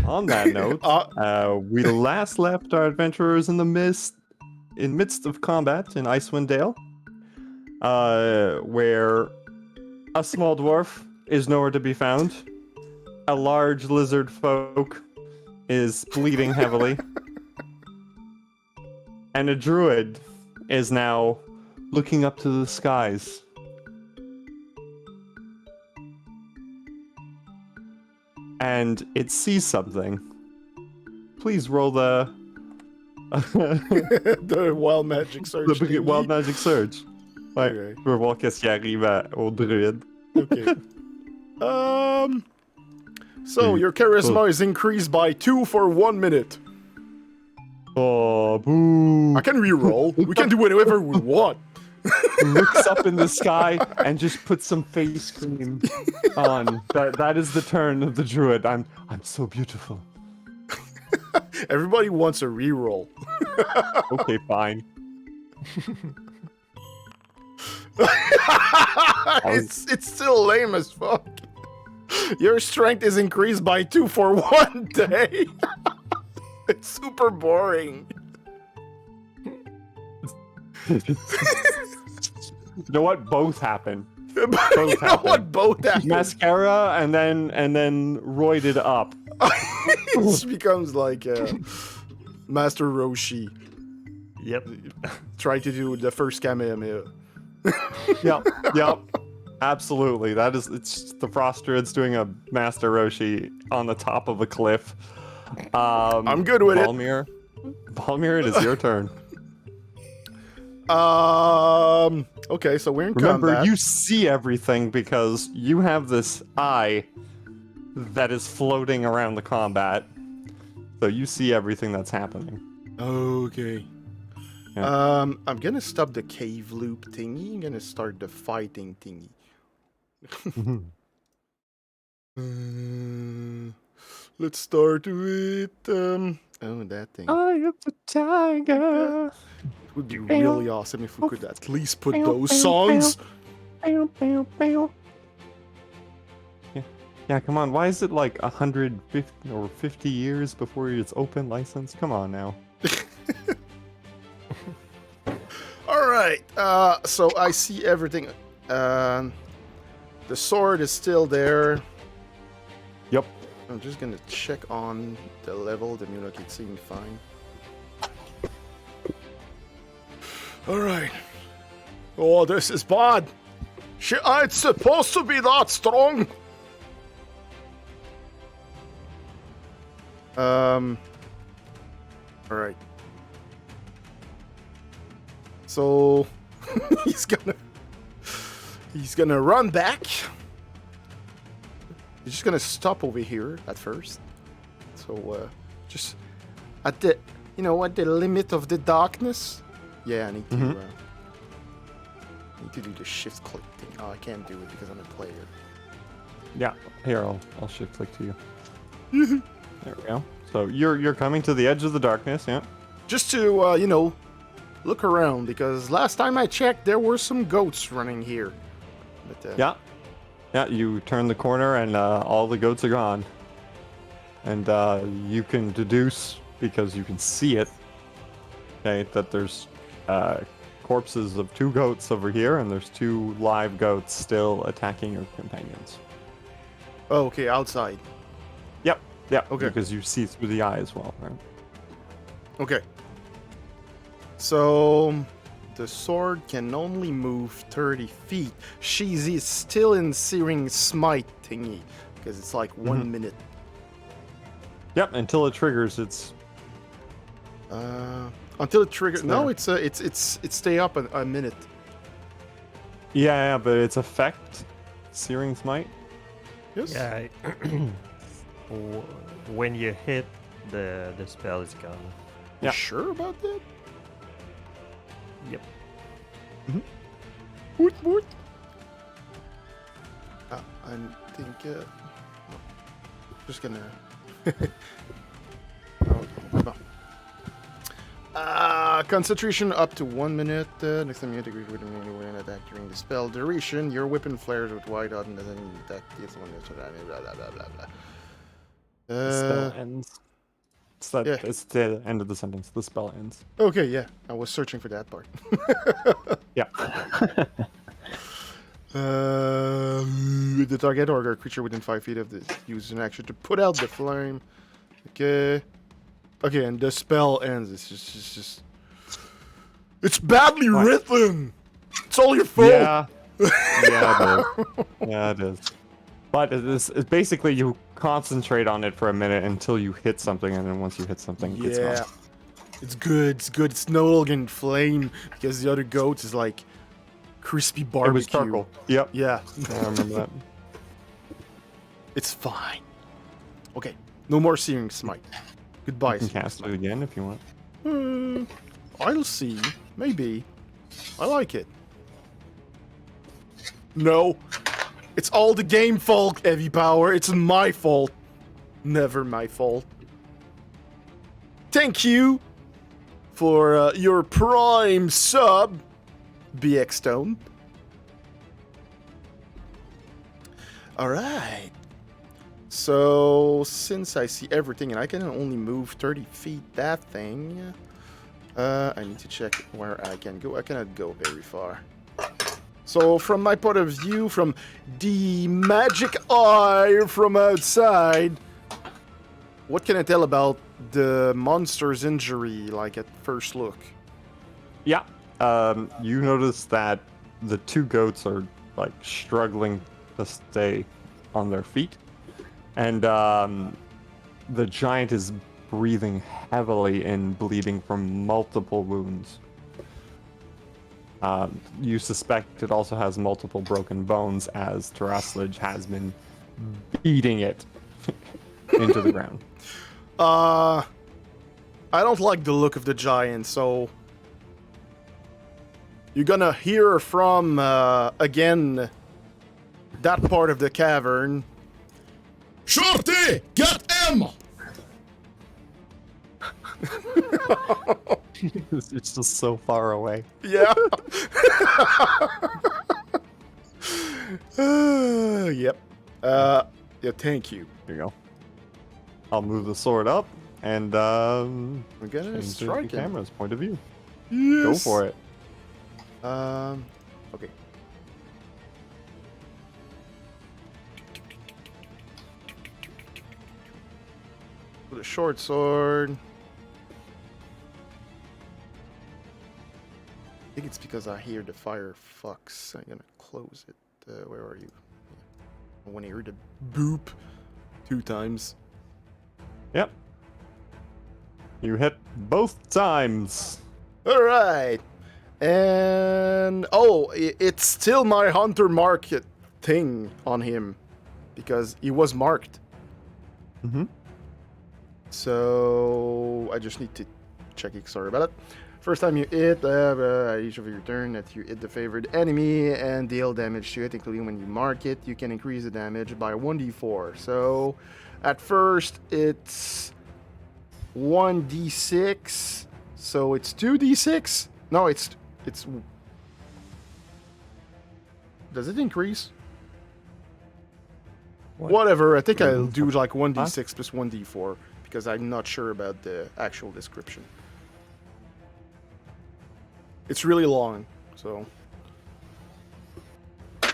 on that note, we last left our adventurers in the midst of combat in Icewind Dale, where a small dwarf is nowhere to be found. A large lizard folk is bleeding heavily. And a druid is now looking up to the skies. And it sees something. Please roll the wild magic surge. The wild magic surge. Ouais, je veux voir qu'est-ce qui arrive au druide. Okay. So your charisma is increased by 2 for 1 minute. Oh, boo. I can reroll. We can do whatever we want. Looks up in the sky and just puts some face cream on. That is the turn of the druid. I'm so beautiful. Everybody wants a reroll. Okay, fine. It's still lame as fuck. Your strength is increased by 2 for 1 day. It's super boring. You know what? Both happen. Both happen. Both happen. Mascara and then roided up. It becomes like Master Roshi. Yep. Try to do the first Kamehameha. Yep. Absolutely. It's the Frost Druid's doing a Master Roshi on the top of a cliff. I'm good with Balmir, it is your turn. Okay, so we're in Remember, combat. you see everything because you have this eye that is floating around the combat. So you see everything that's happening. Okay. Yeah. I'm gonna stop the cave loop thingy. I'm gonna start the fighting thingy. Let's start with that thing. I am the tiger. It would be really awesome if we could at least put those songs. Yeah, come on. Why is it like 150 or 50 years before it's open license? Come on now. All right. So I see everything. The sword is still there. Yep. I'm just gonna check on the level. The music it seemed fine. All right. Oh, this is bad. It's supposed to be that strong. All right. So he's gonna run back. He's just gonna stop over here at first. So just at the limit of the darkness. Yeah, I need to do the shift click thing. Oh, I can't do it because I'm a player. Yeah. Here, I'll shift click to you. There we go. So you're coming to the edge of the darkness, yeah? Just to look around, because last time I checked, there were some goats running here. But, Yeah, you turn the corner and all the goats are gone. And you can deduce, because you can see it, okay, that there's corpses of 2 goats over here, and there's 2 live goats still attacking your companions. Oh, okay, outside. Yep, okay. Because you see through the eye as well, right? Okay. So the sword can only move 30 feet. She is still in Searing Smite thingy, because it's like 1 minute. Yep, until it triggers, it's... Until it triggers... No, it's stay up a minute. Yeah, but its effect, Searing Smite? Yes? Yeah. When you hit, the spell is gone. You sure about that? Yep. Woot. I think... just gonna... concentration up to 1 minute. Next time you integrate with an attack during the spell duration, your weapon flares with white hot and doesn't attack this one. Blah, blah, blah, blah, blah. The spell Uh, ends. It's that. yeah. It's the end of the sentence. The spell ends. Okay, yeah. I was searching for that part. Yeah. The target or a creature within 5 feet of this uses an action to put out the flame. Okay. Okay, and the spell ends. It's just. It's badly What? written. It's all your fault. Yeah. Yeah, it is. Yeah, it is. But it's basically you concentrate on it for a minute until you hit something, and then once you hit something, it's Yeah. gone. It's good. It's good. It's no longer in flame because the other goats is like crispy barbecue. It was charcoal. Yep. Yeah. I remember that. It's fine. Okay. No more searing smite. Goodbye. You can Searing cast smite. it again if you want. I'll see. Maybe. I like it. No. It's all the game fault, Heavy Power. It's my fault. Never my fault. Thank you for your prime sub, BX Stone. Alright. So, since I see everything and I can only move 30 feet that thing, I need to check where I can go. I cannot go very far. So, from my point of view, from the magic eye from outside, what can I tell about the monster's injury, like at first look? Yeah. You notice that the two goats are like struggling to stay on their feet, and the giant is breathing heavily and bleeding from multiple wounds. You suspect it also has multiple broken bones, as Terraslage has been beating it into the ground. I don't like the look of the giant, so you're gonna hear from, again, that part of the cavern. Shorty, get him! It's just so far away. Yeah. Yep. Yeah, thank you. Here you go. I'll move the sword up and We're gonna change the strike him. camera's point of view. Yes. Go for it. Okay. With a short sword. I think it's because I hear the fire fucks. I'm gonna close it. Where are you? I want to hear the boop 2 times. Yep. You hit both times. All right. And oh, it's still my hunter mark thing on him because he was marked. Mm-hmm. So I just need to check it. Sorry about it. First time you hit, each of your turn that you hit the favored enemy and deal damage to it, including when you mark it, you can increase the damage by 1d4. So at first it's 1d6. So it's 2d6. No, it's. Does it increase? What? Whatever. I think I'll do like 1d6 plus 1d4 because I'm not sure about the actual description. It's really long, so. You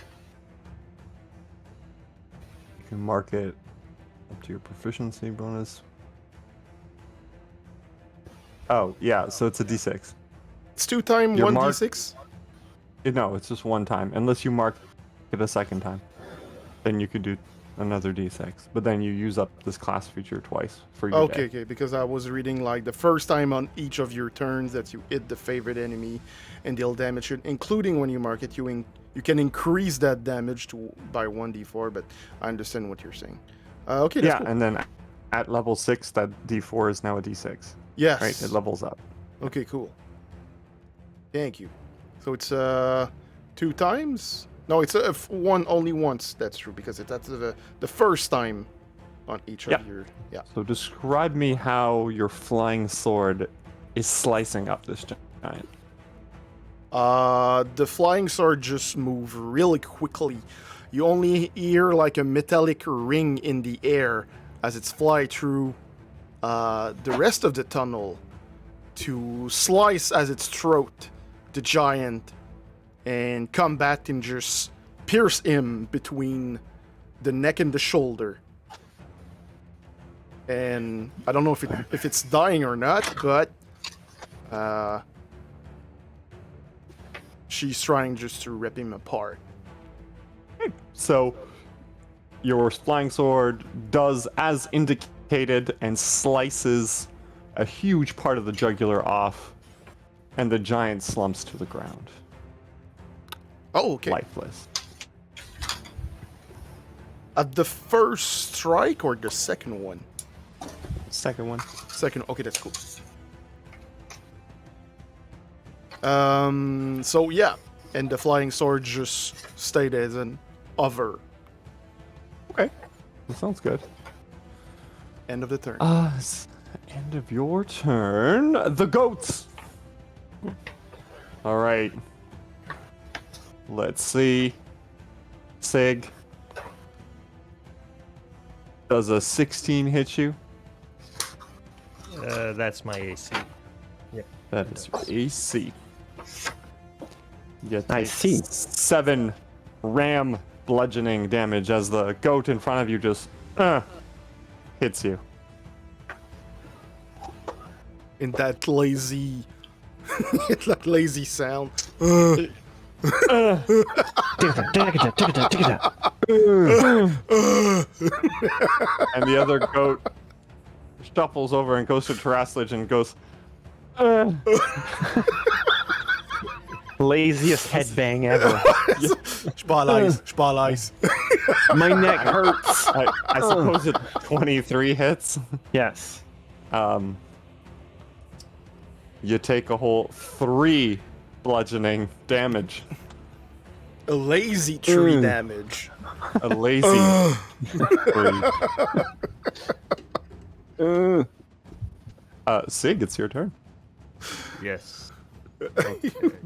can mark it up to your proficiency bonus. Oh, yeah, so it's a d6. It's 2 times Your 1d6? No, it's just one time. Unless you mark it a second time. Then you could do another d6. But then you use up this class feature twice for your Okay, day. okay, because I was reading like the first time on each of your turns that you hit the favorite enemy and deal damage, including when you mark it, you can increase that damage by 1d4, but I understand what you're saying. Okay, that's Yeah, cool. and then at level 6, that d4 is now a d6. Yes. Right? It levels up. Okay, cool. Thank you. So it's 2 times? No, it's one only once. That's true because that's the first time on each of your. Yeah. So describe me how your flying sword is slicing up this giant. The flying sword just moves really quickly. You only hear like a metallic ring in the air as it's fly through the rest of the tunnel to slice as its throat the giant and come back and just pierce him between the neck and the shoulder. And I don't know if it's dying or not, but she's trying just to rip him apart. So your flying sword does as indicated and slices a huge part of the jugular off, and the giant slumps to the ground, Oh, okay. lifeless. At the first strike or the second one? Second one. Second. Okay, that's cool. So yeah, and the flying sword just stayed as an hover. Okay, that sounds good. End of the turn. End of your turn. The goats. All right. Let's see. Sig. Does a 16 hit you? That's my AC. Yep. That is your AC. You I take see. 7 ram bludgeoning damage as the goat in front of you just hits you. In that lazy, that lazy sound. And the other goat shuffles over and goes to Terraslage and goes, Laziest headbang ever. Spotlights. My neck hurts. I suppose it 23 hits. Yes. You take a whole 3 bludgeoning damage. A lazy tree damage. A lazy 3. Sig, it's your turn. Yes.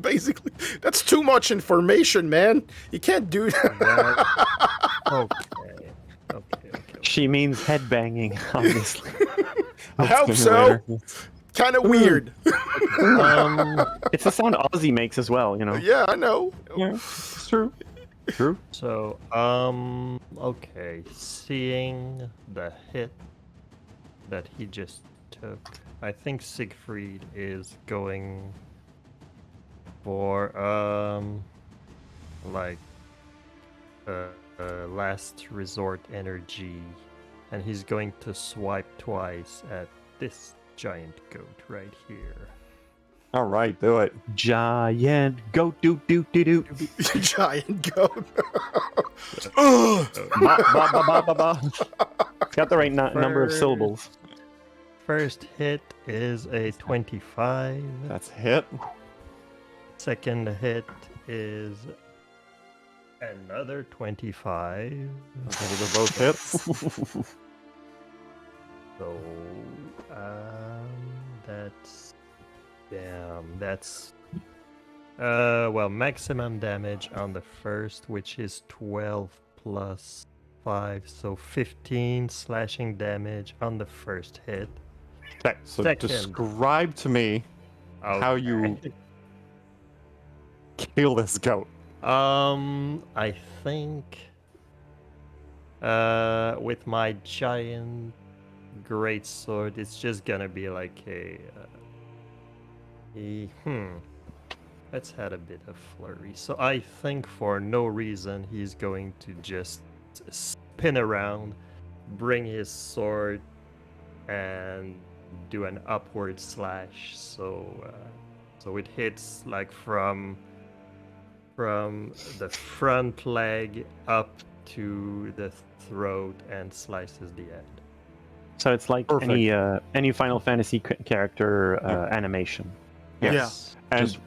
Basically, that's too much information, man. You can't do that. Okay. Okay. She means headbanging, obviously. I hope so. Kind of weird. It's the sound Ozzy makes as well, you know. Yeah, I know. Yeah, it's true. True. So, okay. Seeing the hit that he just took, I think Siegfried is going for, last resort energy, and he's going to swipe twice at this giant goat right here. All right, do it. Giant goat doo doo doo doo. Giant goat. Ba, ba, ba, ba, ba, ba. It's got the right number of syllables. First hit is a 25. That's a hit. Second hit is another 25. Those are both hits. So, that's maximum damage on the first, which is 12 plus 5, so 15 slashing damage on the first hit. Okay, so Second. describe to me how you Okay. kill this goat. I think with my giant great sword, it's just gonna be like let's add a bit of flurry. So I think for no reason he's going to just spin around, bring his sword, and do an upward slash. So it hits like from the front leg up to the throat and slices the end. So it's like Perfect. any Final Fantasy character animation. Yes. And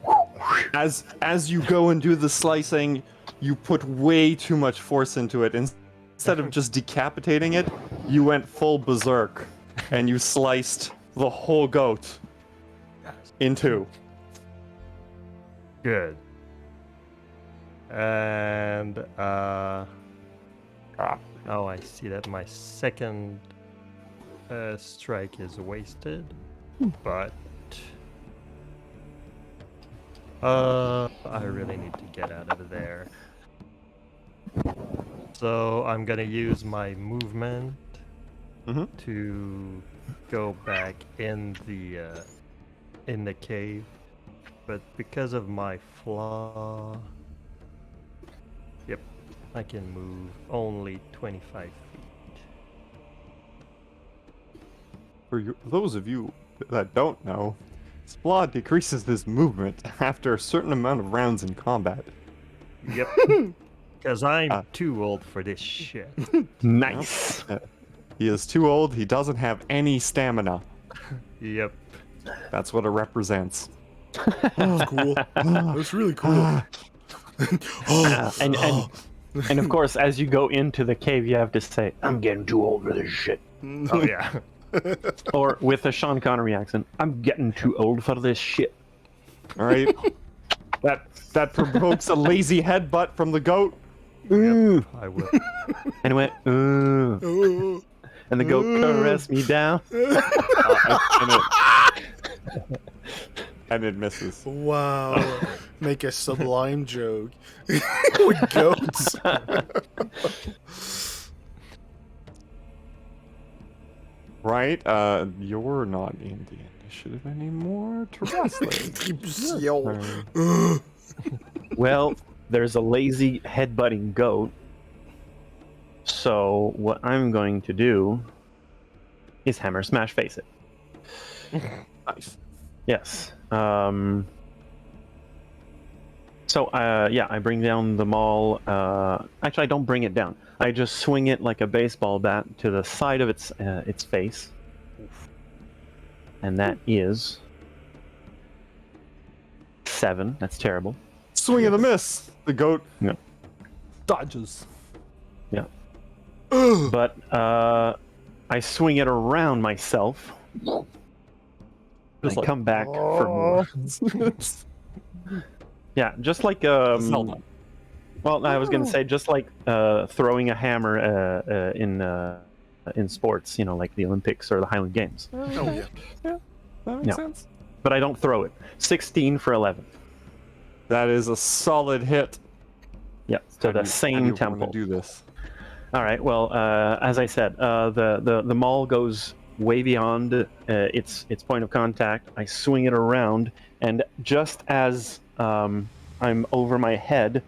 as you go and do the slicing, you put way too much force into it. Instead of just decapitating it, you went full berserk and you sliced the whole goat in 2. Good. And oh, I see that my second Strike is wasted, but I really need to get out of there. So I'm gonna use my movement Mhm. to go back in the cave, but because of my flaw, yep, I can move only 25 feet. For those of you that don't know, Splaw decreases this movement after a certain amount of rounds in combat. Yep, because I'm too old for this shit. Nice. He is too old, he doesn't have any stamina. Yep. That's what it represents. That's cool. That's really cool. And of course, as you go into the cave, you have to say, "I'm getting too old for this shit," Oh yeah. or with a Sean Connery accent, "I'm getting too old for this shit." Alright? that provokes a lazy headbutt from the goat. Ooh. I will. And it went, ooh. Oh, And the goat caressed me down. And it misses. wow. Make a sublime joke with goats. Right? You're not in the initiative anymore. Terrestrial. Keeps yell. Well, there's a lazy headbutting goat. So what I'm going to do is hammer smash face it. Nice. Yes. So I bring down the maul. Actually, I don't bring it down. I just swing it like a baseball bat to the side of its face, and that is 7. That's terrible. Swing and a miss. The goat Yeah. dodges. Yeah. But I swing it around myself. Just I like, come back for more. Yeah, just like Zelda. well, I was gonna say just like throwing a hammer in sports, like the Olympics or the Highland Games. Oh yeah. Yeah, that makes No. sense. But I don't throw it. 16 for 11. That is a solid hit. Yeah, to the How same do you temple. want to do this? All right. Well, as I said, the maul goes way beyond its point of contact. I swing it around, and just as I'm over my head,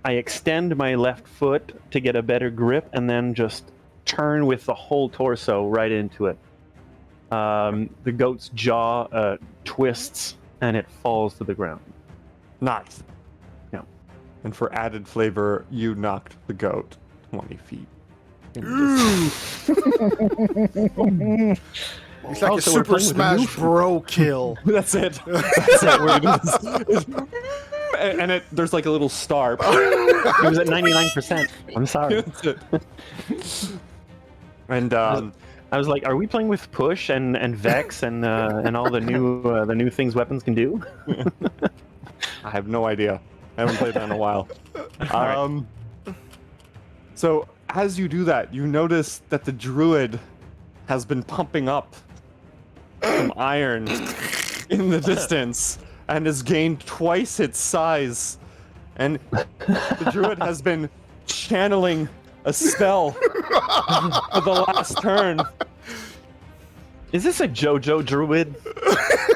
I extend my left foot to get a better grip, and then just turn with the whole torso right into it. The goat's jaw twists, and it falls to the ground. Nice. Yeah. And for added flavor, you knocked the goat 20 feet. in the distance. It's like Oh, a so we're Super playing with a Smash Ghelfi. Bro kill. That's it. That's it. We're gonna and there's like a little star. It was at 99%. I'm sorry. That's it. And I was like, are we playing with push and Vex and all the new things weapons can do? I have no idea. I haven't played that in a while. right. So as you do that, you notice that the druid has been pumping up some iron in the distance and has gained twice its size. And the druid has been channeling a spell for the last turn. Is this a JoJo druid?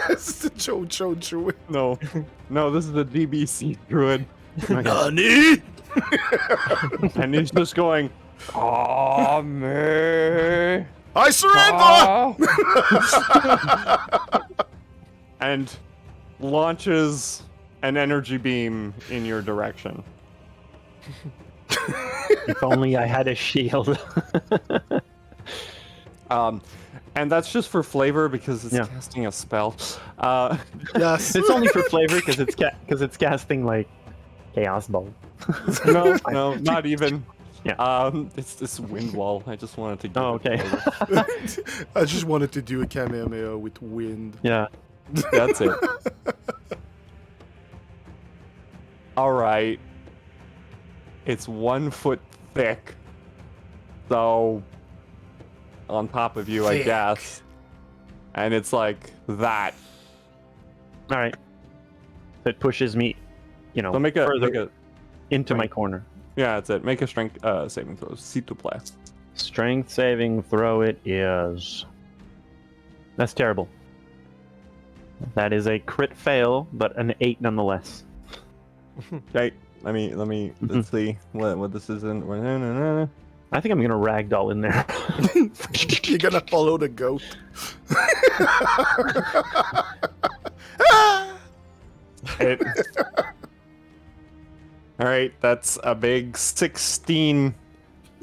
It's the Jojo Druid. No, this is the DBC druid. Nani? And he's just going, "Oh, me." I surrender! And launches an energy beam in your direction. If only I had a shield. And that's just for flavor because it's Yeah. casting a spell. Yes. It's only for flavor because it's casting like Chaos Ball. No, not even. Yeah. It's this wind wall. I just wanted to give Oh, it okay. flavor. I just wanted to do a Kamehameha with wind. Yeah. That's it. Alright. It's 1 foot thick. So on top of you, I Thick. guess. And it's like that. All right. That pushes me, So make a, further into my strength. corner. yeah, that's it. Make a strength saving throw. S'il te plaît. Strength saving throw it is. That's terrible. That is a crit fail, but an 8 nonetheless. Okay, let's see what this is in. I think I'm gonna ragdoll in there. You're gonna follow the goat. All right, that's a big 16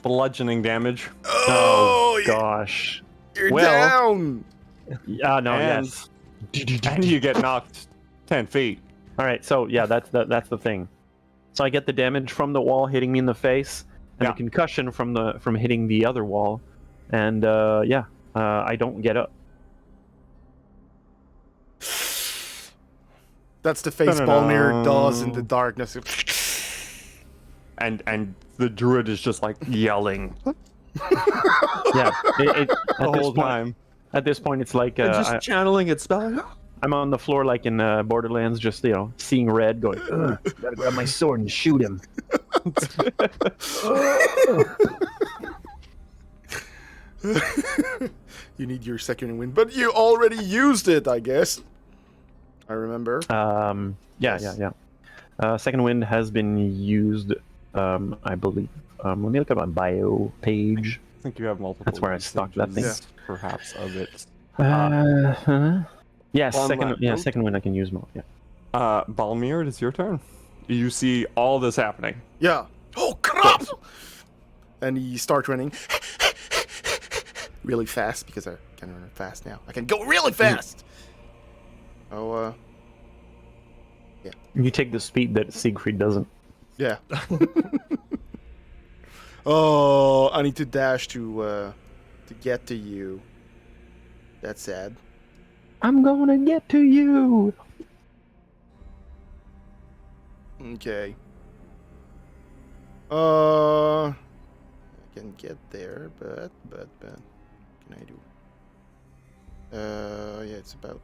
bludgeoning damage. Oh, Gosh. you're Well- down. Yeah, no, And- yes. And you get knocked 10 feet. All right, so yeah, that's the thing. So I get the damage from the wall hitting me in the face, and Yeah. the concussion from hitting the other wall, and I don't get up. That's the face Balnir does in the darkness. And the druid is just like yelling Yeah, the at this whole point, time. At this point, it's like And just channeling its spell. I'm on the floor like in Borderlands, just seeing red, going, "Ugh, gotta grab my sword and shoot him." You need your second wind, but you already used it, I guess. I remember. Yeah. Second wind has been used, I believe. Let me look at my bio page. I think you have multiple. That's where I stocked that thing. usages, perhaps, of it. Yes, on second. that Yeah, note- second wind I can use more. Yeah. Balmir, it is your turn. You see all this happening. Yeah. Oh crap! And he starts running really fast because I can run fast now. I can go really fast. Oh, You take the speed that Siegfried doesn't. yeah. Oh, I need to dash to get to you. That's sad. I'm gonna get to you. Okay. I can get there, but what can I do? Yeah, it's about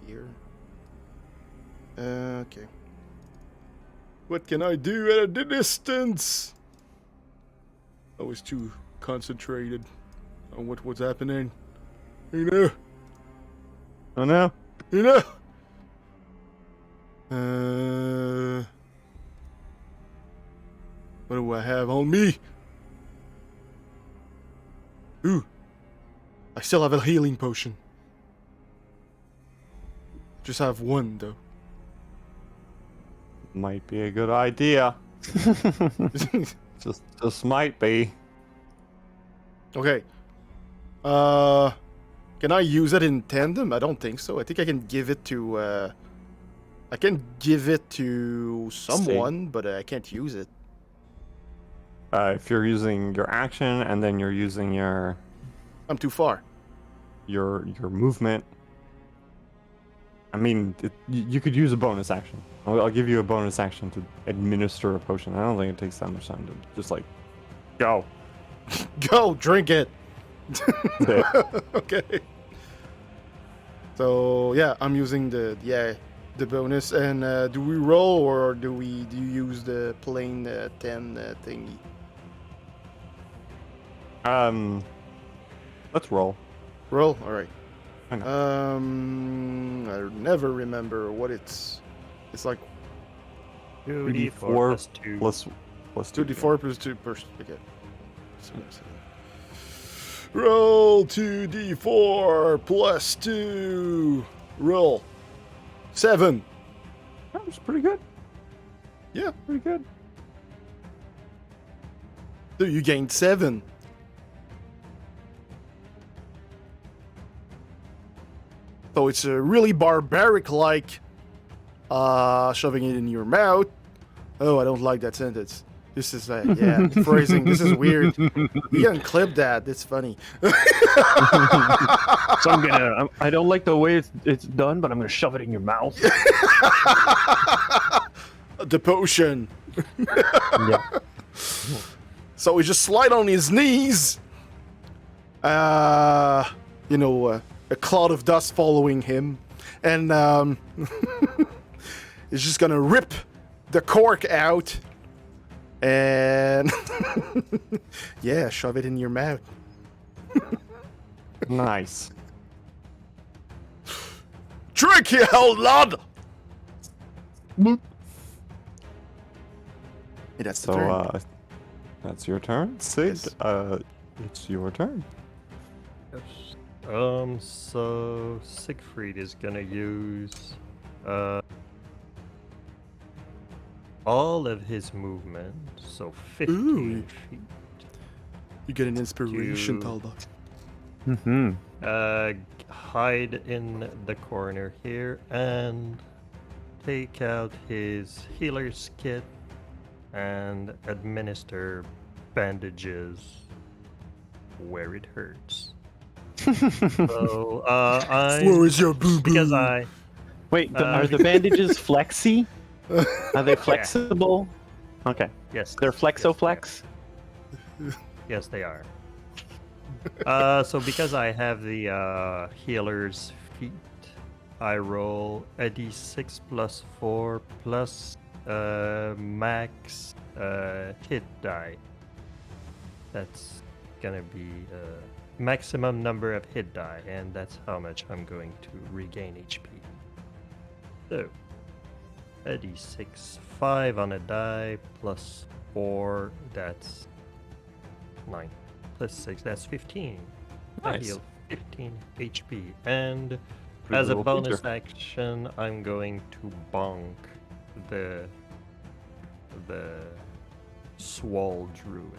here. Okay. What can I do at a distance? I was too concentrated on what was happening. You know. Oh no. You know. What do I have on me? Ooh. I still have a healing potion. Just have one though. Might be a good idea. Just might be. Okay. Can I use it in tandem? I don't think so. I think I can give it to I can give it to someone, but I can't use it. If you're using your action and then you're using your I'm too far. movement. I mean, you could use a bonus action. I'll give you a bonus action to administer a potion. I don't think it takes that much time to just like go. Go drink it. There. Okay. So yeah, I'm using the bonus. And do we roll or do you use the plain 10 thingy? Let's roll. Roll. All right. I know. I never remember what it's. It's like 2d4 4 plus 2. plus 2. 2d4 plus 2 per. Okay. Roll 2d4 plus 2. Roll 7. That was pretty good. Yeah. Pretty good. So you gained 7. So it's a really barbaric like shoving it in your mouth. Oh, I don't like that sentence. This is phrasing. This is weird. You can clip that. It's funny. So I don't like the way it's done, but I'm gonna shove it in your mouth. The potion. Yeah. So he just slide on his knees. a cloud of dust following him, and he's just gonna rip the cork out and yeah, shove it in your mouth. Nice. Drink, you old lad! Hey, that's the So, turn. that's your turn, Sid. Yes. It's your turn. So Siegfried is gonna use all of his movement, so 15 Ooh. feet. You get an inspiration, you- Talbot. Mm-hmm. Hide in the corner here and take out his healer's kit and administer bandages where it hurts. So Where is your boo boo? because I Wait, are the Uh, bandages flexy? Are they flexible? Okay, yes they're flexoflex. Yes, they are. So because I have the healer's feet, I roll a d6 plus 4 plus max hit die. That's gonna be maximum number of hit die, and that's how much I'm going to regain HP. So, a d6, 5 on a die, plus 4, that's 9. Plus 6, that's 15. I Nice. heal 15 HP. And Pretty as a little bonus creature. action, I'm going to bonk the Swole Druid.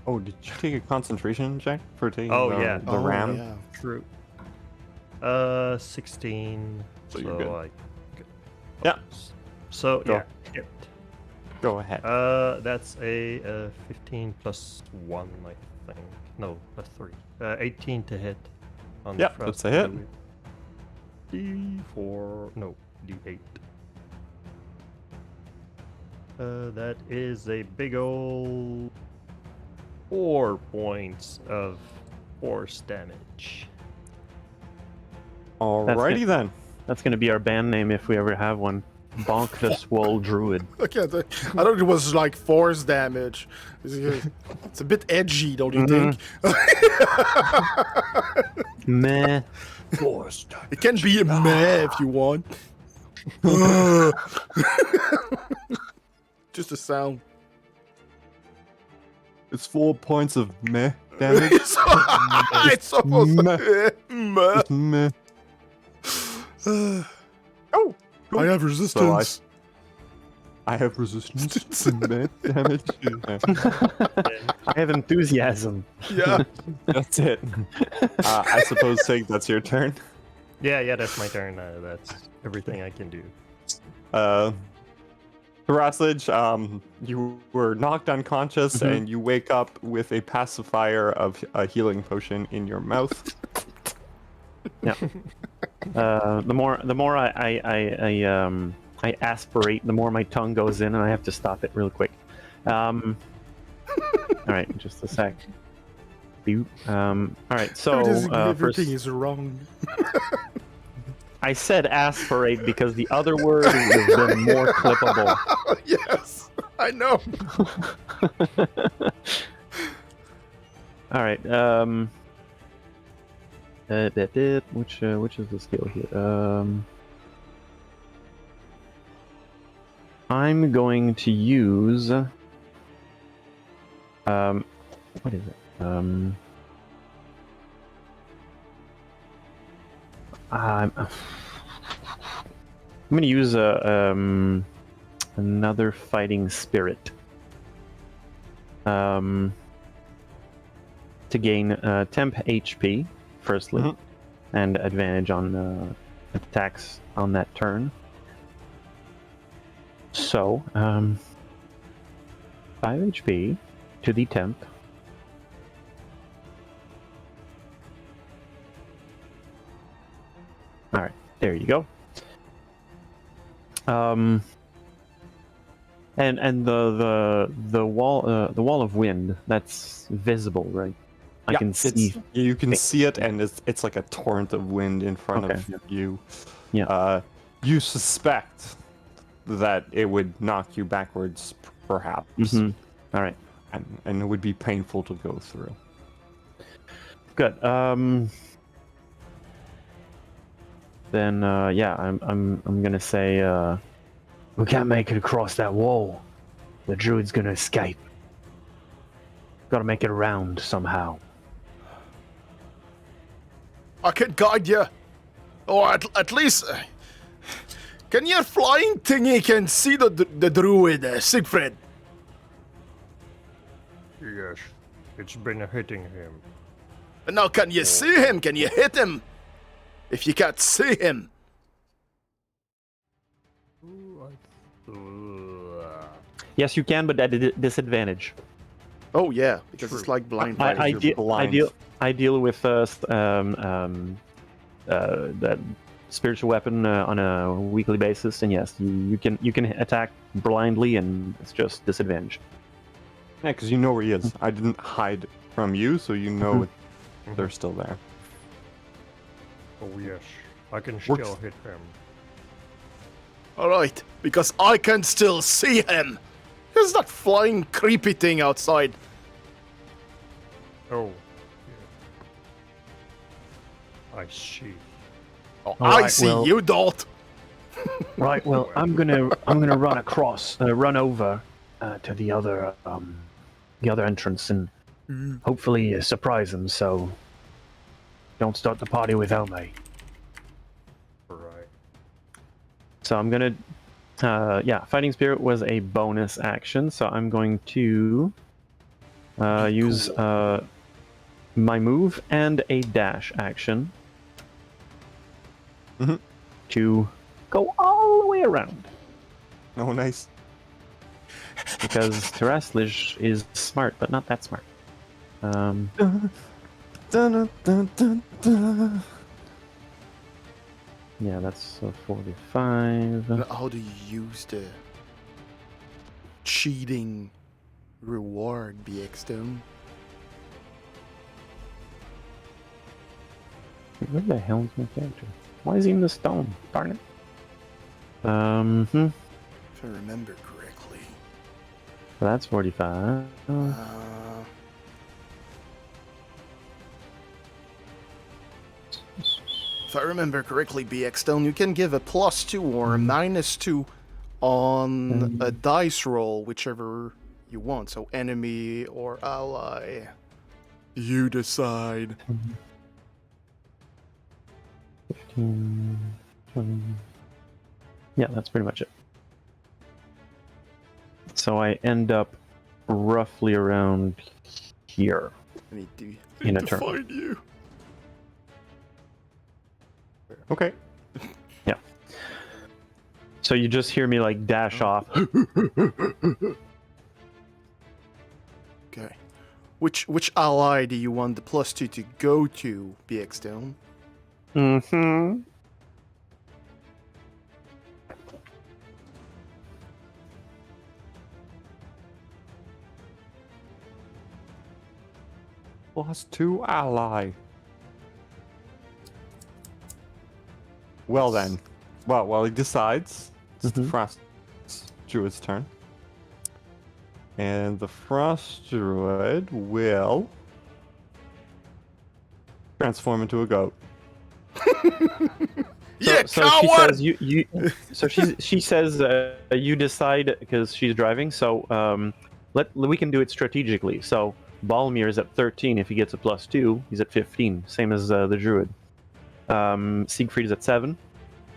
Oh, did you take a concentration check for taking Oh, the, yeah. the ram? Yeah. True. 16. So you're good. I Yeah. So Go. yeah, hit. Go ahead. That's a 15 plus 1, I think. No, plus 3. 18 to hit. On the Yep, Frost that's a hit. Druid. D4. No, D8. That is a big ol' 4 points of force damage. Alrighty then. That's gonna be our band name if we ever have one. Bonk the Swole Druid. Okay, I thought it was like force damage. It's a bit edgy, don't you Mhm. think? Meh. It can be a meh if you want. Just a sound. It's 4 points of meh damage. It's supposed Meh. to meh. Just meh. Oh, I have so resistance. I have resistance to meh damage. Yeah, I have enthusiasm. Yeah. that's it. I suppose, Sig, that's your turn. Yeah, that's my turn. That's everything I can do. Thraslage, you were knocked unconscious Mhm. and you wake up with a pacifier of a healing potion in your mouth. The more I aspirate, the more my tongue goes in, and I have to stop it real quick. All right, just a sec. Boop. All right, so Everything first, is wrong. I said aspirate because the other word would have been more clippable. Yes, I know. All right. Which is the skill here? I'm going to use. What is it? I'm going to use another fighting spirit. To gain temp HP, firstly, Mhm. and advantage on attacks on that turn. So, 5 HP to the temp. All right, there you go. And the wall of wind that's visible, right? I can see. You can see it, and it's like a torrent of wind in front Okay, of yeah. you. Yeah. You suspect that it would knock you backwards, perhaps, Mm-hmm. All right. and it would be painful to go through. Good. Then yeah, I'm gonna say we can't make it across that wall. The druid's gonna escape. Gotta make it around somehow. I can guide you. Or at least... can your flying thingy can see the druid, Siegfried? Yes, it's been hitting him. And now can you see him? Can you hit him? If you can't see him. Yes, you can, but at a disadvantage. Oh yeah, because it's True. like blind I fighting. deal with that spiritual weapon on a weekly basis, and yes, you can attack blindly, and it's just disadvantage. Yeah, because you know where he is. I didn't hide from you, so you know they're still there. Oh yes, I can Works. still hit him. Alright, because I can still see him. There's that flying creepy thing outside. Oh. Yeah. I see. Oh, All I right, see, well- you don't. Right. Well, I'm gonna run over to the other entrance, and hopefully surprise them. So don't start the party without me. Right. So I'm gonna, yeah, Fighting Spirit was a bonus action, so I'm going to use my move and a dash action to go all the way around. Oh, nice. Because Terastlij is smart, but not that smart. Dun, dun, dun, dun, dun. Yeah, that's 45. How do you use the cheating reward, BX Stone? Where the hell is my character? Why is he in the stone? Darn it. If I remember correctly. That's 45. If I remember correctly, BX Stone, you can give a +2 or a -2 on a dice roll, whichever you want. So enemy or ally. You decide. 15, 20. Yeah, that's pretty much it. So I end up roughly around here. I need to, In a to turn. find you. Okay. Yeah. So you just hear me like dash off. Okay. Which ally do you want the +2 to go to, BX Stone? Mm-hmm. +2 ally. Well then. Well, he decides. It's the Frost Druid's turn. And the Frost Druid will transform into a goat. Yeah, So she coward! says you. So she says you decide because she's driving. So we can do it strategically. So Balmir is at 13. If he gets a +2, he's at 15. Same as the druid. Siegfried is at 7.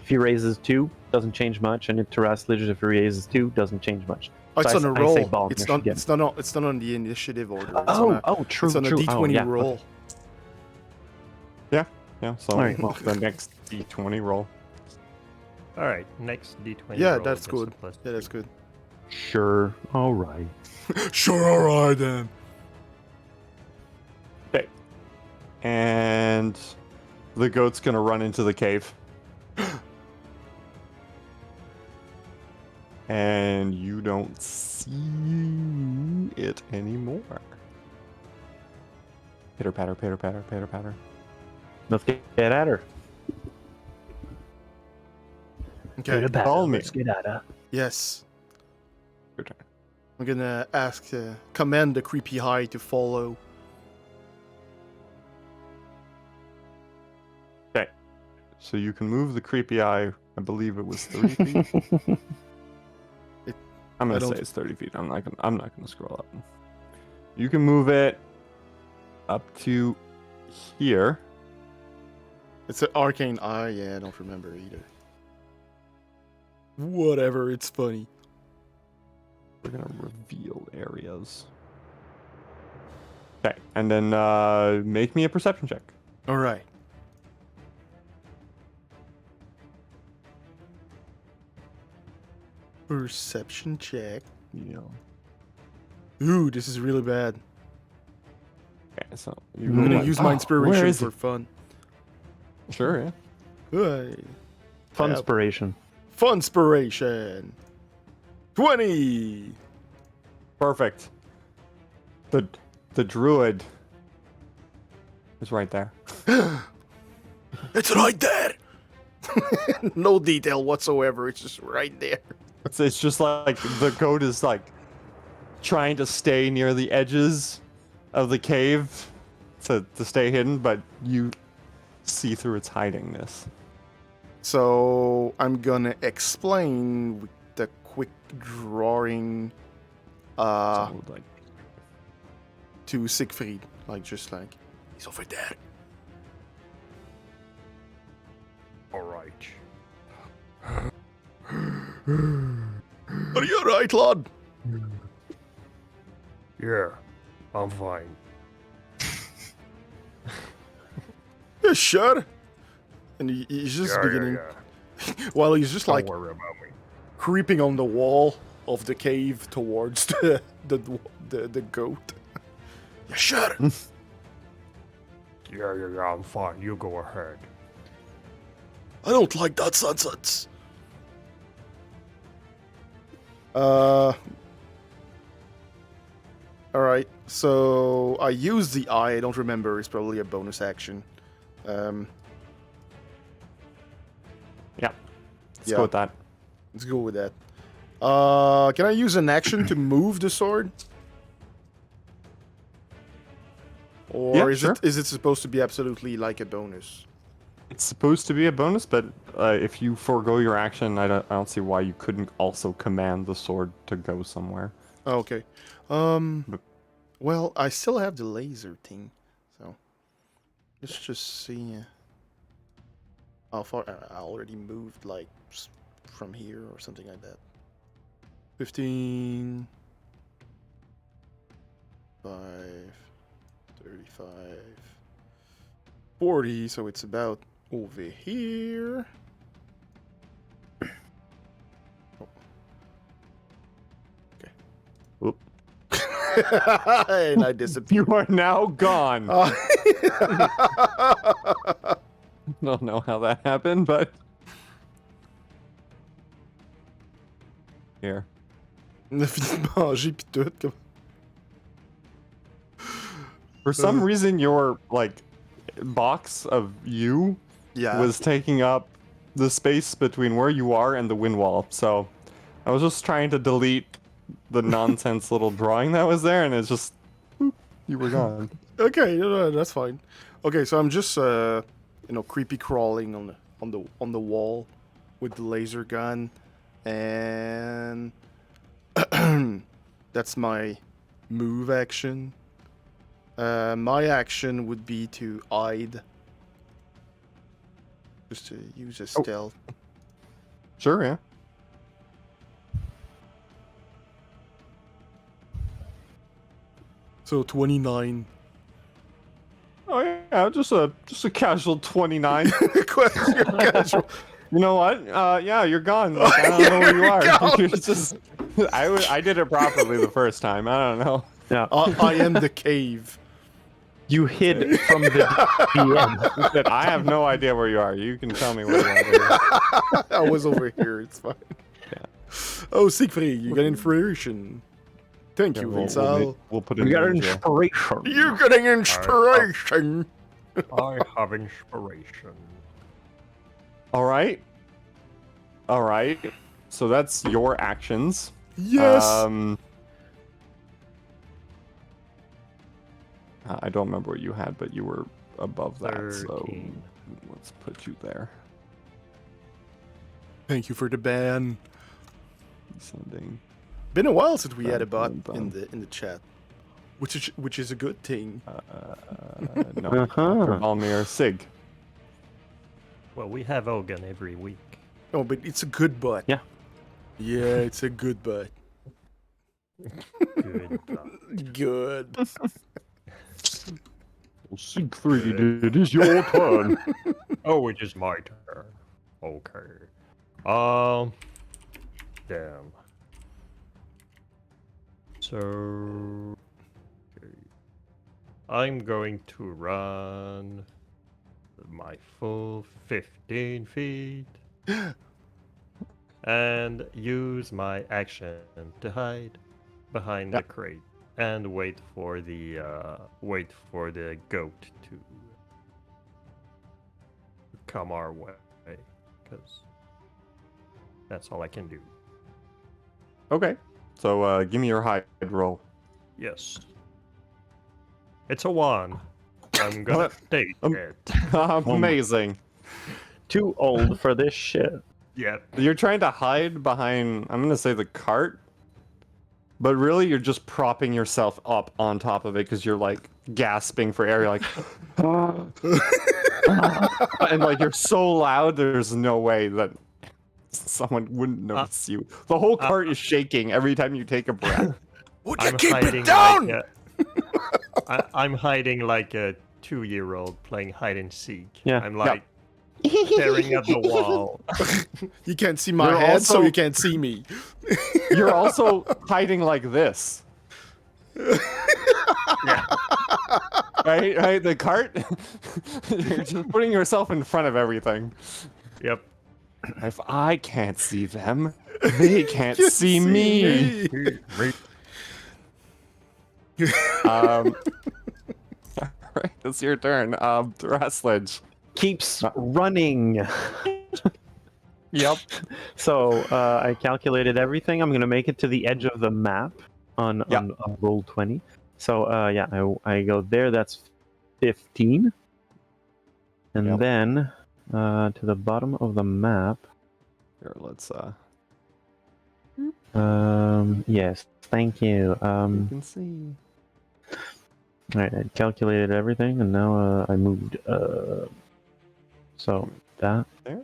If he raises 2, doesn't change much, and if Terastlij, if he raises 2, doesn't change much. Oh, it's So on a I roll. say Balmir It's should not. get It's not. It's not on the initiative order. It's Oh, on a, true, It's on true. a D20 Oh, yeah. roll. Yeah, so Alright, well. the next D20 roll. All right, next D20. Yeah, roll that's gets a good. +2. Yeah, that's good. Sure. All right. Sure, alright then. Okay. And the goat's gonna run into the cave. And you don't see it anymore. Pitter patter, pitter patter, pitter patter. Let's get at her. Okay. Call me. Let's get at her. Yes. Your turn. I'm gonna ask, command the creepy eye to follow. Okay. So you can move the creepy eye. I believe it was 30 feet. I'm I gonna don't- say it's 30 feet. I'm not gonna scroll up. You can move it up to here. It's an arcane eye. Yeah, I don't remember either. Whatever. It's funny. We're gonna reveal areas. Okay, and then make me a perception check. All right. Perception check. Yeah. Ooh, this is really bad. Okay, so I'm gonna use my where inspiration is for it? fun. Sure, yeah. Hey. Funspiration. Funspiration. 20. Perfect. The druid is right there. It's right there. No detail whatsoever. It's just right there. It's just like the goat is like trying to stay near the edges of the cave to stay hidden, but you see through its hidingness. So I'm gonna explain with the quick drawing So, like, to Siegfried. Just like he's over there. All right. Are you alright, lad? Yeah, I'm fine. Yeah, sure. And he's just beginning. While he's just like Don't worry about me. creeping on the wall of the cave towards the goat. Yeah, sure. Yeah, I'm fine. You go ahead. I don't like that nonsense. Alright, so I use the eye, I don't remember, it's probably a bonus action. yeah. Let's Yeah. go with that. Let's go with that. Can I use an action to move the sword? Or Yeah, is sure. it supposed to be absolutely like a bonus? It's supposed to be a bonus, but if you forego your action, I don't see why you couldn't also command the sword to go somewhere. Oh, okay. Well, I still have the laser thing, so let's just see how far I already moved, like from here or something like that. 15, 5, 35, 40. So it's about over here. Oop. And I disappeared. You are now gone. Uh, I don't know how that happened, but here. On a fini de manger pis tout. Comme... For some reason, your like box of you Yeah. was taking up the space between where you are and the wind wall. So I was just trying to delete the nonsense little drawing that was there, and it's just boop, you were gone. Okay, no, that's fine. Okay, so I'm just creepy crawling on the wall with the laser gun, and that's my move action. My action would be to hide, just to use a stealth. Sure, yeah. So 29. Oh yeah, just a casual 29. Question casual. You know what? Yeah, you're gone. Like, I don't know where you are. You're just, I did it properly the first time. I don't know. Yeah. I am the cave. You hid from the DM. But I have no idea where you are. You can tell me where you are. I was over here. It's fine. Yeah. Oh, Siegfried, you got information. Thank Yeah, you, we'll Vinsal. put it We got in jail. inspiration. You're getting inspiration. I have inspiration. All right. All right. So that's your actions. Yes. I don't remember what you had, but you were above that, so 13. let's put you there. Thank you for the ban. Descending. Been a while since we had a Bum, bot bum, in the chat, which is a good thing. No. Uh-huh. Valmir Sig. Well, we have Ogan every week. Oh, but it's a good bot. Yeah. Yeah, it's a good bot. Good. Good. Siegfried, it is your turn. Oh, it is my turn. Okay. Damn. So, okay. I'm going to run my full 15 feet and use my action to hide behind the crate and wait for the goat to come our way, because that's all I can do. Okay. So give me your hide roll. Yes. It's a 1. I'm gonna take it. Amazing. Too old for this shit. Yep. You're trying to hide behind, I'm gonna say the cart, but really you're just propping yourself up on top of it because you're like gasping for air. You're like, and like you're so loud, there's no way that someone wouldn't notice you. The whole cart is shaking every time you take a breath. Would you I'm keep hiding it down? I'm hiding like a 2-year-old playing hide and seek. Yeah. I'm like staring at the wall. You can't see my You're head, so also- you can't see me. You're also hiding like this. Right? The cart? You're just putting yourself in front of everything. Yep. If I can't see them, they can't see me. Alright, it's your turn. Thrasledge. Keeps running. Yep. So I calculated everything. I'm gonna make it to the edge of the map on roll 20. So I go there. That's 15, and then to the bottom of the map. Here, let's Yes, thank you. you can see. All right, I calculated everything, and now I moved. So that. There?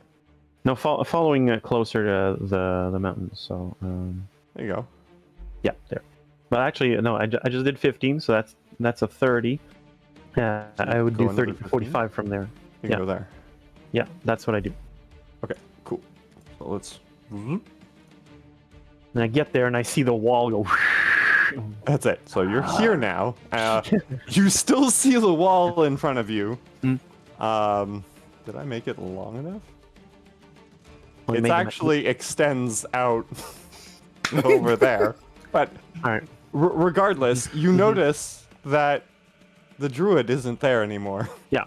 No, following closer to the mountains. So There you go. yeah, there. But actually, no, I just did 15, so that's a 30. I would go do another 30 to 15? 45 from there. You can Yeah. go there. Yeah, that's what I do. Okay, cool. So let's. And I get there and I see the wall go. That's it. So you're here now. You still see the wall in front of you. Did I make it long enough? Well, It make it- actually extends out over there. But All right. regardless, you notice that the druid isn't there anymore. Yeah.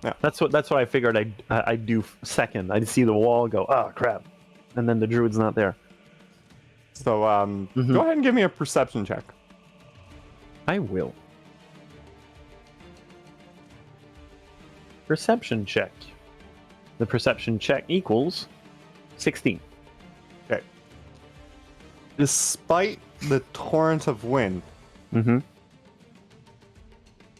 Yeah. That's what I figured I'd do second. I'd see the wall go, oh crap, and then the druid's not there. So go ahead and give me a perception check. I will. Perception check. The perception check equals 16. Okay. Despite the torrent of wind, Mm-hmm.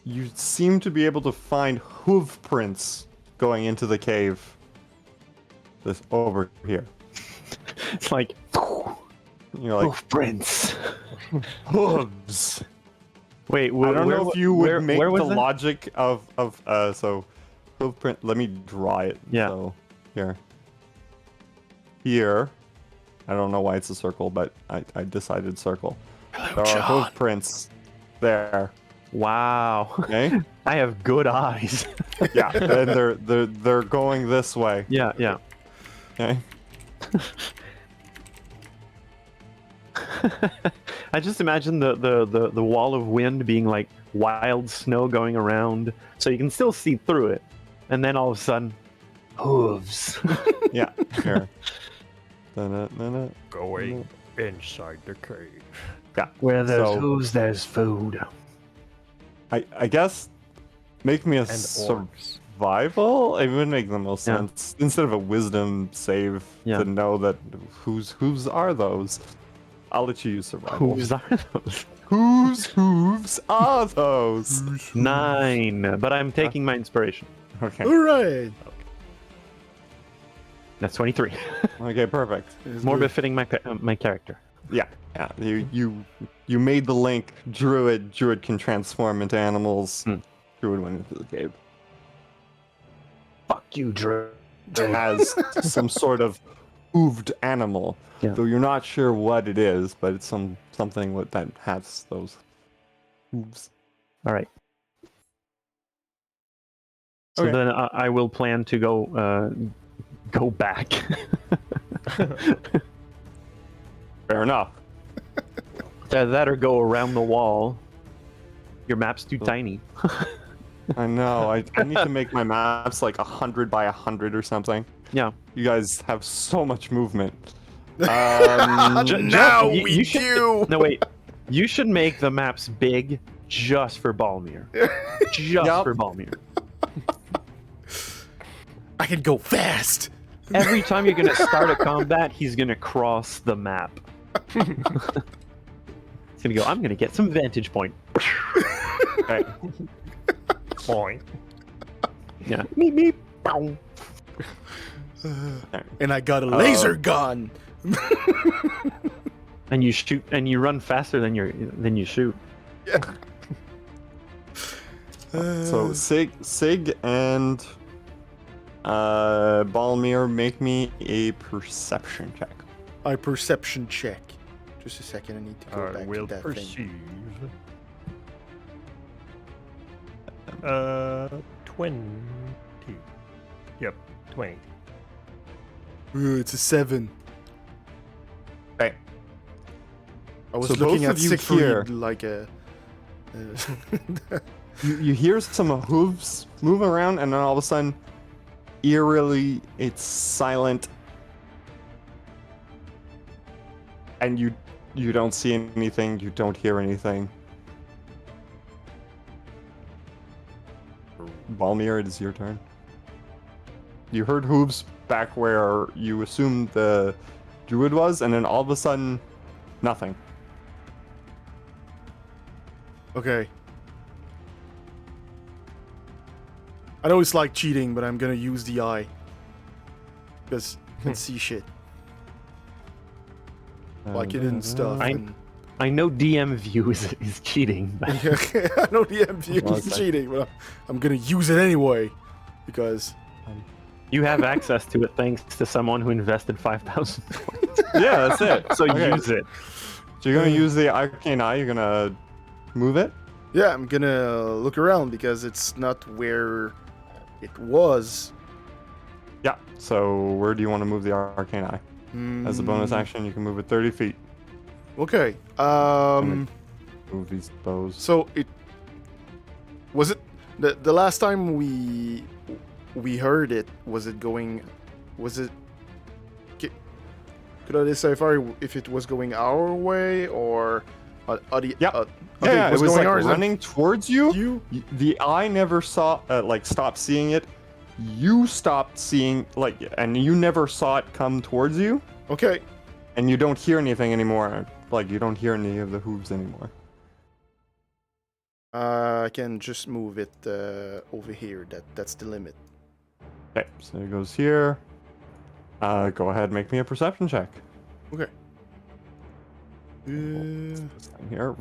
you seem to be able to find hoof prints going into the cave. This over here. It's like You're like footprints. hooves. Wait, I don't know if you would make where was the that? logic of so hoof print. Let me draw it. Yeah. So here. I don't know why it's a circle, but I decided circle. There are hoof prints there. Wow. Okay. I have good eyes. Yeah, and they're going this way. yeah, yeah. Okay. I just imagine the wall of wind being like wild snow going around, so you can still see through it, and then all of a sudden, hooves. Yeah, sure. Da-na-na-na. Going inside the cave. Yeah. Where there's So- hooves, there's food. I guess make me a And orbs. survival. It would make the most Yeah. sense instead of a wisdom save Yeah. to know that whose hooves are those. I'll let you use survival. Hooves are those? Whose hooves are those? 9, but I'm taking my inspiration. Okay. All right. That's 23. Okay. Perfect. More befitting my character. Yeah. Yeah. You made the link. Druid can transform into animals. Hmm. Druid went into the cave. Fuck you, Drew. Has some sort of hooved animal, Yeah. though you're not sure what it is, but it's something that has those hooves. All right. So Okay. then I will plan to go back. Fair enough. Either that or go around the wall. Your map's too tiny. I know. I need to make my maps like 100 by 100 or something. Yeah. You guys have so much movement. Now you- we you should- do. No, wait. You should make the maps big just for Balmir. Just Yup. for Balmir. I can go fast. Every time you're gonna start a combat, he's gonna cross the map. He's gonna go, I'm gonna get some vantage point. Okay. Point. Yeah. Meep meep. Bow. And I got a laser gun. And you shoot and you run faster than you shoot. So Sig and Balmir, make me a perception check. I perception check. Just a second, I need to go I back will to that thing. perceive. 20. Yep, 20. Ooh, it's a 7. Okay. I was So looking both at of you Siegfried here- like a. You hear some hooves moving around, and then all of a sudden, eerily, it's silent, and you don't see anything. You don't hear anything. Balmir, it is your turn. You heard hooves back where you assumed the druid was, and then all of a sudden, nothing. Okay. I know it's like cheating, but I'm gonna use the eye. Because I can see shit. Like it and stuff. I- and- I know DM view is cheating, but I know the MVU Well, is it's like- cheating, but I'm gonna use it anyway. Because. you have access to it thanks to someone who invested 5,000 points. Yeah, that's it. So Okay. use it. So you're gonna use the arcane eye. You're gonna move it. Yeah, I'm gonna look around because it's not where it was. Yeah. So where do you want to move the arcane eye? As a bonus action, you can move it 30 feet. Okay. Move these bows. So it was it the last time we heard it. Was it going? Was it? Could I decipher if it was going our way or? Yeah. okay, Yeah, it was going like ours. running towards you. You. The eye never saw, stopped seeing it. You stopped seeing, and you never saw it come towards you. Okay. And you don't hear anything anymore. Like, you don't hear any of the hooves anymore. I can just move it over here. That's the limit. Okay, so it goes here. Go ahead, make me a perception check. Okay. This thing here.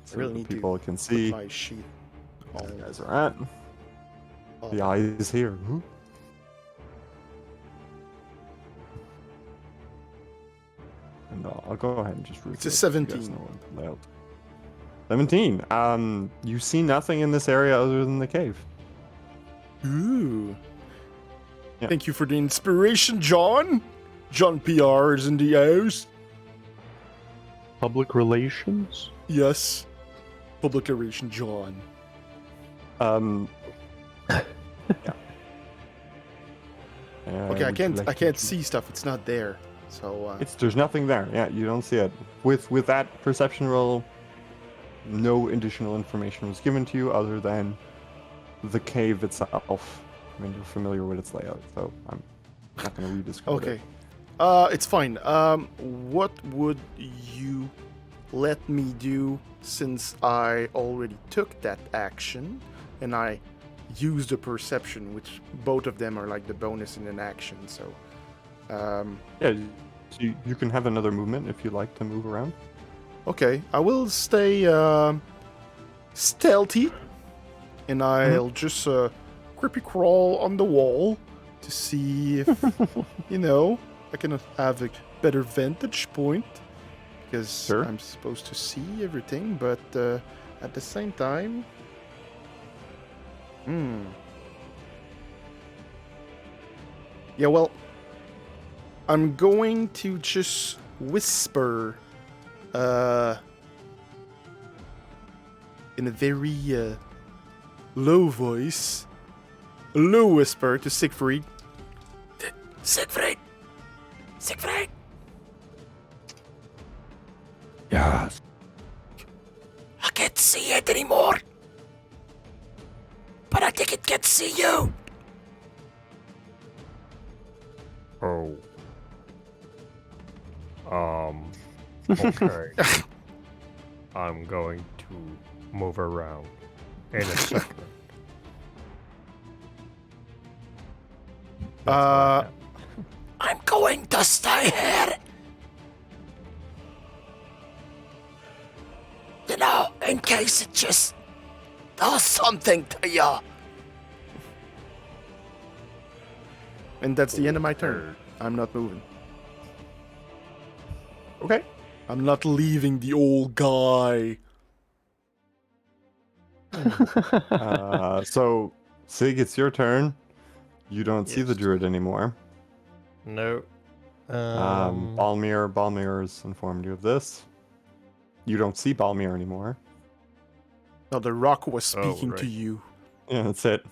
So really the need to people can Put see my sheet. where you guys are at. Oh. The eye is here. And I'll go ahead and just It's a read it so you guys 17. know what layout. 17. You see nothing in this area other than the cave. Ooh. Yeah. Thank you for the inspiration, John. John PR is in the house. Public relations? Yes. Public relation, John. Yeah. Okay, I would you like I to can't do- see stuff. It's not there. So There's nothing there. Yeah, you don't see it. With that perception roll, no additional information was given to you other than the cave itself. I mean, you're familiar with its layout, so I'm not going to redescribe okay. it. It's fine. What would you let me do since I already took that action and I used the perception, which both of them are like the bonus in an action. So, Yeah, so you can have another movement if you like to move around. okay, I will stay stealthy, and I'll just creepy crawl on the wall to see if I can have a better vantage point because Sure. I'm supposed to see everything, but at the same time, yeah, well, I'm going to just whisper in a very low voice, a low whisper to Siegfried. Siegfried! Siegfried! Yes. I can't see it anymore. But I think it can see you. Oh. Okay. I'm going to move around in a second. That's what I have. I'm going to stay here. In case it just does something to you. And that's the end of my turn. I'm not moving. Okay. I'm not leaving the old guy. So, Sig, it's your turn. You don't see the Yes. druid anymore. No. Balmir's informed you of this. You don't see Balmir anymore. No, the rock was Oh, speaking to right. you. Yeah, that's it.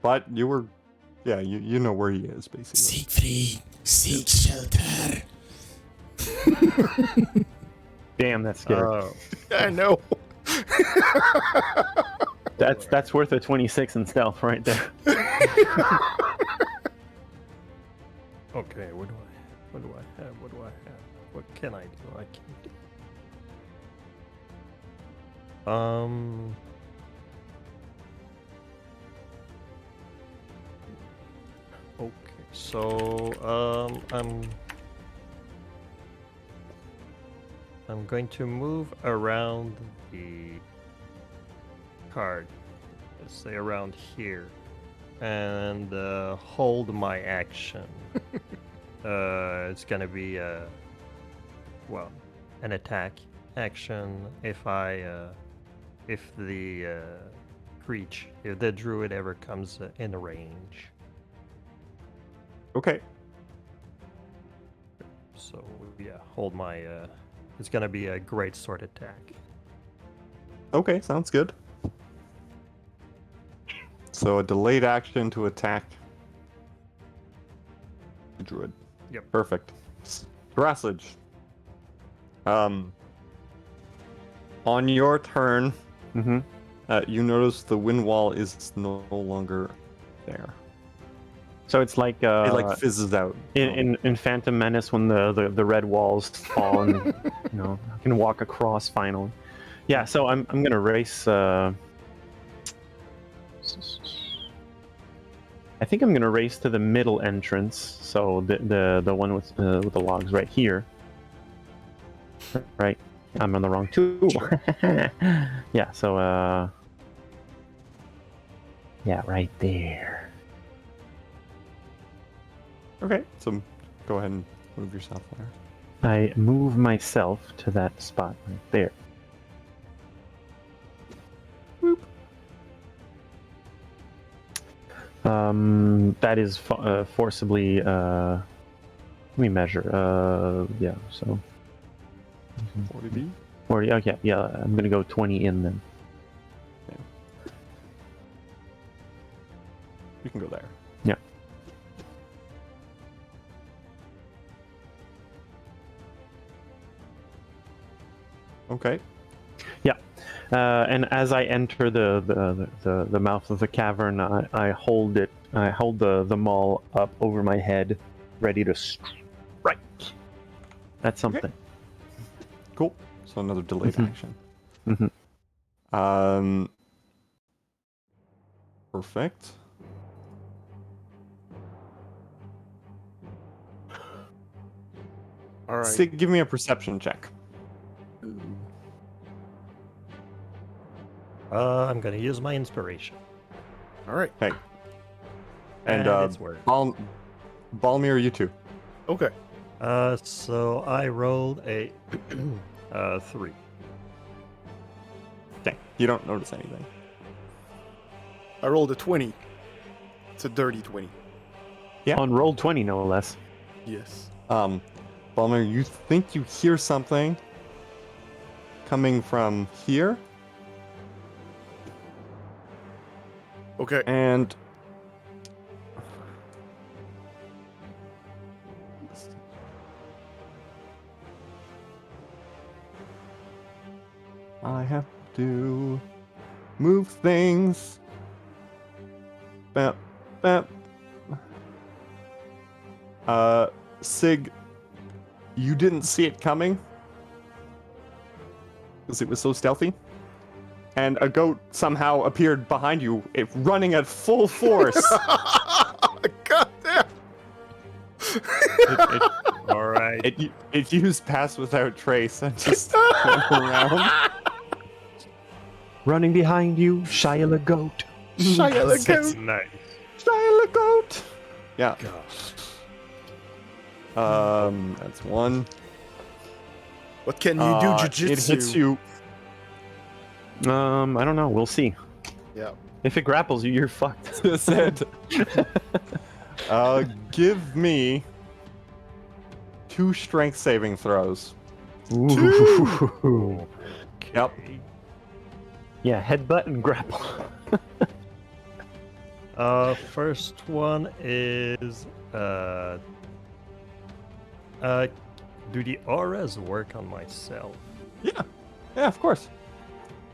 But you were, yeah, you know where he is, basically. Siegfried, seek shelter. Damn, that's scary. Oh. I know. That's worth a 26 in stealth right there. Okay, what do I have? What can I do? I can't do. Okay, so I'm going to move around the card, let's say around here, and hold my action. It's gonna be an attack action if the druid ever comes in range. Okay. So yeah, hold my. It's gonna be a great sword attack. Okay, sounds good. So a delayed action to attack the druid. Yep. Perfect. Grassage. On your turn, Mm-hmm. you notice the wind wall is no longer there. So it's like It like fizzes out. in Phantom Menace when the red walls fall and I can walk across finally. Yeah, so I'm gonna race. I think I'm gonna race to the middle entrance. So the one with the logs right here. Right, I'm on the wrong tool. Yeah, so yeah, right there. Okay, so go ahead and move yourself there. I move myself to that spot right there. That is forcibly. Let me measure. Yeah. So 40 feet. 40. Okay, yeah, I'm gonna go 20 in then. You can go there. Yeah. Okay. And as I enter the mouth of the cavern, I hold it. I hold the maul up over my head, ready to strike. That's something. Cool. So another delayed Mhm. action. Mhm. Perfect. All right. Sig, give me a perception check. I'm gonna use my inspiration. All right. Okay. And it's worth. Balmir, you too. Okay. So I rolled a 3. Okay. You don't notice anything. I rolled a 20. It's a dirty 20. Yeah. On roll 20, no less. Yes. Balmir, you think you hear something coming from here, Okay. and I have to move things. Bam, bam. Sig, you didn't see it coming because it was so stealthy. And a goat somehow appeared behind you, running at full force. God damn. All right. It used Pass Without Trace and just went around. Running behind you, Shia LaGoat. Shia That's LaGoat. nice. Shia LaGoat. Yeah. God. That's one. What can you do, It jujitsu? hits you. I don't know. We'll see. Yeah. If it grapples you, you're fucked. Said. Give me 2 strength saving throws. Ooh. Yep. Yeah, headbutt and grapple. First one is do the auras work on myself? Yeah. Yeah, of course.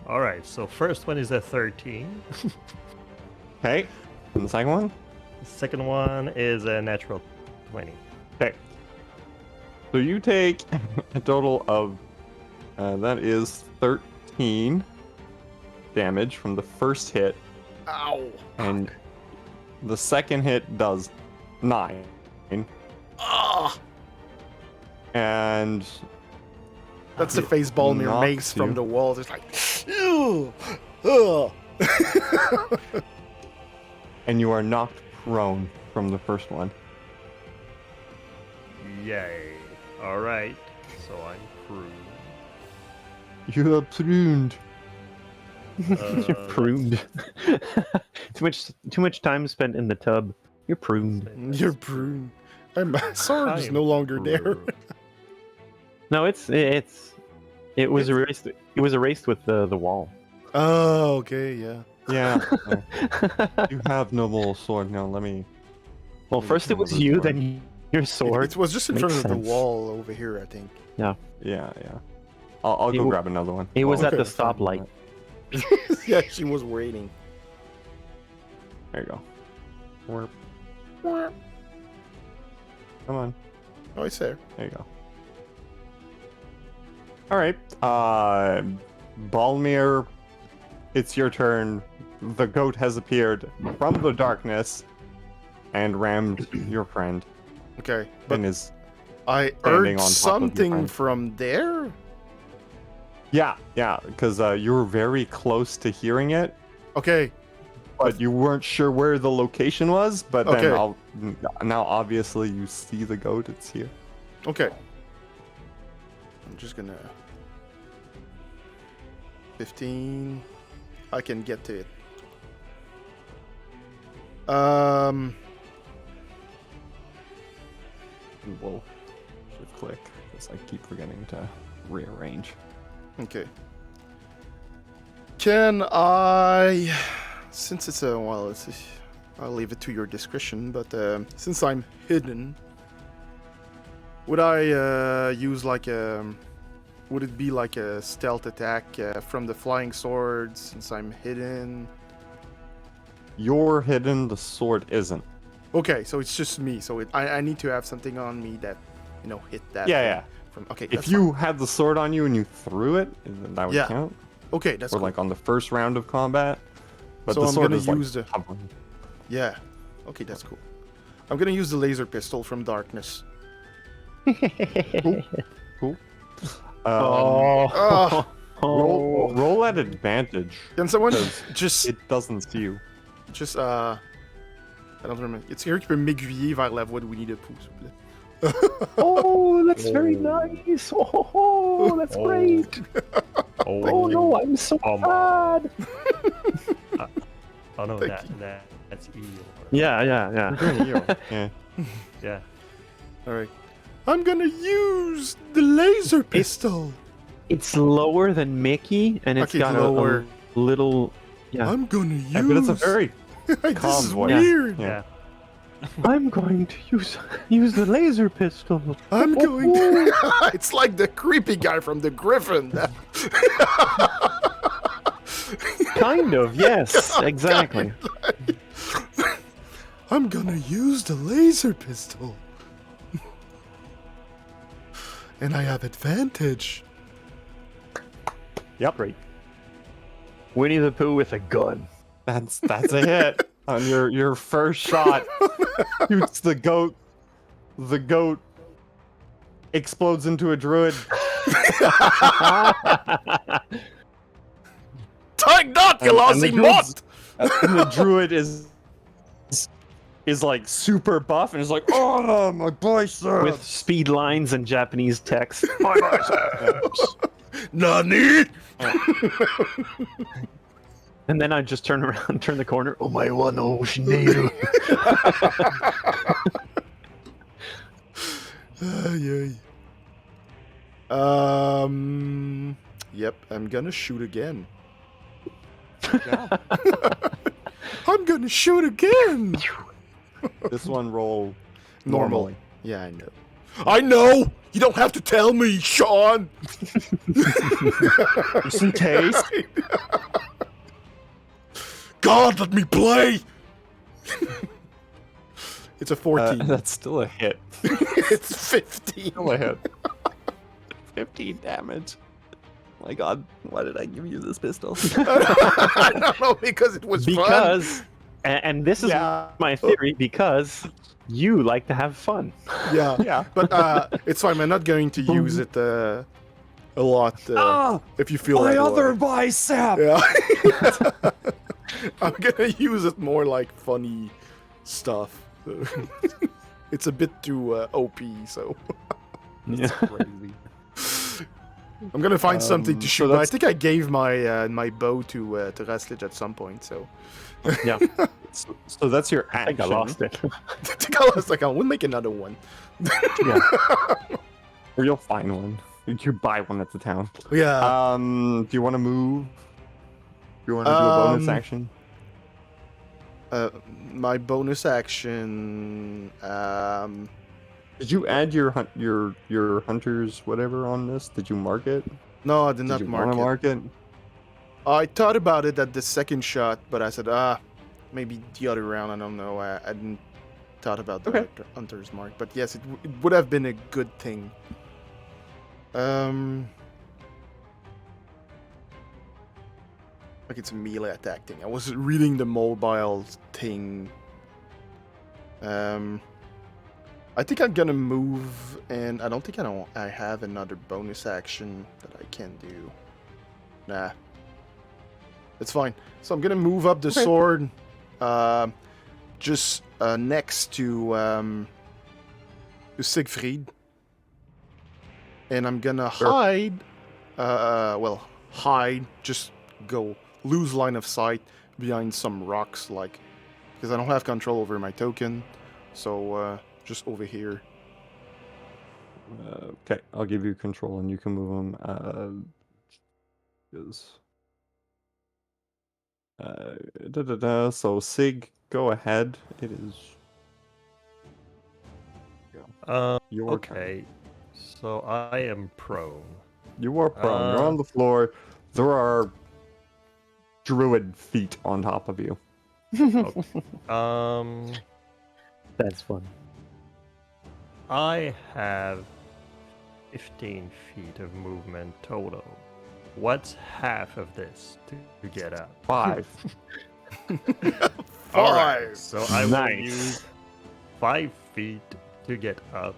All right. So first one is a 13. Okay. And the second one? The second one is a natural 20. Okay. So you take a total of that is 13 damage from the first hit, Ow. and the second hit does 9. Ah. And That's the face Balmir Knocks makes from you. the walls. It's like, ew. Ugh. and you are knocked prone from the first one. Yay. All right. So I'm pruned. You are pruned. You're pruned. too much time spent in the tub. You're pruned. You're pruned. My sword is I'm no longer there. pruned. No, it was erased. It was erased with the wall. Oh, okay, yeah. Yeah. You have no more sword now. Let me. Well, first it was Another you, sword. then your sword. It was just in Makes front of the sense. wall over here, I think. Yeah. I'll It go w- grab another one. It was Oh, at the okay. stoplight. Yeah, she was waiting. There you go. Come on. Oh, it's there. There you go. All right. Balmir, it's your turn. The goat has appeared from the darkness and rammed your friend Okay, but and is I standing heard on top of your something friend. from there? yeah, because you were very close to hearing it, Okay, but you weren't sure where the location was. But Okay. then now obviously you see the goat. It's here. okay. I'm just gonna... 15. I can get to it. We'll shift click because I keep forgetting to rearrange. Okay. Can I, since it's a, well, I'll leave it to your discretion, but since I'm hidden, would I use like a, would it be like a stealth attack from the flying sword since I'm hidden? You're hidden, the sword isn't. Okay, so it's just me, so I need to have something on me that, you know, hit that Yeah, thing yeah. From, okay, If that's you fine. had the sword on you and you threw it, then that would Yeah. count. Okay, that's Or cool. like on the first round of combat. But So the I'm sword gonna is like use the- hovering. Yeah. Okay, that's cool. I'm gonna use the laser pistol from darkness. Cool. Oh. Ah, Roll at advantage. can someone Because just It doesn't see you. I don't remember. Est-ce que quelqu'un qui peut m'aiguiller vers la voie de Winnie the Pooh, s'il vous plaît? Oh, that's very nice. Oh, that's great. Oh no, I'm so sad. Oh no, Thank that's evil. Yeah, yeah. Yeah. Yeah. Alright. I'm gonna use the laser pistol. It's lower than Mickey, and it's Okay, got lower. a little. Yeah. I'm gonna use. Yeah, but it's a very this calm is voice. weird. Yeah. I'm going to use the laser pistol. I'm going to. It's like the creepy guy from the Griffin. Kind of, yes, exactly. I'm gonna use the laser pistol. And I have advantage. Yep. Great. Winnie the Pooh with a gun. That's a hit on your first shot. Shoots the goat. The goat explodes into a druid. Take that, you And lousy the mutt! And the druid is like super buff and is like, oh my biceps. With speed lines and Japanese text. Nani? And then I just turn around, turn the corner. Oh my one, oh Schneider. Ay, ay. Yep, I'm gonna shoot again. Yeah. I'm gonna shoot again! This one roll Normal. normally. Yeah, I know. I know! You don't have to tell me, Sean! Just in case. God, let me play! It's a 14. That's still a hit. It's 15. Still a hit. 15 damage. My god, why did I give you this pistol? I don't know, because it was fun. Because, and this is Yeah. my theory, because you like to have fun. Yeah. Yeah. But it's fine, I'm not going to use it a lot if you feel My that other way. bicep! Yeah. I'm gonna use it more like funny stuff. It's a bit too OP, so That's crazy. I'm gonna find something to so shoot. But I that's- think I gave my my bow to Raslich at some point, so Yeah, So that's your I action. think I lost it. I think I was like, we'll make another one. Yeah. Or you'll find one. You buy one at the town. Yeah. Do you want to move? Do you want to do a bonus action? My bonus action. Did you add your hunters whatever on this? Did you mark it? No, I did Did not you mark want it. to mark it? I thought about it at the second shot, but I said, maybe the other round. I don't know. I didn't thought about the Okay. hunter's mark, but yes, it would have been a good thing. Like it's a melee attack thing. I was reading the mobile thing. I think I'm gonna move, and I don't think I have another bonus action that I can do. Nah, it's fine. So I'm gonna move up the Okay. sword, just next to Siegfried, and I'm gonna hide. Well, hide. Just go lose line of sight behind some rocks, like because I don't have control over my token. So just over here. Okay, I'll give you control and you can move him. So Sig, go ahead. It is your turn. Okay. So I am prone. You are prone. You're on the floor. There are druid feet on top of you. That's fun. I have 15 feet of movement total. What's half of this to get up? 5. Alright, so I will Nice. use 5 feet to get up.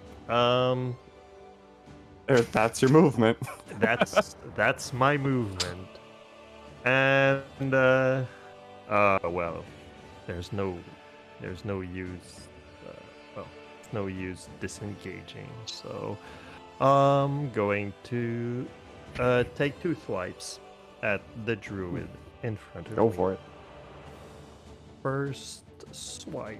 That's your movement. That's my movement. And well, there's no use no use disengaging, so I'm going to take 2 swipes at the druid in front of Go me. for it. First swipe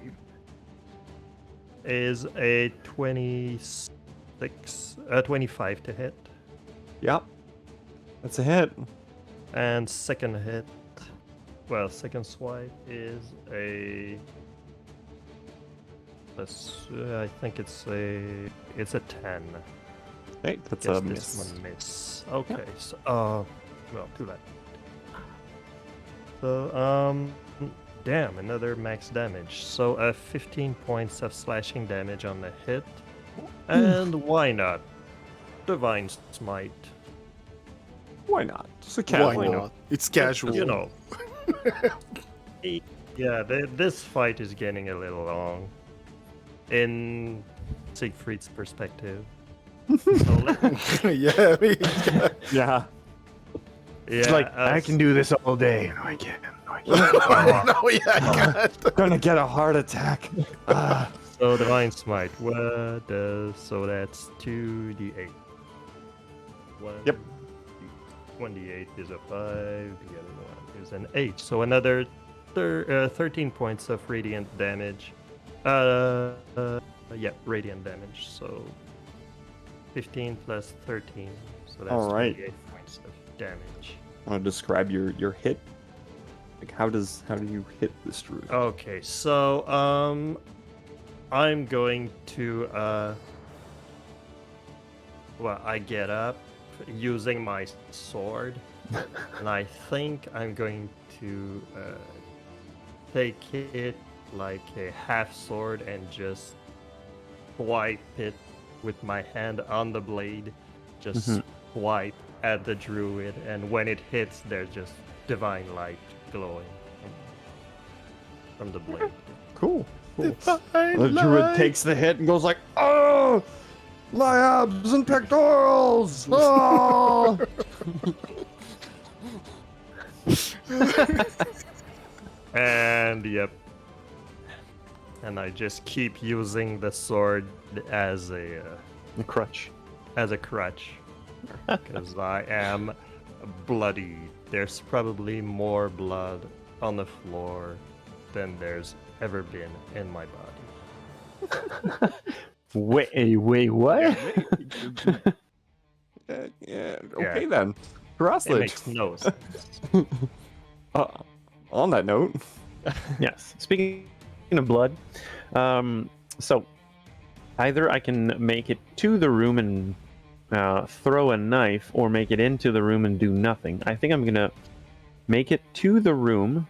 is a 25 to hit, Yep. That's a hit. and second swipe is a I think it's a 10. Hey, that's Guess a this miss. one miss. Okay, so well, too bad. So damn, another max damage. So 15 points of slashing damage on the hit, and why not? Divine Smite. Why not? Just a Why casual. not? It's casual. You know. Yeah, this fight is getting a little long. In Siegfried's perspective. So Yeah, I mean, Yeah. It's yeah, like, I can do this all day. No, I can't. No, I can't. no, yeah, I can't. Gonna get a heart attack. So Divine Smite. So that's 2d8. Yep. 1d8 is a 5. The other one is an 8. So another 13 points of radiant damage. Yeah, radiant damage. So 15 plus 13. So that's All right. 28 points of damage. Want to describe your hit? Like how do you hit this druid? Okay, so I'm going to well, I get up using my sword, and I think I'm going to take it like a half sword and just swipe it with my hand on the blade, just swipe at the druid, and when it hits, there's just divine light glowing from the blade. Cool. Divine The druid light. takes the hit and goes like, "Oh, my abs and pectorals!" Oh! And yep. And I just keep using the sword as a crutch. crutch because I am bloody. There's probably more blood on the floor than there's ever been in my body. Wait, what? Yeah. Okay then. Cross It makes no sense. On that note, Yes. Speaking of blood, so either I can make it to the room and throw a knife, or make it into the room and do nothing. I think I'm gonna make it to the room.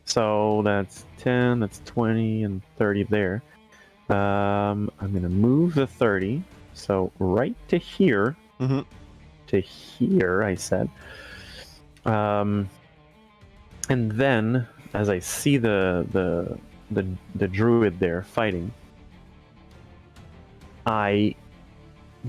So that's 10, that's 20, and 30 there. I'm gonna move the 30, so right to here. Mhm. To here, I said. And then, as I see the druid there fighting, I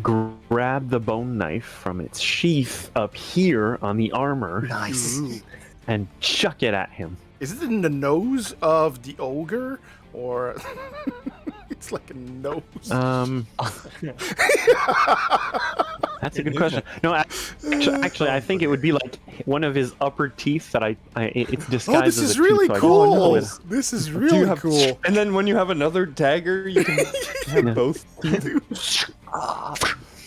grab the bone knife from its sheath up here on the armor. Nice. Ooh. And chuck it at him. Is it in the nose of the ogre, or it's like a nose? That's a good question. No, actually, I think it would be like one of his upper teeth that it's disguised Oh, this as is a really tooth, so I cool. don't know it. This is Do really you have, cool. And then when you have another dagger, you can have Yeah. both teeth.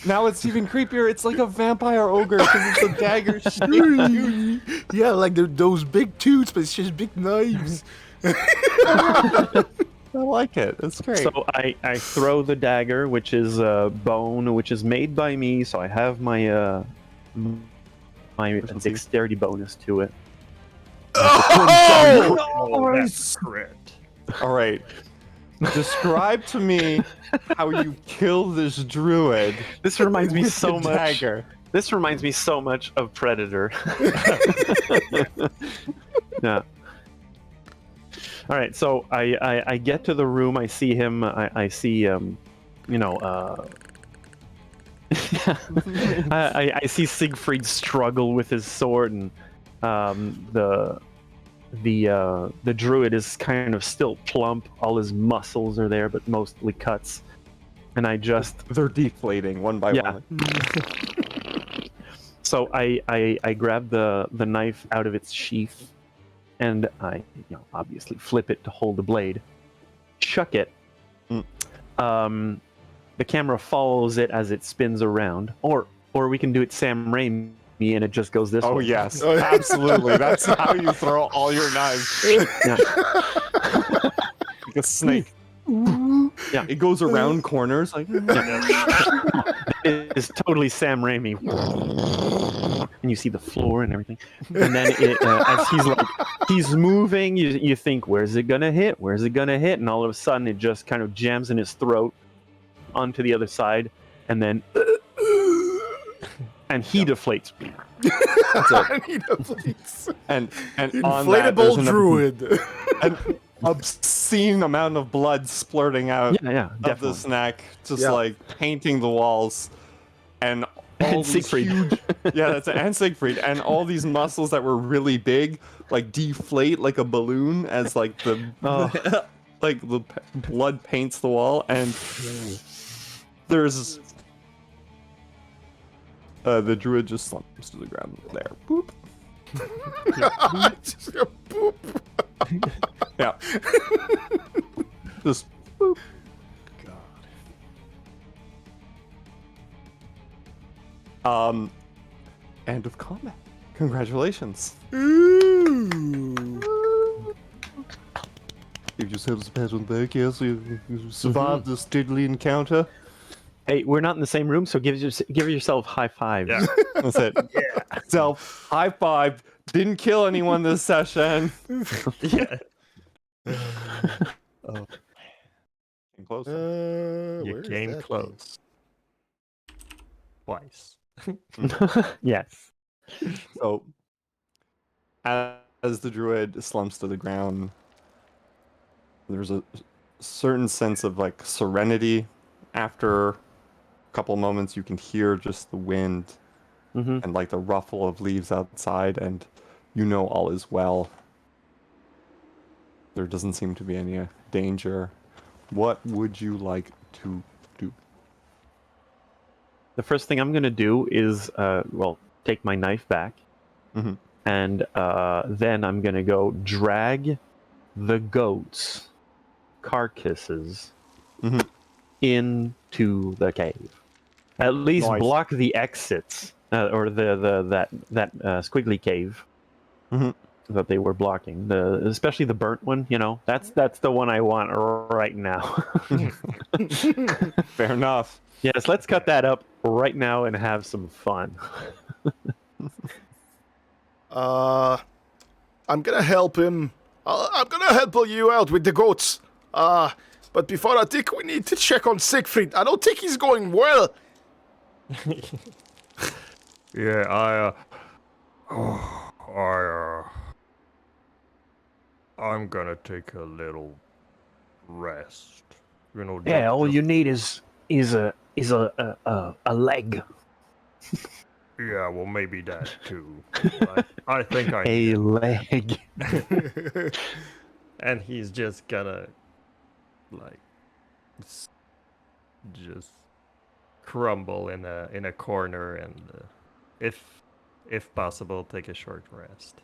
Now it's even creepier. It's like a vampire ogre because it's a dagger. Yeah, like those big tooths, but it's just big knives. I like it. It's great. So I throw the dagger, which is bone, which is made by me. So I have my my dexterity bonus to it. Oh, that's crit. All right. Describe to me how you kill this druid. This reminds me with so the much. Dagger. This reminds me so much of Predator. Yeah. All right, so I get to the room. I see him. I see you know. I see Siegfried struggle with his sword, and the druid is kind of still plump. All his muscles are there, but mostly cuts. And I just They're deflating one by Yeah. one. so I grab the knife out of its sheath, and I obviously flip it to hold the blade, chuck it. The camera follows it as it spins around, or we can do it Sam Raimi and it just goes this Oh way. yes, absolutely. That's how you throw all your knives. Yeah. Like a snake. Yeah. It goes around corners like. It is totally Sam Raimi. And you see the floor and everything. And then as he's moving, you think, where's it gonna hit? Where's it gonna hit? And all of a sudden it just kind of jams in his throat onto the other side, and then and he deflates. That's it. He deflates. And on that, Inflatable there's druid. an obscene amount of blood splurting out Yeah, of definitely. the snack, just Yeah. like painting the walls, and all And these Siegfried. huge, yeah, that's it, and Siegfried, and all these muscles that were really big, like deflate like a balloon as like the like the blood paints the wall, and there's the druid just slumps to the ground there. Boop. Just a boop. Yeah. Just boop. End of combat. Congratulations. Ooh. You just have a pat on the back, yes. You survived this deadly encounter. Hey, we're not in the same room, so give yourself high fives. Yeah. That's it. Yeah. Self high five. Didn't kill anyone this session. Yeah. Oh. Came close. You Where is came that close. Twice. Yes. So, as the druid slumps to the ground, there's a certain sense of like serenity. After a couple moments, you can hear just the wind and like the ruffle of leaves outside, and you know all is well. There doesn't seem to be any danger. What would you like to do? The first thing I'm gonna do is, take my knife back, and then I'm gonna go drag the goats' carcasses into the cave. At least Nice. block the exits, or that squiggly cave that they were blocking. Especially the burnt one. You know, that's the one I want right now. Fair enough. Yes, let's cut that up right now and have some fun. I'm gonna help him. I'm gonna help you out with the goats. But before I think we need to check on Siegfried. I don't think he's going well. Yeah, I'm gonna take a little rest. You know. Yeah, all you need is a leg. Yeah, well, maybe that too. I think I. A leg. And he's just gonna, like, just crumble in a corner and, if possible, take a short rest.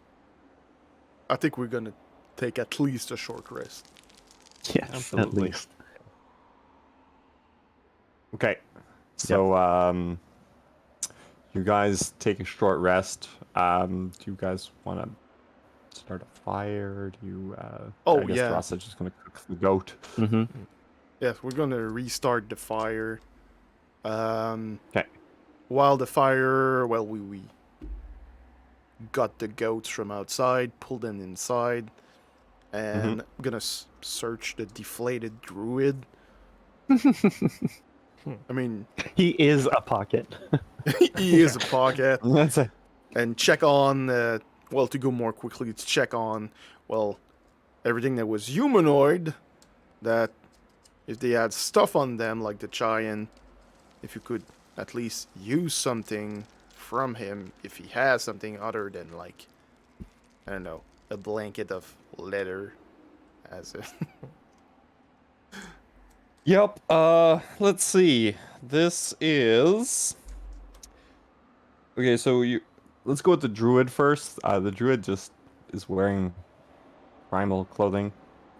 I think we're gonna take at least a short rest. Yes, Absolutely. at least. Okay. So, you guys take a short rest. Do you guys want to start a fire? Do you? Oh, I guess yeah. Ross is just gonna cook the goat. Mm-hmm. Yes, we're gonna restart the fire. Okay. While the fire, well, we got the goats from outside, pulled them inside, and I'm gonna search the deflated druid. I mean, He is a pocket. he is a pocket. That's it. And check on, well, to go more quickly, to check on, well, everything that was humanoid, that if they had stuff on them, like the giant, if you could at least use something from him, if he has something other than, like, I don't know, a blanket of leather as a... Yep. Let's see. This is. Okay, so let's go with the druid first. The druid just is wearing primal clothing,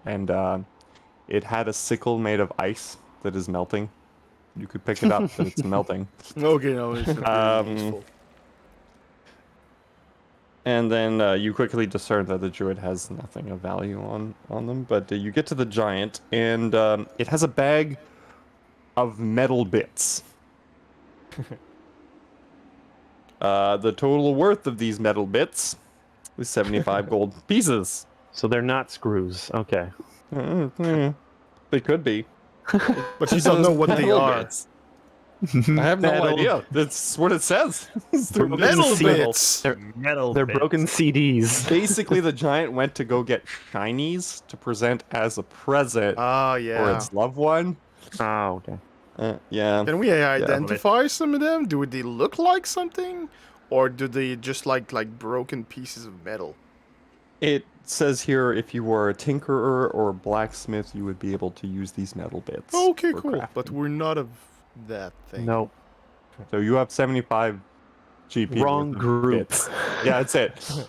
and it had a sickle made of ice that is melting. You could pick it up, but it's melting. Okay, no, it's not very useful. And then you quickly discern that the druid has nothing of value on them. But you get to the giant, and it has a bag of metal bits. The total worth of these metal bits is 75 gold pieces. So they're not screws. Okay. They could be. But you don't know what they Metal are. bits. I have no Metal. idea. That's what it says. They're Metal See, bits! Metal. They're bits. broken CDs. Basically, the giant went to go get shinies to present as a present Ah, for yeah. its loved one. Oh, okay. Yeah. Can we identify some of them? Do they look like something? Or do they just like broken pieces of metal? It says here if you were a tinkerer or a blacksmith, you would be able to use these metal bits. Okay, for cool. crafting. But we're not of that thing. No. So you have 75 GP. Wrong worth of group. bits. Yeah, that's it.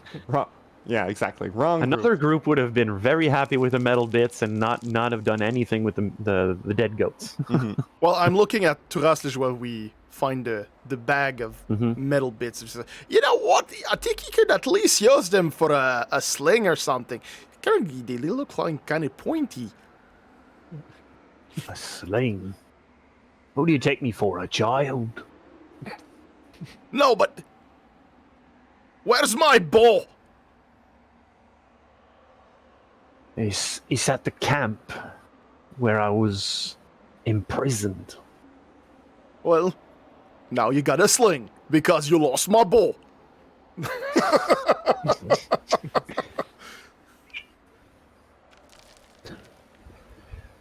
Yeah, exactly. Wrong Another group. group would have been very happy with the metal bits and not have done anything with the dead goats. Well, I'm looking at Turaslish while we find the bag of metal bits. You know what? I think you could at least use them for a sling or something. They look like kind of pointy. A sling? Who do you take me for, a child? No, but where's my bow? It's at the camp where I was imprisoned. Well, now you got a sling because you lost my bow.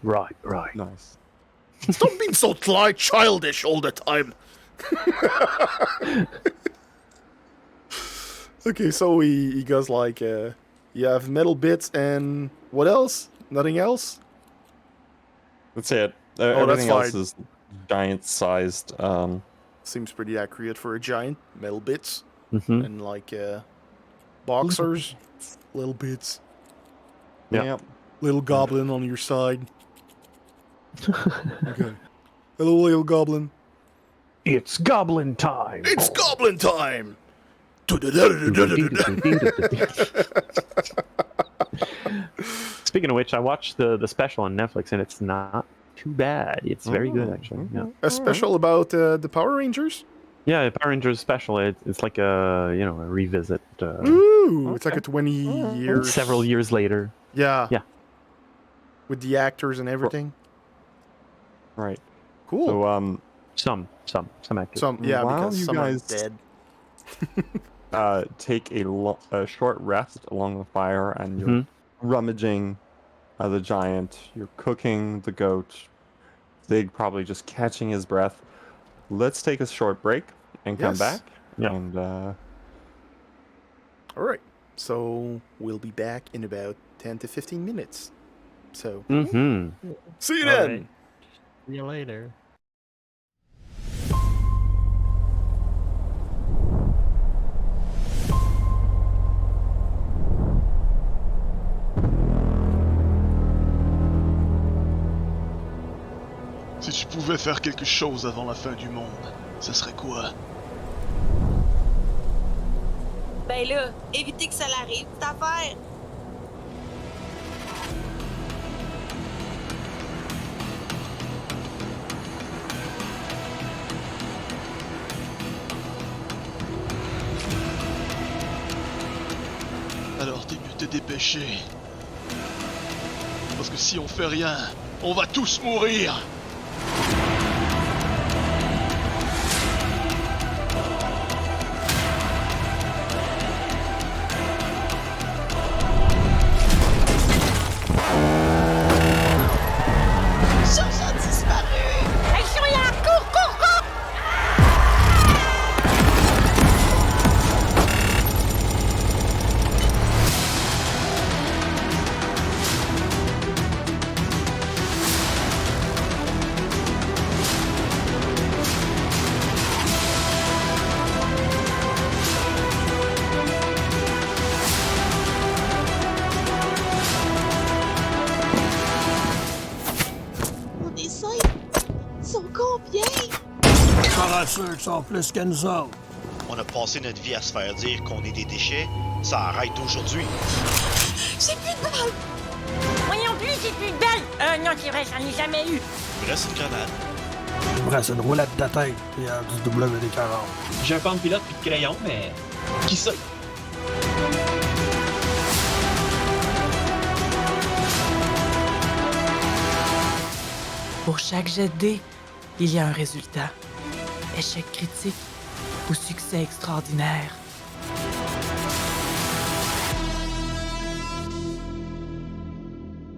Right. Nice. Stop being so childish all the time. Okay, so he goes like, you have metal bits and what else? Nothing else? That's it. that's Everything else fine. is giant-sized. Seems pretty accurate for a giant. Metal bits Mm-hmm. and like boxers, little bits, Yeah. Yep. little goblin on your side. Okay. Hello, little goblin. It's goblin time. It's goblin time. Speaking of which, I watched the special on Netflix and it's not too bad. It's very good actually. Yeah. A special about the Power Rangers. Yeah, the Power Rangers special. It's like a a revisit. Ooh, it's like a 20 years. Several years later. Yeah. Yeah. With the actors and everything. Right. Cool. So Some actors. Some, yeah, while because you some guys- are dead. take a short rest along the fire, and you're rummaging the giant. You're cooking the goat. Zig probably just catching his breath. Let's take a short break and come Yes. back. Yeah. And All right. So we'll be back in about 10 to 15 minutes. So Mm-hmm. see you All then. right. See you later. Si tu pouvais pouvais faire quelque chose avant la fin du monde, ça serait quoi? Ben là, éviter que ça l'arrive, cette affaire. Alors t'es mieux de te dépêcher. Parce que si on fait rien, on va tous mourir! Chacha a disparu! Hey, ils sont là! Cours, cours, cours! On est cinq! Ils sont combien? Je te rassure qu'ils sont plus que nous autres. On a passé notre vie à se faire dire qu'on est des déchets. Ça arrête aujourd'hui. J'ai plus de balles! Moi non plus, j'ai plus de balles! Non, c'est vrai, j'en ai jamais eu! Il me reste une grenade. Il me reste une roulette de tête et du WD-40. J'ai un plan de pilote puis de crayon, mais qui sait? Pour chaque jet de dés, il y a un résultat. Échec critique ou succès extraordinaire.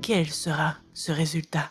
Quel sera ce résultat?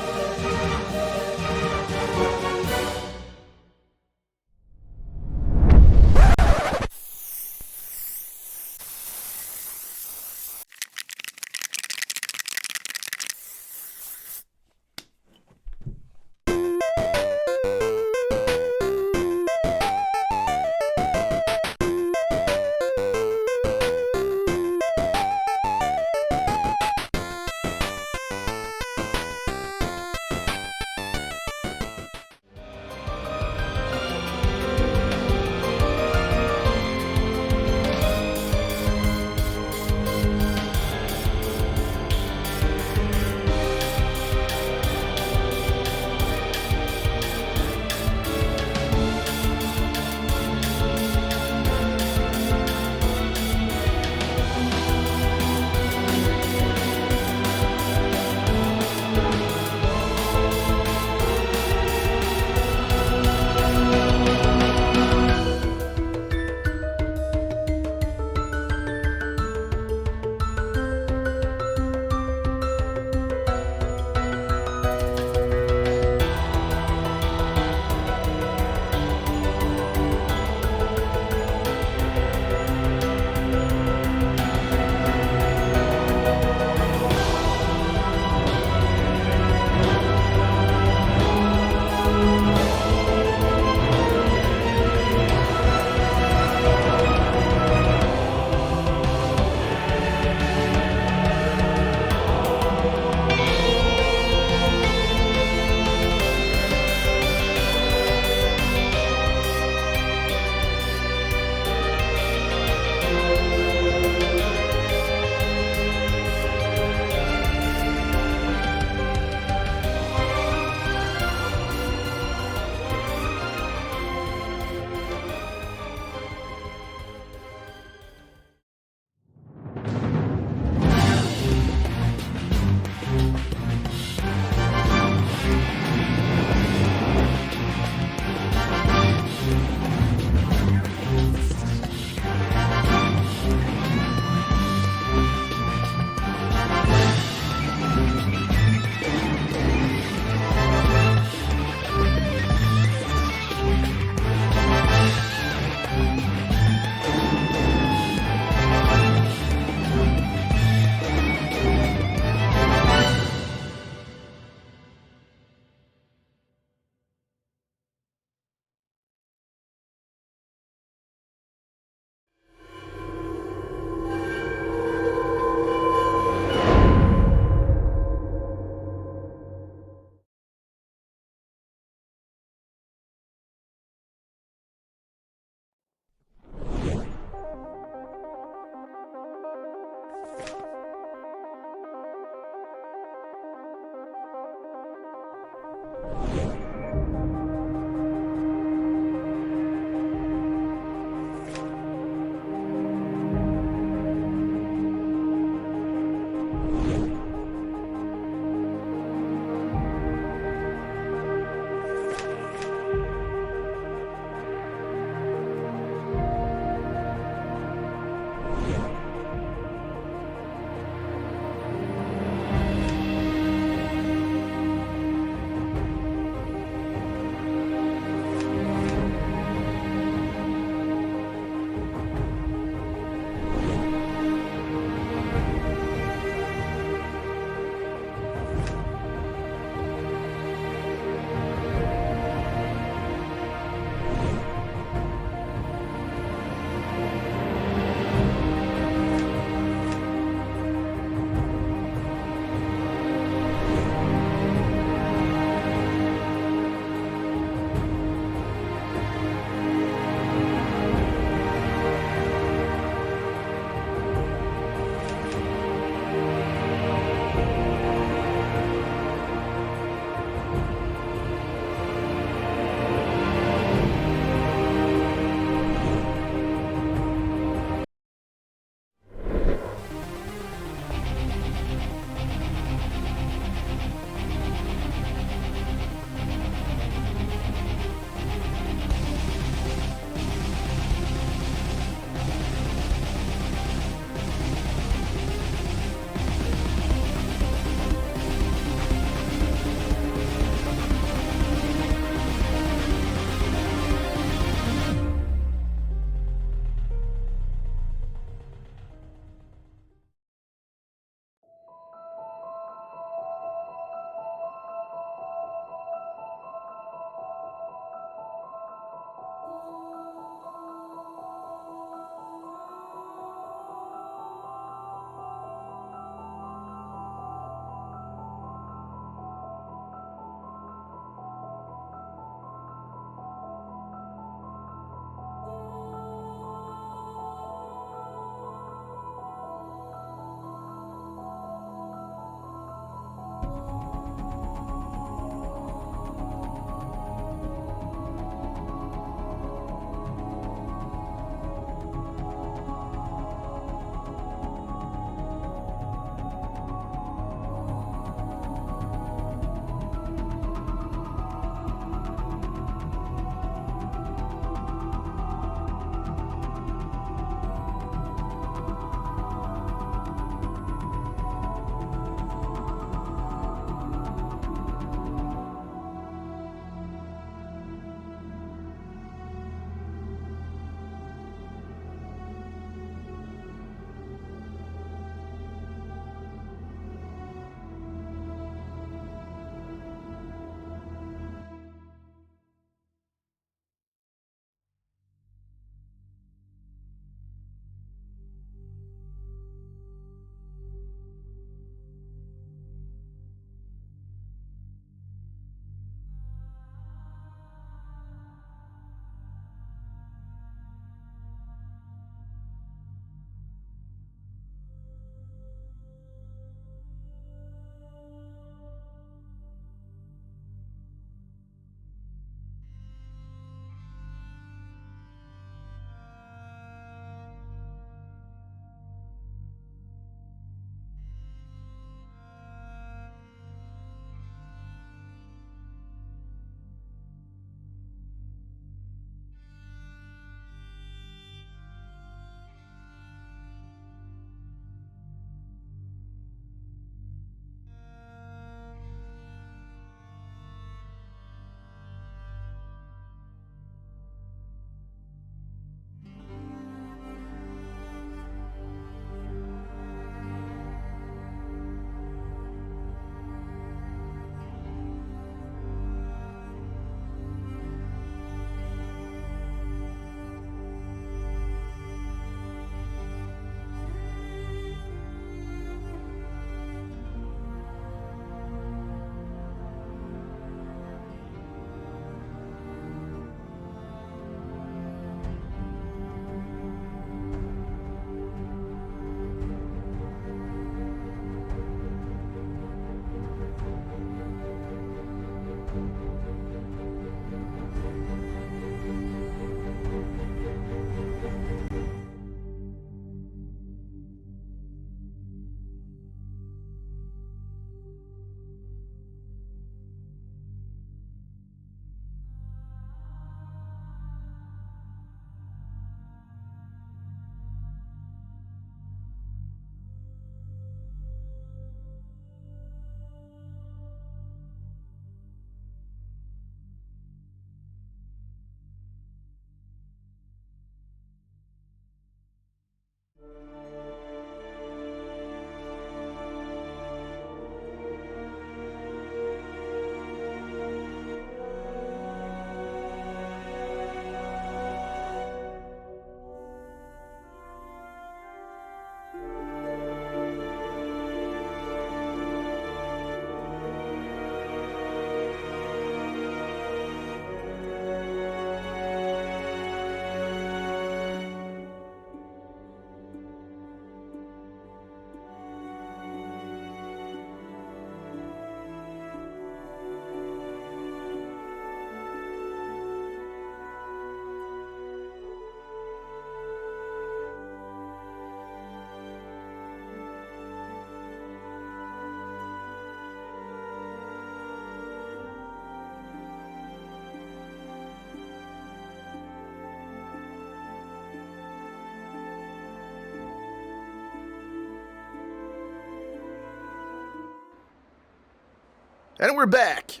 And we're back.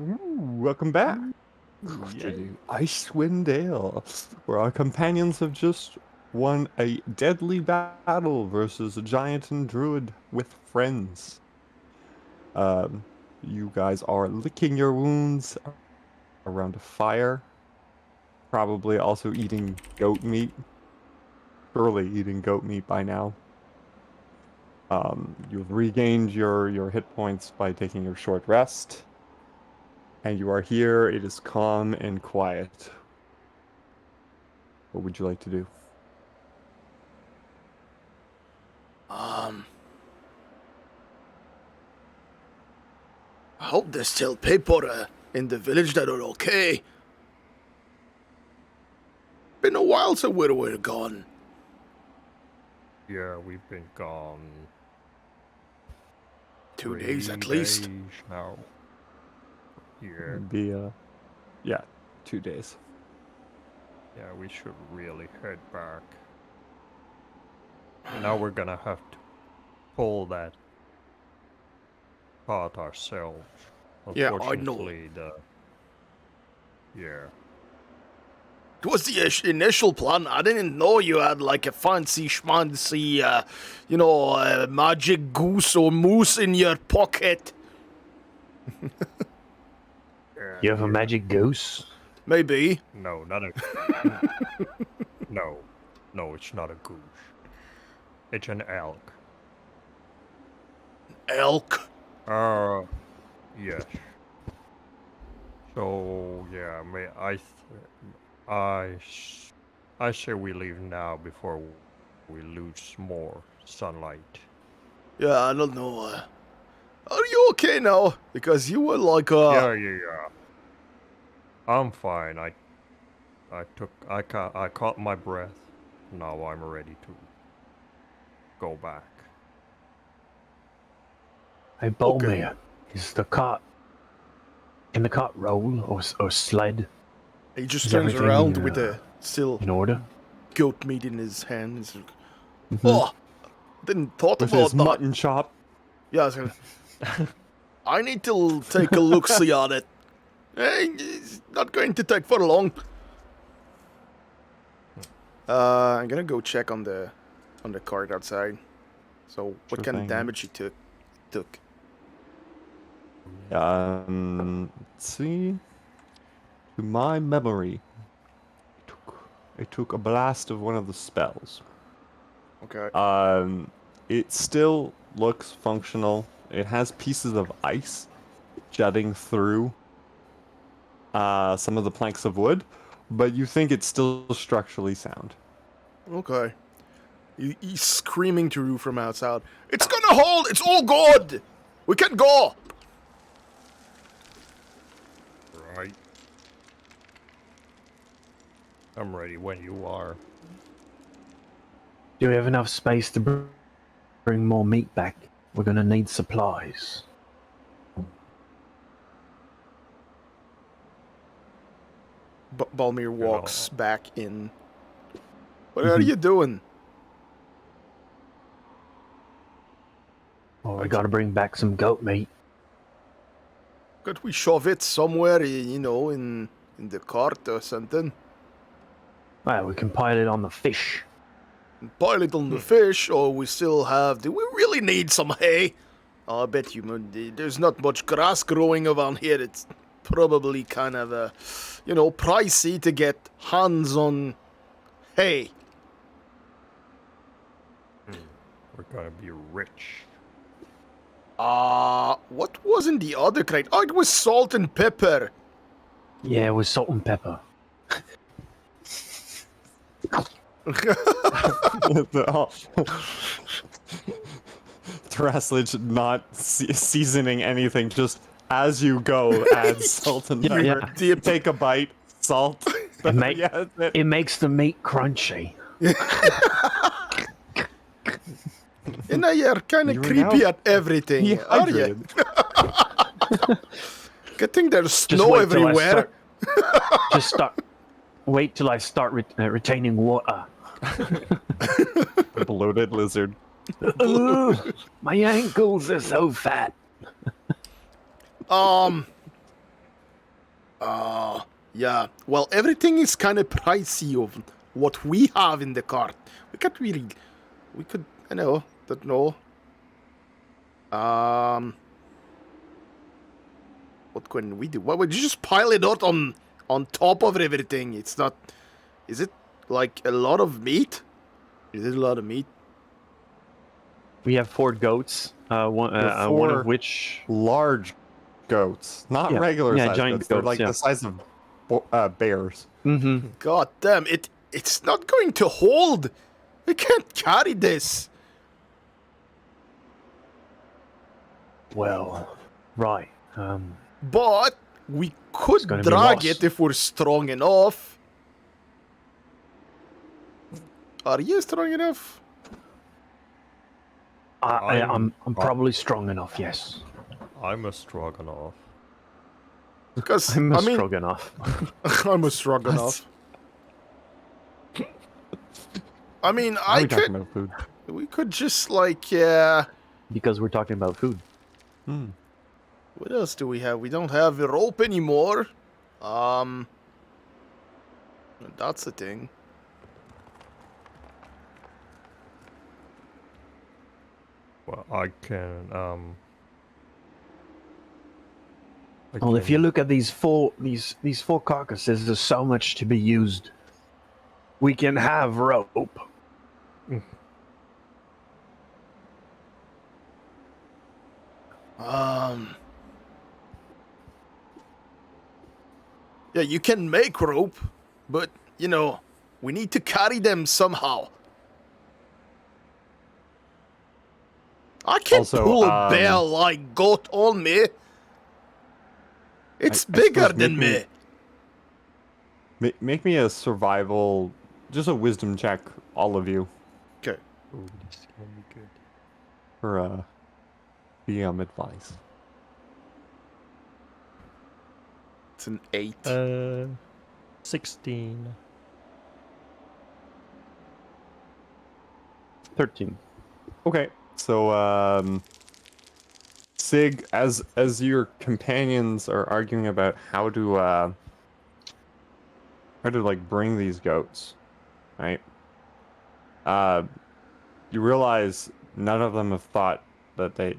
Ooh, welcome back to the Icewind Dale, where our companions have just won a deadly battle versus a giant and druid with friends. You guys are licking your wounds around a fire, probably also eating goat meat. Surely eating goat meat by now. You've regained your hit points by taking your short rest. And you are here, it is calm and quiet. What would you like to do? I hope there's still people in the village that are okay. Been a while since we were gone. Yeah, we've been gone 2 3 days at least. days now. Yeah, It'd be, yeah, 2 days. yeah, we should really head back. And now we're gonna have to pull that part ourselves. Yeah, I know. Unfortunately, yeah. It was the initial plan. I didn't know you had like a fancy schmancy, magic goose or moose in your pocket. You have a magic goose? Maybe. No, not a. No, it's not a goose. It's an elk. Elk? Yes. So yeah, I say we leave now before we lose more sunlight. Yeah, I don't know. Are you okay now? Because you were like Yeah. I'm fine. I caught my breath. Now I'm ready to go back. Hey, Bolmir, can the cart roll or sled? He just Is turns everything, around with a still in order? goat meat in his hands. Oh, didn't thought With about his that. mutton chop. Yeah, I was gonna... I need to take a look-see on it. It's not going to take for long. I'm gonna go check on the cart outside. So, what Sure kind thing. of damage he took? Let's see. To my memory, it took a blast of one of the spells. Okay. It still looks functional. It has pieces of ice jutting through some of the planks of wood, but you think it's still structurally sound. Okay. He's screaming to you from outside. It's gonna hold! It's all good! We can go! Right. I'm ready when you are. Do we have enough space to bring more meat back? We're gonna need supplies. Balmir walks back in. What are you doing? Well, we gotta bring back some goat meat. Could we shove it somewhere, in the cart or something? Well, we can pile it on the fish. Pile it on the fish, or we still have... Do we really need some hay? I bet you, there's not much grass growing around here. It's probably kind of, pricey to get hands on hay. We're gonna be rich. What was in the other crate? Oh, it was salt and pepper. Yeah, it was salt and pepper. Thraslage not seasoning anything, just as you go, add salt and pepper. Yeah. Take a bite, salt. It makes the meat crunchy. And now you're kind of creepy at everything, are you? Good thing there's snow everywhere. Wait till I start retaining water. Bloated lizard. Ooh, my ankles are so fat. Yeah. Well, everything is kind of pricey of what we have in the cart. We can't really... We could... I know. Don't know. What can we do? Why would you just pile it out on top of everything? It's not... Is it like a lot of meat? Is it a lot of meat? We have 4 goats, one of which... large goats. Not regular size giant goats. They're like yeah. the size of bears. Mm-hmm. God damn, it's not going to hold. We can't carry this. Well, right. But we could drag it if we're strong enough. Are you strong enough? I'm probably strong enough, yes. I'm a stroganoff. Because I'm a stroganoff. I'm a stroganoff. I mean, talking about food? We could just like, Because we're talking about food. What else do we have? We don't have a rope anymore. That's the thing. Well, I can, Well, if you look at these four carcasses, there's so much to be used. We can have rope. Yeah, you can make rope, but, we need to carry them somehow. I can't pull a bear-like goat on me. It's bigger than me. Make me a survival, just a wisdom check, all of you. Okay. Ooh, this is gonna be good. For BM advice. It's an 8. 16. 13. Okay, so Sig, as your companions are arguing about how to like bring these goats, right? You realize none of them have thought that it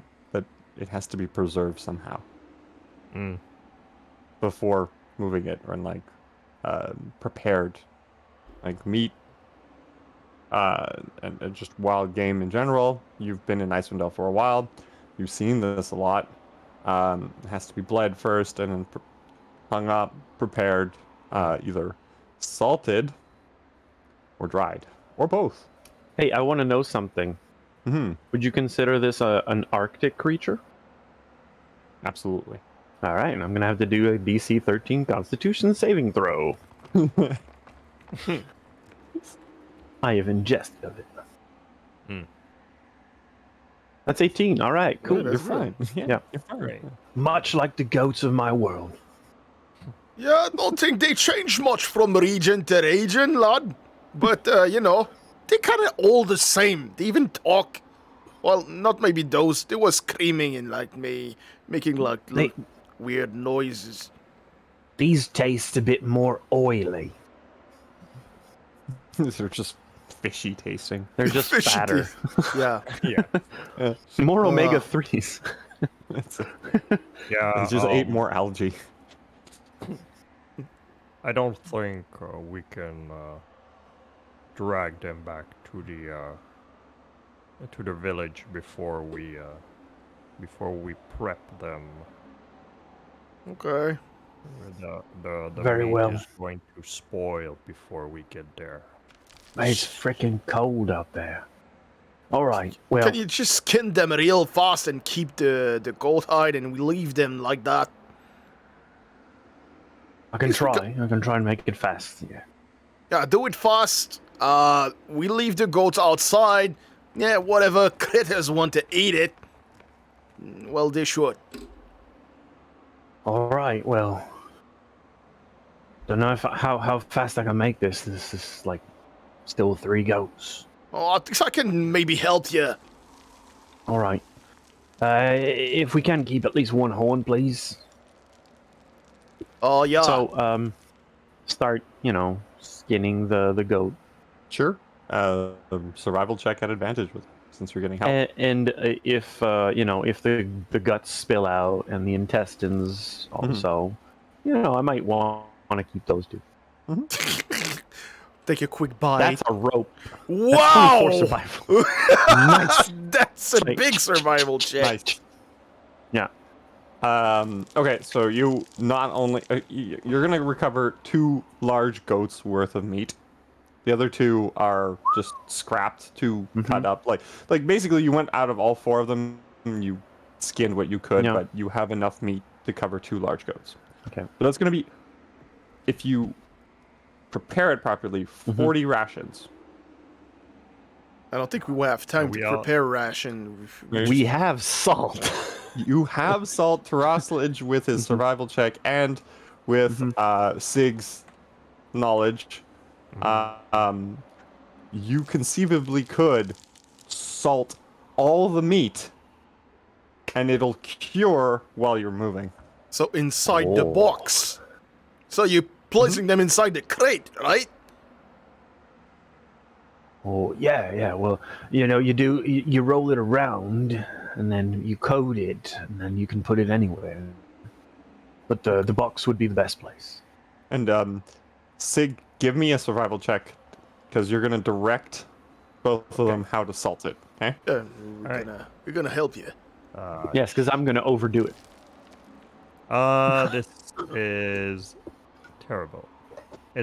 has to be preserved somehow before moving it, or like prepared, like meat. And just wild game in general. You've been in Icewind Dale for a while. You've seen this a lot. It has to be bled first and then hung up, prepared, either salted or dried, or both. Hey, I want to know something. Would you consider this an Arctic creature? Absolutely. All right, I'm going to have to do a DC 13 Constitution saving throw. I have ingested of it. That's 18. All right, cool. You're fine. Yeah, you're fine. Right. Much like the goats of my world. Yeah, I don't think they change much from region to region, lad. But, they kind of all the same. They even talk. Well, not maybe those. They were screaming and, like, making, like, weird noises. These taste a bit more oily. These are just fishy tasting. They're just Fishy fatter. teeth. Yeah. Yeah. More omega 3s. Yeah. It's just ate more algae. I don't think we can drag them back to the village before we prep them. Okay. The Very meat well. is going to spoil before we get there. It's freaking cold out there. All right. Well, Can you just skin them real fast and keep the goat hide and we leave them like that? I can try. I can try and make it fast. Yeah. Yeah, do it fast. We leave the goats outside. Yeah, whatever critters want to eat it. Well, they should. All right. Well, don't know how fast I can make this. This is like still 3 goats. Oh, I think I can maybe help you. All right. If we can keep at least 1 horn, please. Oh, yeah. So, start, skinning the goat. Sure. Survival check at advantage since you're getting help. And if if the guts spill out and the intestines also, I might want to keep those too. Take a quick bite. That's a rope. Wow! 24 survival. Nice. That's a big survival check. Nice. Yeah. Okay, so you not only you're gonna recover 2 large goats worth of meat. The other 2 are just scrapped to cut up. Like basically, you went out of all 4 of them. And you skinned what you could, but you have enough meat to cover 2 large goats. Okay. So that's gonna be, if you prepare it properly, 40 rations. I don't think we will have time to prepare ration. We have salt. You have salt. Terraslage with his survival check and with Sig's knowledge. You conceivably could salt all the meat and it'll cure while you're moving. So inside the box. So you're placing them inside the crate, right? Oh, yeah. Well, you roll it around and then you coat it and then you can put it anywhere. But the box would be the best place. And Sig, give me a survival check because you're gonna direct both of them how to salt it. Okay? We're gonna help you. Yes, because I'm gonna overdo it. This is terrible.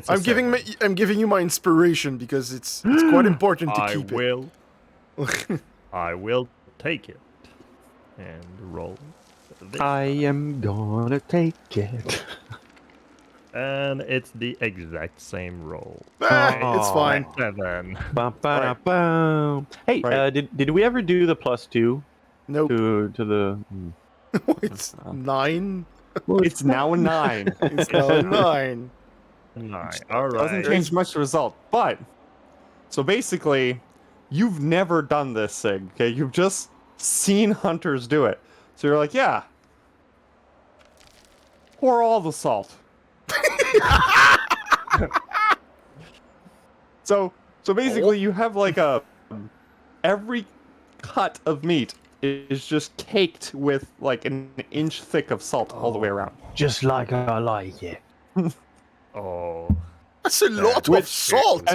I'm giving you my inspiration because it's quite important to keep it. I will take it and roll. I am gonna take it. And it's the exact same roll. It's fine. 7. Hey, did we ever do the +2? Nope. To the. It's 9. Well, it's now a 9. It's now a 9. 9. All right. Doesn't change much the result, but so basically, you've never done this, Sig. Okay, you've just seen hunters do it. So you're like, yeah, pour all the salt. So basically, you have like every cut of meat is just caked with like an inch thick of salt all the way around. Just like I like it. Oh, that's a lot of salt.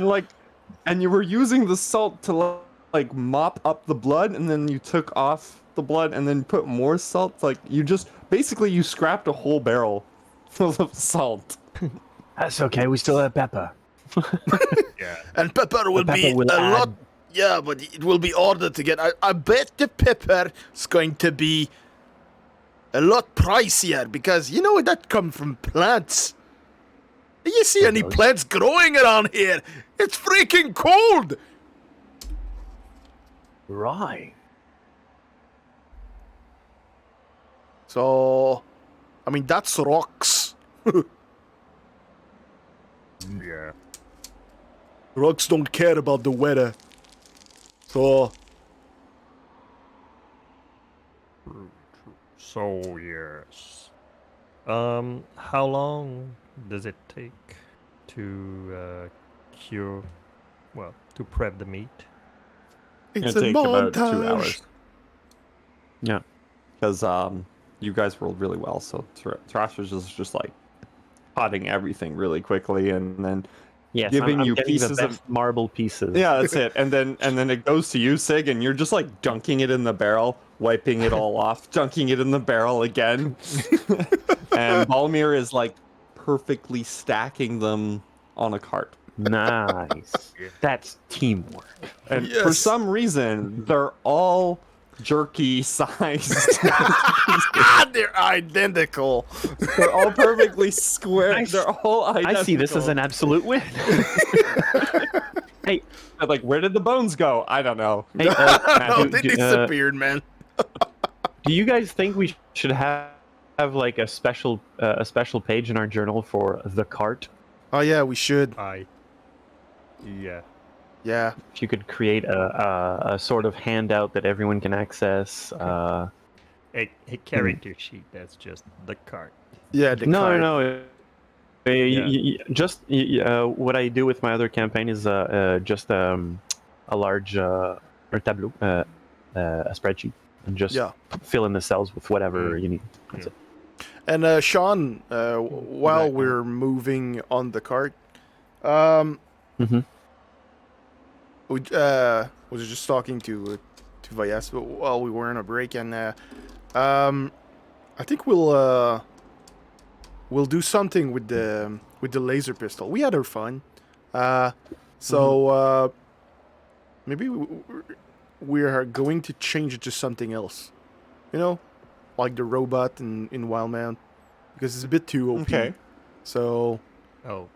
And you were using the salt to like mop up the blood, and then you took off the blood and then put more salt. Like you scrapped a whole barrel full of salt. That's okay. We still have pepper. Yeah. And pepper will be a lot. Yeah, but it will be harder to get. I bet the pepper is going to be a lot pricier because that come from plants. Do you see any plants growing around here? It's freaking cold. Right. So, I mean, that's rocks. Yeah. Rocks don't care about the weather. So. So, yes. How long does it take to cure well, to prep the meat. It's It'll a take about 2 montage. hours. Yeah. Because you guys rolled really well, so Thrash was just like potting everything really quickly, and then Yes, giving I'm you getting pieces the of best marble pieces. yeah, that's it. And then it goes to you, Sig, and you're just like dunking it in the barrel, wiping it all off, dunking it in the barrel again. And Balmir is like perfectly stacking them on a cart. Nice. That's teamwork. And for Yes. some reason, they're all jerky sized. They're identical. They're all perfectly square. They're all identical. I see this as an absolute win. Hey, like, where did the bones go? I don't know. hey, No, do- they do- disappeared, man. do you guys think we should have like a special page in our journal for the cart? Oh yeah, we should. Yeah. Yeah. If you could create a sort of handout that everyone can access. A character sheet that's just the cart. Yeah. The No, card. no. Just what I do with my other campaign is just a large or tableau, a spreadsheet, and just Yeah. fill in the cells with whatever you need. That's it. And Sean, while we're moving on the cart, we was just talking to Vyas while we were on a break, and I think we'll do something with the laser pistol. We had our fun, so maybe we are going to change it to something else. You know, like the robot in Wildmount, because it's a bit too OP. Okay. So. Oh.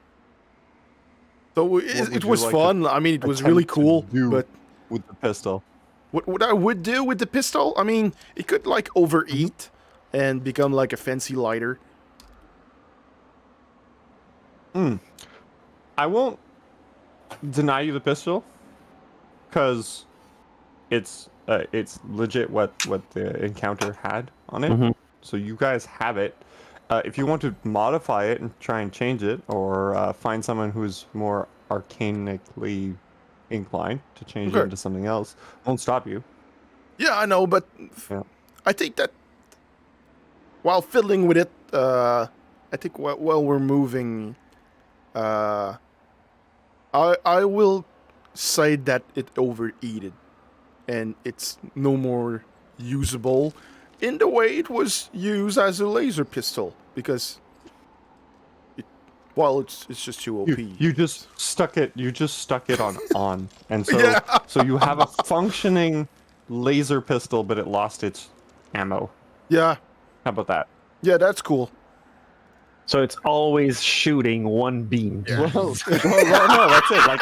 So would it you was like fun. I mean, it was really attempt to cool. do But with the pistol, what I would do with the pistol, I mean, it could like overeat and become like a fancy lighter. I won't deny you the pistol, because it's legit what the encounter had on it. So you guys have it. If you want to modify it and try and change it, or find someone who's more arcanically inclined to change it into something else, won't stop you. Yeah, I know, but I think that while fiddling with it, I think while we're moving, I will say that it overeated, and it's no more usable in the way it was used as a laser pistol, because it's just too OP. You just stuck it on, and so so you have a functioning laser pistol, but it lost its ammo. Yeah. How about that? Yeah, that's cool. So it's always shooting one beam. Well, no, that's it. Like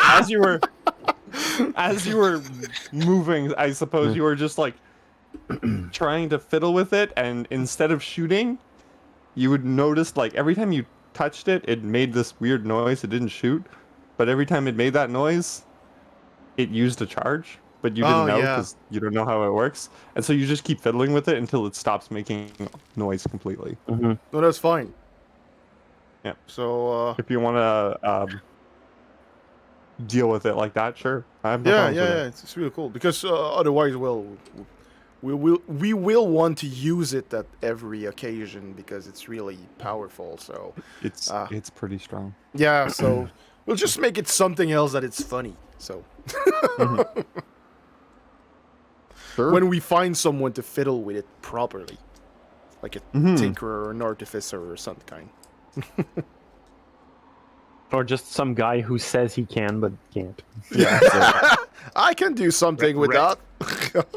as you were moving, I suppose you were just like trying to fiddle with it, and instead of shooting, you would notice like every time you touched it, it made this weird noise. It didn't shoot, but every time it made that noise, it used a charge, but you didn't know because you don't know how it works, and so you just keep fiddling with it until it stops making noise completely. No, that's fine. Yeah. So if you want to deal with it like that, sure. I have no yeah, problems with it. it's really cool, because otherwise, well, we will want to use it at every occasion because it's really powerful. So It's pretty strong. yeah, so we'll just make it something else that it's funny. So Sure. when we find someone to fiddle with it properly, like a tinkerer or an artificer or some kind. Or just some guy who says he can but can't. Yeah. I can do something with that.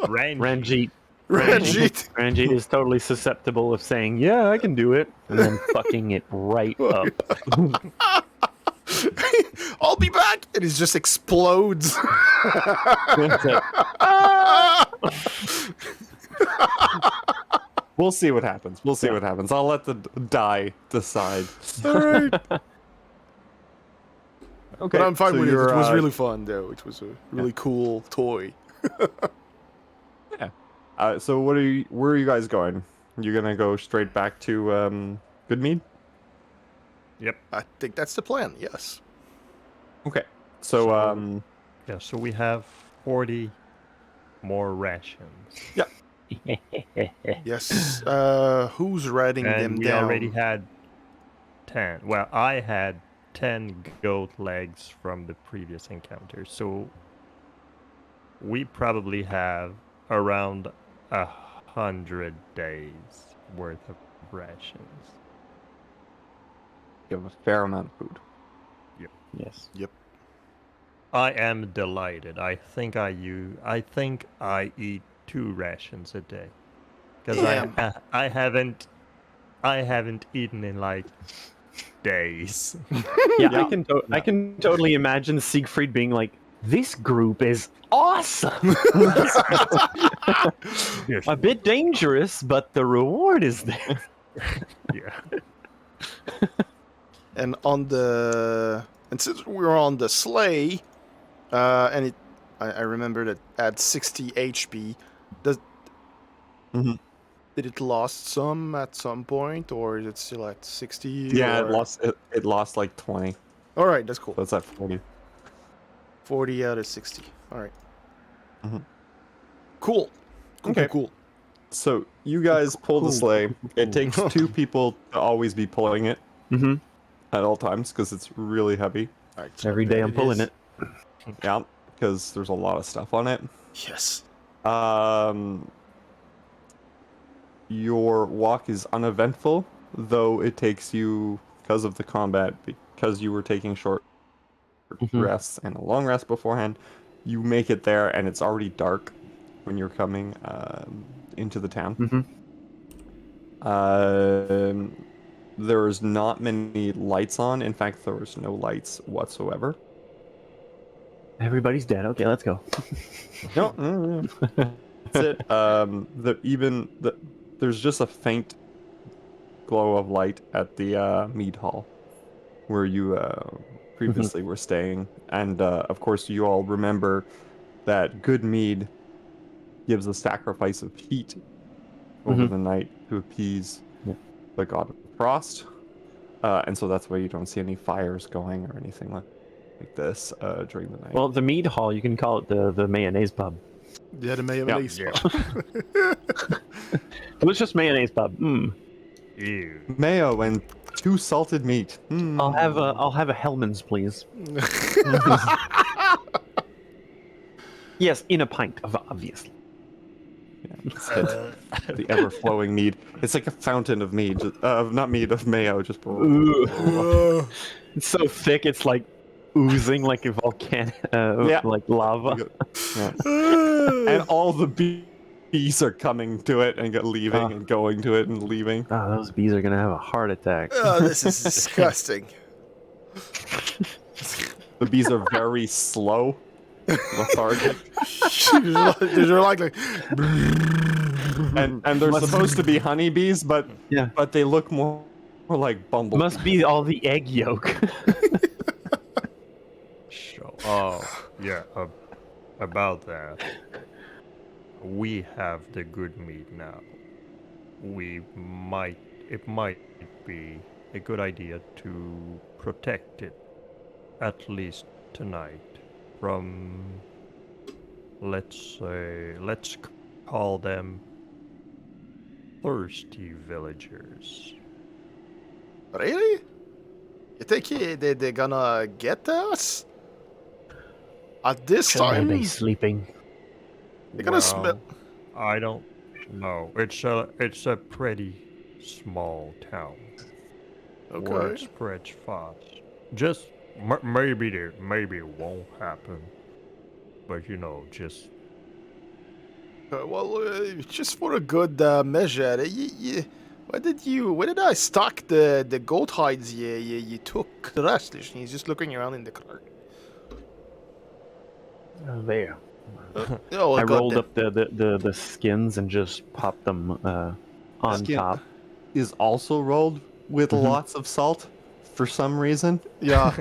Ranjit. Ranjit. Ranjit is totally susceptible of saying, "Yeah, I can do it," and then fucking it right up. I'll be back, and it just explodes. We'll see what happens. We'll see what happens. I'll let the die decide. All right. Okay. But I'm fine so with it. It you're, was really fun, though. It was a really cool toy. Yeah. So where are you guys going? You're gonna go straight back to Goodmead? Yep. I think that's the plan. Yes. Okay. So Yeah, so we have 40 more rations. Yes. Who's writing them And we down? already had 10. Well, I had 10 goat legs from the previous encounter, so we probably have around 100 days worth of rations. You have a fair amount of food. Yes. Yep. I am delighted. I think I eat 2 rations a day because I haven't eaten in like days. Yeah, I can totally imagine Siegfried being like, "This group is awesome. A bit dangerous, but the reward is there." Yeah. And since we were on the sleigh, and I remember that at 60 HP, Mhm. did it lost some at some point, or is it still at 60? Yeah, or... it lost like 20. All right, that's cool. So it's at 40. 40 out of 60. All right. Mhm. Cool. Okay. Cool. So you guys pull the sleigh. It takes 2 people to always be pulling it Mm-hmm. at all times because it's really heavy. All right, so Every day there I'm pulling is. it. Yeah, because there's a lot of stuff on it. Yes. Your walk is uneventful, though it takes you, because of the combat, because you were taking short rests and a long rest beforehand, you make it there, and it's already dark when you're coming into the town. There's not many lights on. In fact, there was no lights whatsoever. Everybody's dead. Okay, let's go. No, that's it. There's just a faint glow of light at the mead hall where you previously were staying, and of course you all remember that good mead gives a sacrifice of heat over the night to appease the god of frost, and so that's why you don't see any fires going or anything like this during the night. Well, the mead hall, you can call it the mayonnaise pub. Yeah, the mayonnaise. Yeah. It was just mayonnaise pub. Ew. Mayo and 2 salted meat. I'll have a Hellman's, please. Yes, in a pint, obviously. The ever-flowing mead. It's like a fountain of mead, not mead, of mayo. Just It's so thick, it's like oozing like a volcano, like lava. And all the bees are coming to it and leaving and going to it and leaving. Oh, those bees are gonna have a heart attack. Oh, this is disgusting. The bees are very slow, lethargic. They're like and they're supposed to be honeybees, but they look more like bumblebees. Must be all the egg yolk. Oh, yeah, about that. We have the good meat now. It might be a good idea to protect it, at least tonight, from, let's call them thirsty villagers. Really? You think they're gonna get us? At this time? Are they sleeping? They're gonna smell. I don't know. It's a pretty small town. Okay. Word spreads fast. Just maybe it won't happen, but just. Just for a good measure, where did I stock the goat hides you took the rest? He's just looking around in the cart. There. Oh, I rolled up the skins and just popped them on Skin top. Is also rolled with lots of salt for some reason. Yeah.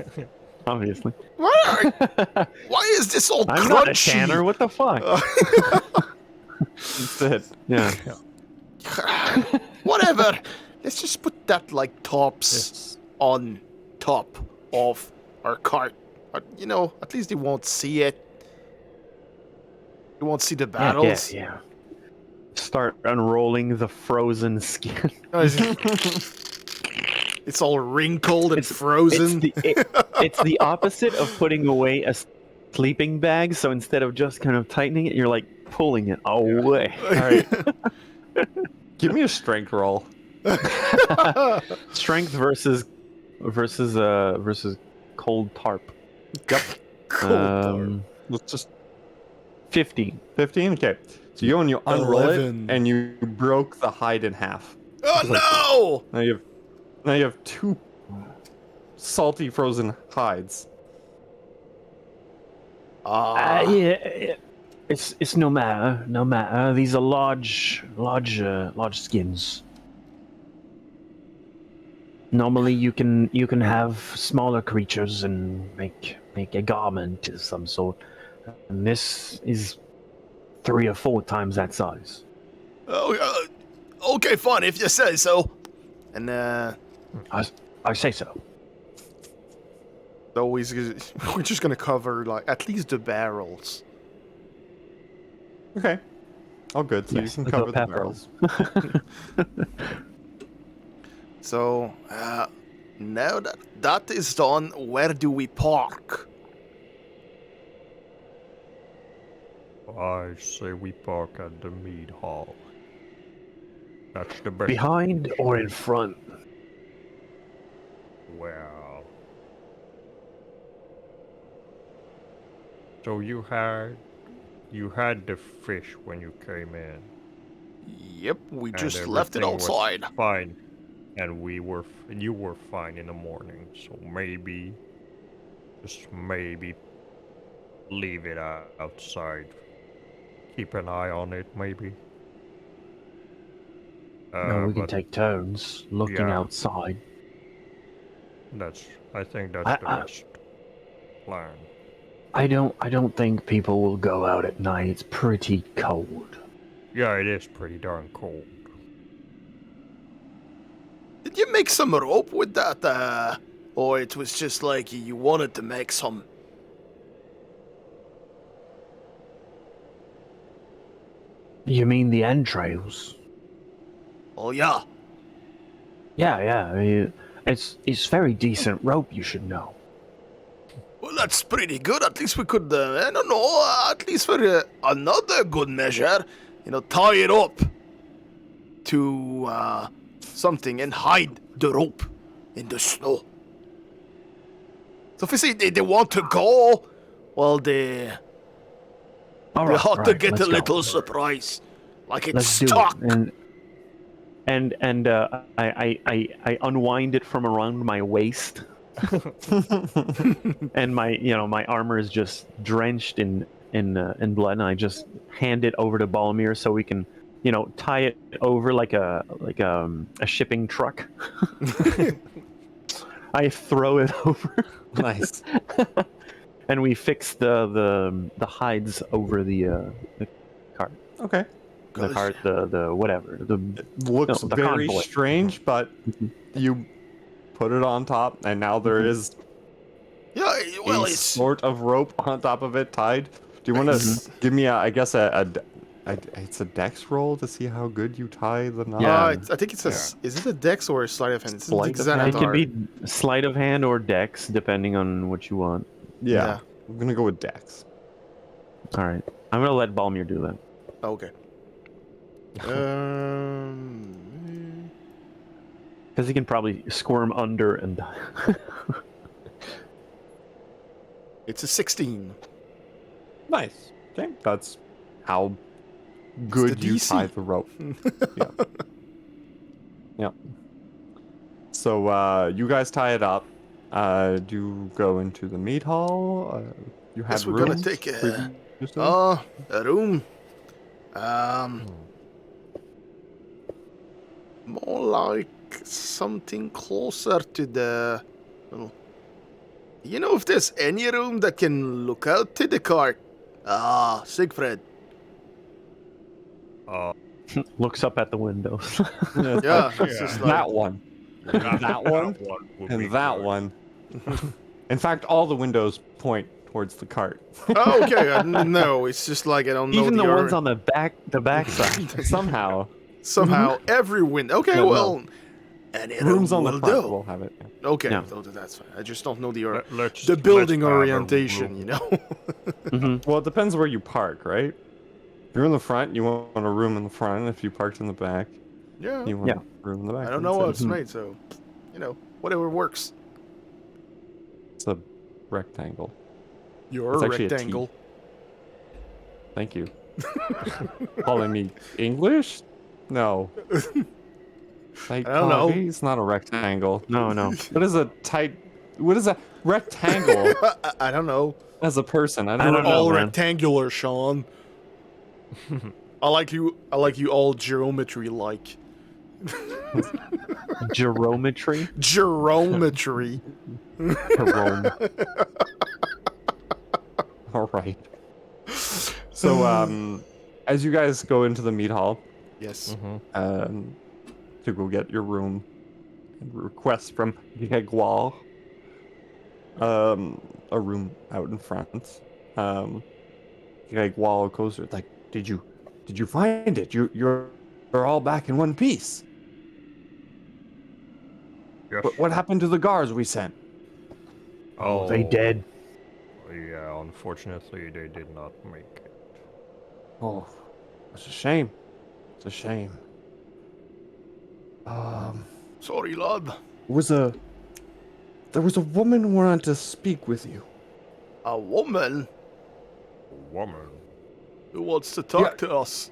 Obviously. Why is this all I'm crunchy? not a tanner, what the fuck? That's it. Yeah. Whatever. Let's just put that like tops on top of our cart. At least they won't see it. You won't see the battles. Yeah. Start unrolling the frozen skin. It's all wrinkled and frozen. It's the opposite of putting away a sleeping bag. So instead of just kind of tightening it, you're like pulling it away. All right. Give me a strength roll. Strength versus cold tarp. Yep. Cold Let's just 15. 15. Okay. So you unroll 11. it, and you broke the hide in half. Oh no! Now you have 2 salty frozen hides. Yeah, it's no matter. These are large skins. Normally, you can have smaller creatures and make a garment of some sort, and this is 3 or 4 times that size. Oh, okay, fine if you say so. And I say so. so we're just gonna cover like at least the barrels. Okay. All good. So Yes, you can the cover the pepper. barrels. So now that is done, where do we park? I say we park at the mead hall. That's the best. Behind or in front? Well. So you had the fish when you came in. Yep, we and just left it everything was outside. Fine, and you were fine in the morning. So maybe, just maybe, leave it outside. Keep an eye on it, maybe. No, we can but take turns looking yeah. outside. I think that's the best plan. I don't think people will go out at night. It's pretty cold. Yeah, it is pretty darn cold. Did you make some rope with that, or it was just like you wanted to make some? You mean the entrails? Oh yeah. Yeah. It's very decent rope, you should know. Well, that's pretty good. At least we could, I don't know, at least for another good measure, tie it up to something and hide the rope in the snow. So if you say they want to go, well, they ought to get a little surprise, like it's stuck. And I unwind it from around my waist. And my armor is just drenched in blood, and I just hand it over to Balmir so we can tie it over like a shipping truck. I throw it over. Nice. And we fix the hides over the cart. Okay. The cart, the whatever. Looks the very convoy. strange, but you put it on top, and now there is Yeah, well, a it's sort of rope on top of it tied. Do you want to give me it's a dex roll to see how good you tie the knot? Yeah. I think it's is it a dex or a sleight of hand? It's Sleight of hand. It can be sleight of hand or dex, depending on what you want. Yeah. I'm gonna go with dex. All right, I'm gonna let Balmir do that. Okay. Because he can probably squirm under and die. It's a 16. Nice. Okay, that's how good the you DC. tie the rope. Yeah. So you guys tie it up. Do you go into the meat hall? You have Guess we're gonna rooms take previously? a room. More like something closer to the. Well, if there's any room that can look out to the cart. Siegfried. Looks up at the windows. Yeah, it's just like That one. That one. would And be that good. one. In fact, all the windows point towards the cart. Oh, okay. No, it's just like I don't know. Even the ones on the back side. Somehow. Somehow every window. Okay, No, well. no. And Rooms on the front will have it. Yeah. Okay, No. that's fine. I just don't know the Let's building have a orientation, room. you know. Well, it depends where you park, right? If you're in the front, you want a room in the front. If you parked in the back, Yeah. you want a room in the back. I don't know how That's it's it. made, so whatever works. It's a rectangle. You're It's a actually a T. rectangle. Thank you. Calling me English? No. I don't know. It's not a rectangle. No. What is a rectangle? I don't know. As a person, I don't don't know. know. All man. rectangular, Sean. I like you all geometry like. Geometry? Geometry. Jerome. All right. So, as you guys go into the meat hall, Yes. to go get your room and request from Gregwal, a room out in front. Gregwal goes like, did you find it? You're all back in one piece. Yes. What happened to the guards we sent? Oh, They dead. Yeah, unfortunately, they did not make it. Oh, it's a shame. It's a shame. Sorry, lad. There was a woman who wanted to speak with you. A woman Woman. who wants to talk to us.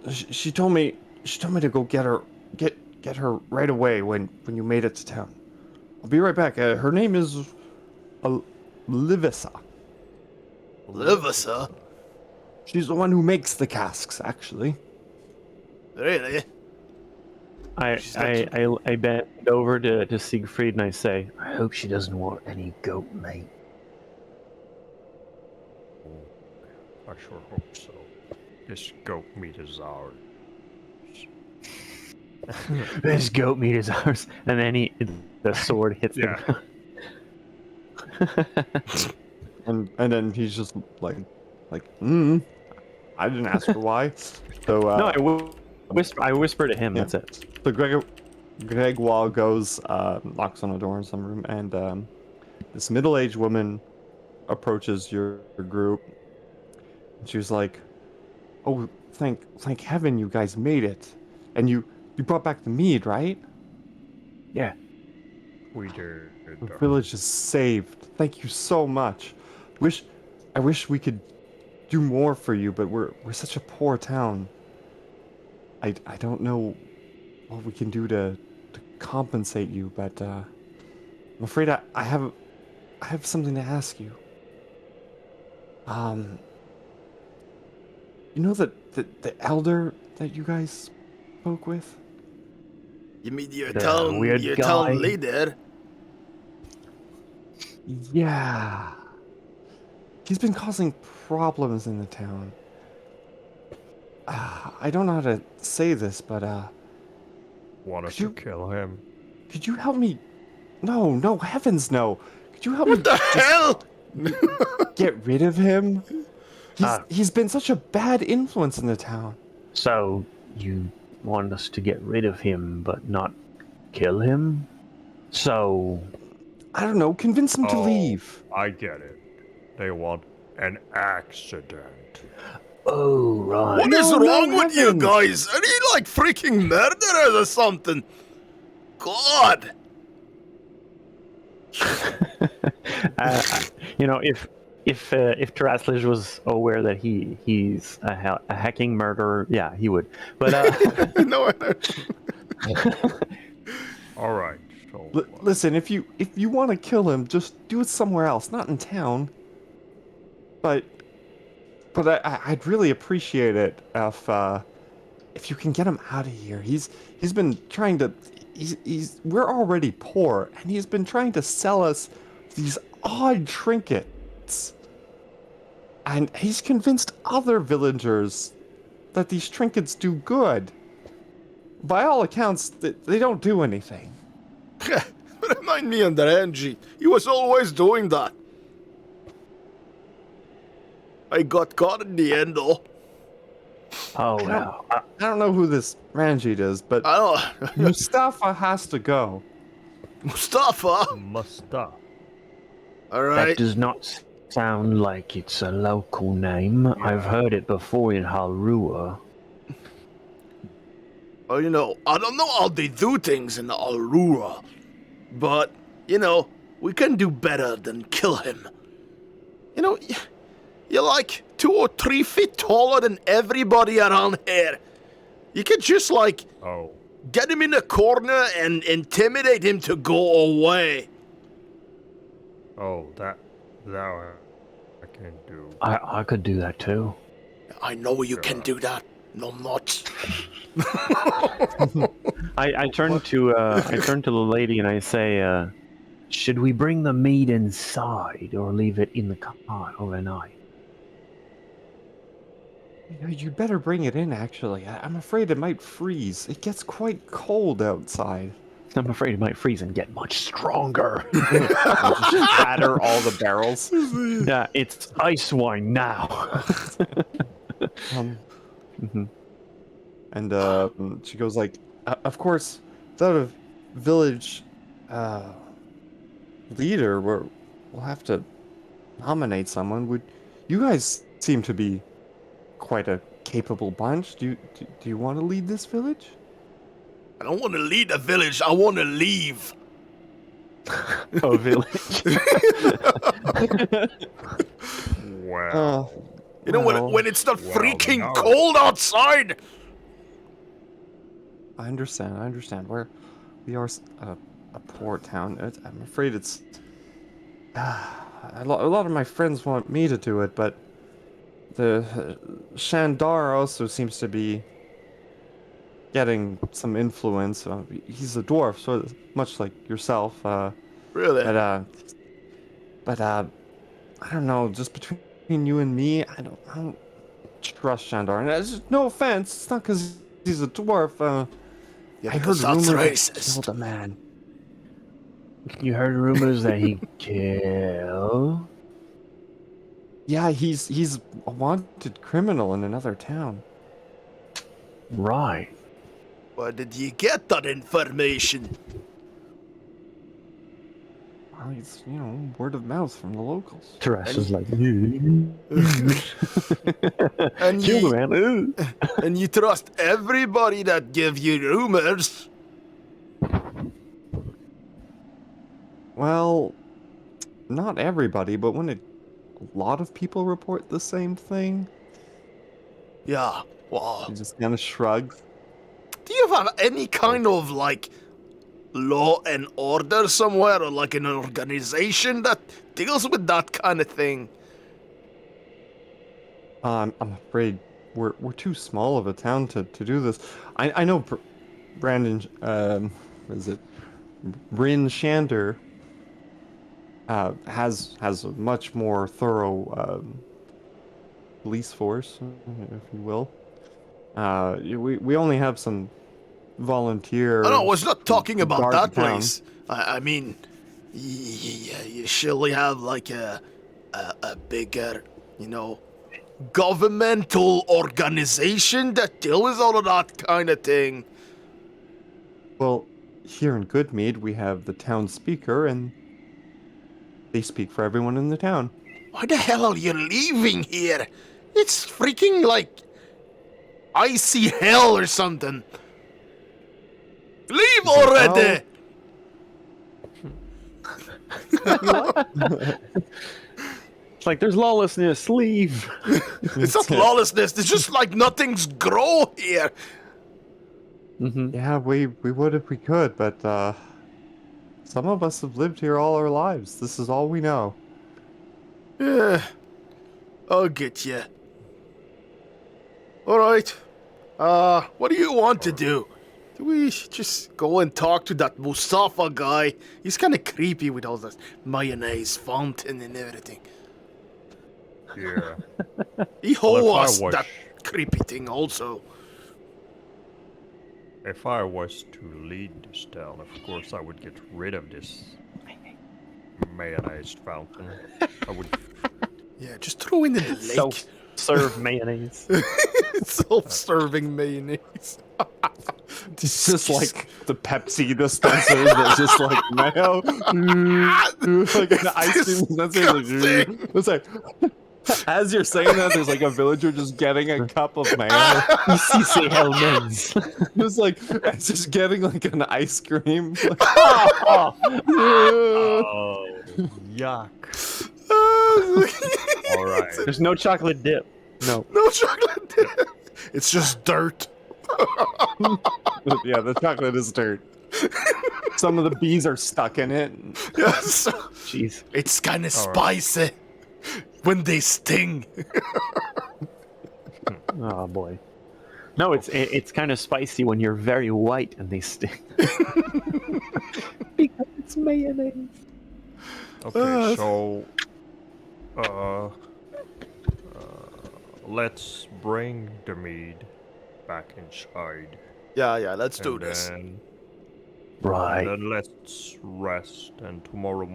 She told me to go get her right away when you made it to town. I'll be right back. Her name is Livissa. Livissa? She's the one who makes the casks, actually. Really? I bend over to Siegfried and I say, I hope she doesn't want any goat meat. I sure hope so. This goat meat is ours. This goat meat is ours. And then the sword hits Yeah. the And then he's just like, I didn't ask her why. So No, I whisper to him, Yeah. that's it. So Gregwal goes, knocks on a door in some room, and this middle-aged woman approaches your group. And she was like, "Oh, thank heaven you guys made it, and you brought back the mead, right? Yeah. We did. The village is saved. Thank you so much. I wish we could do more for you, but we're such a poor town. I don't know what we can do to compensate you, but I'm afraid I have something to ask you. You know the elder that you guys spoke with? You mean your The town weird guy. town leader? Yeah. He's been causing problems in the town. I don't know how to say this, but Want us Could you- to kill him? could you help me? No, heavens no. Could you help me What the hell? get rid of him? He's been such a bad influence in the town. So, you want us to get rid of him, but not kill him? So, I don't know, convince him to Oh. leave. I get it. They want an accident. oh, right. What is No, wrong with you heavens. guys? Are you like freaking murderers or something? God! You know, if Taraslij was aware that he's a hacking murderer, yeah, he would. But No, All right. So, Listen, if you want to kill him, just do it somewhere else, not in town. But I'd really appreciate it if you can get him out of here. He's been trying to. We're already poor, and he's been trying to sell us these odd trinkets. And he's convinced other villagers that these trinkets do good. By all accounts, they don't do anything. Remind me, Andrey. He was always doing that. I got caught in the end, though. Oh, wow. I don't know who this Ranjit is, but I don't. Mustafa has to go. Mustafa. Mustafa. All That right. does not sound like it's a local name. I've heard it before in Halrua. Well, you know, I don't know how they do things in the Aurora, but, you know, we can do better than kill him. You know, you're like 2 or 3 feet taller than everybody around here. You could just, like, get him in a corner and intimidate him to go away. Oh, that I can do. I could do that too. I know you can do that. No, not. I turn to the lady and I say, should we bring the meat inside or leave it in the car overnight? You better bring it in, actually. I'm afraid it might freeze. It gets quite cold outside. I'm afraid it might freeze and get much stronger. Just shatter all the barrels. Yeah, it's ice wine now. And she goes like, of course, without a village leader, we'll have to nominate someone. You guys seem to be quite a capable bunch. Do you want to lead this village? I don't want to lead a village. I want to leave. A village. Wow. You know, when it's not freaking cold outside. I understand. We are a poor town. I'm afraid it's... a lot of my friends want me to do it, but the Shandar also seems to be getting some influence. He's a dwarf, so much like yourself. Really? But I don't know. Just between you and me, I don't trust Shandar. And it's just, no offense. It's not because he's a dwarf. Yeah, I heard that's rumors racist. that he killed a man. You heard rumors that he killed? Yeah, he's a wanted criminal in another town. Right. Where did you get that information? Well, it's, word of mouth from the locals. Teresa's like, and kill the man. And you trust everybody that give you rumors? Well, not everybody, but when a lot of people report the same thing. Yeah, well... You just kind of shrug. Do you have any kind of, like, law and order somewhere, or like an organization that deals with that kind of thing? I'm afraid we're too small of a town to do this. I know Brandon, what is it? Bryn Shander has a much more thorough police force, if you will. We only have some volunteer. Oh, no, I was not talking about guard that the town. place. I mean, you surely have like a bigger, governmental organization that deals with all of that kind of thing. Well, here in Goodmead, we have the town speaker, and they speak for everyone in the town. Why the hell are you leaving here? It's freaking like icy hell or something. Leave already! It's like, there's lawlessness, leave. It's not lawlessness, it's just like nothing's grow here. Yeah, we would if we could, but some of us have lived here all our lives. This is all we know. Yeah, I'll get you. Alright. What do you want to do? Do we just go and talk to that Mustafa guy? He's kind of creepy with all this mayonnaise fountain and everything. Yeah. He Well, was that creepy thing also. If I was to lead this town, of course I would get rid of this mayonnaise fountain. I would Yeah, just throw in the lake. Self-serve mayonnaise. Self-serving mayonnaise. It's just like the Pepsi dispenser that's just like mayo. Like an ice cream dispenser. Like, it's like, as you're saying that, there's like a villager just getting a cup of mayo. Si c'est Hellman's. It's like, it's just getting like an ice cream. Like, Oh, yuck. All right. There's no chocolate dip. No. No chocolate dip. It's just dirt. yeah, the chocolate is dirt. Some of the bees are stuck in it. Yes. Jeez. It's kind of spicy when they sting. Oh boy. No, it's kind of spicy when you're very white and they sting. Because it's mayonnaise. Okay, so let's bring the mead back inside. Yeah, let's do And this. then- Right. And then let's rest, and tomorrow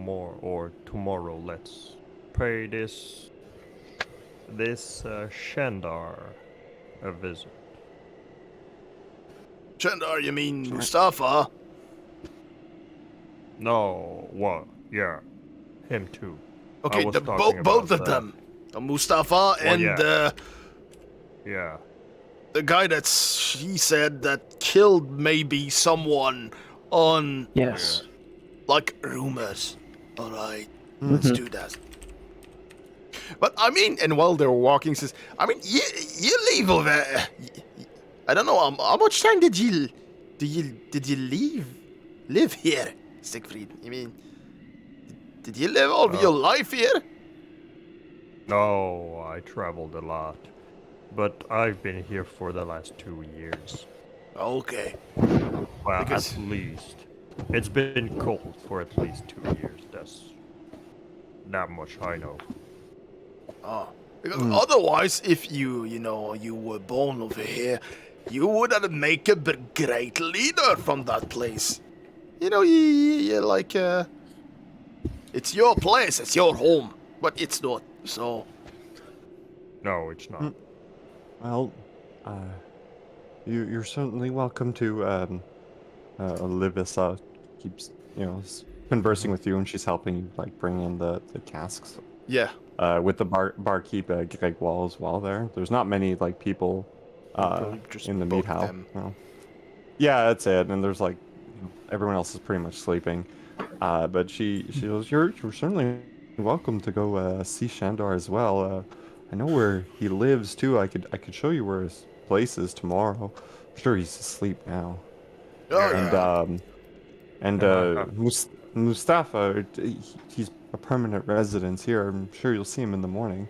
let's pay this Shandar a visit. Chandar, you mean Mustafa? No, what? Yeah, him too. I Okay, was the talking both about of them. Mustafa and yeah. the guy that she said that killed maybe someone on Yes. like rumors. All right, let's do that. But I mean, and while they're walking, says, I mean, you leave over. I don't know how much time did you live here, Siegfried? I mean, did you live all of your life here? No, I traveled a lot, but I've been here for the last 2 years. Okay. Well, Because- at least. It's been cold for at least 2 years. That's that much I know. Oh, because otherwise, if you were born over here, you would have make a great leader from that place. You know, you like, it's your place, it's your home, but it's not, so. No, it's not. well, you're certainly welcome to. Olivia keeps, conversing with you, and she's helping you like bring in the casks. Yeah. With the barkeep Greg Wall as well. There's not many like people Just in the both meat house. them. No. Yeah, that's it. And there's like everyone else is pretty much sleeping. But she goes, you're certainly welcome to go see Shandar as well. I know where he lives too. I could show you where his place is tomorrow. I'm sure he's asleep now. Oh, Mustafa, he's a permanent resident here. I'm sure you'll see him in the morning.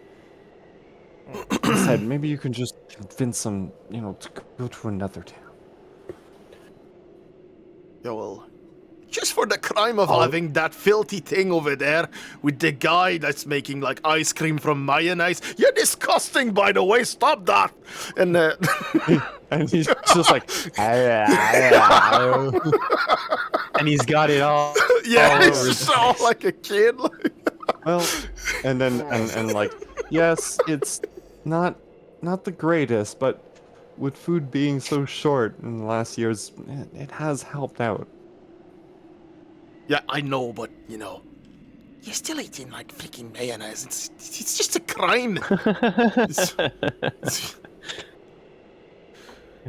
He said maybe you can just convince him, to go to another town. Yeah, well, just for the crime of having that filthy thing over there with the guy that's making like ice cream from mayonnaise. You're disgusting, by the way. Stop that. And and he's just like, And he's got it all. yeah, all he's over. just all like a kid. well, and then and like, yes, it's not the greatest, but with food being so short in the last years, it has helped out. Yeah, I know, but you're still eating like freaking mayonnaise. It's just a crime.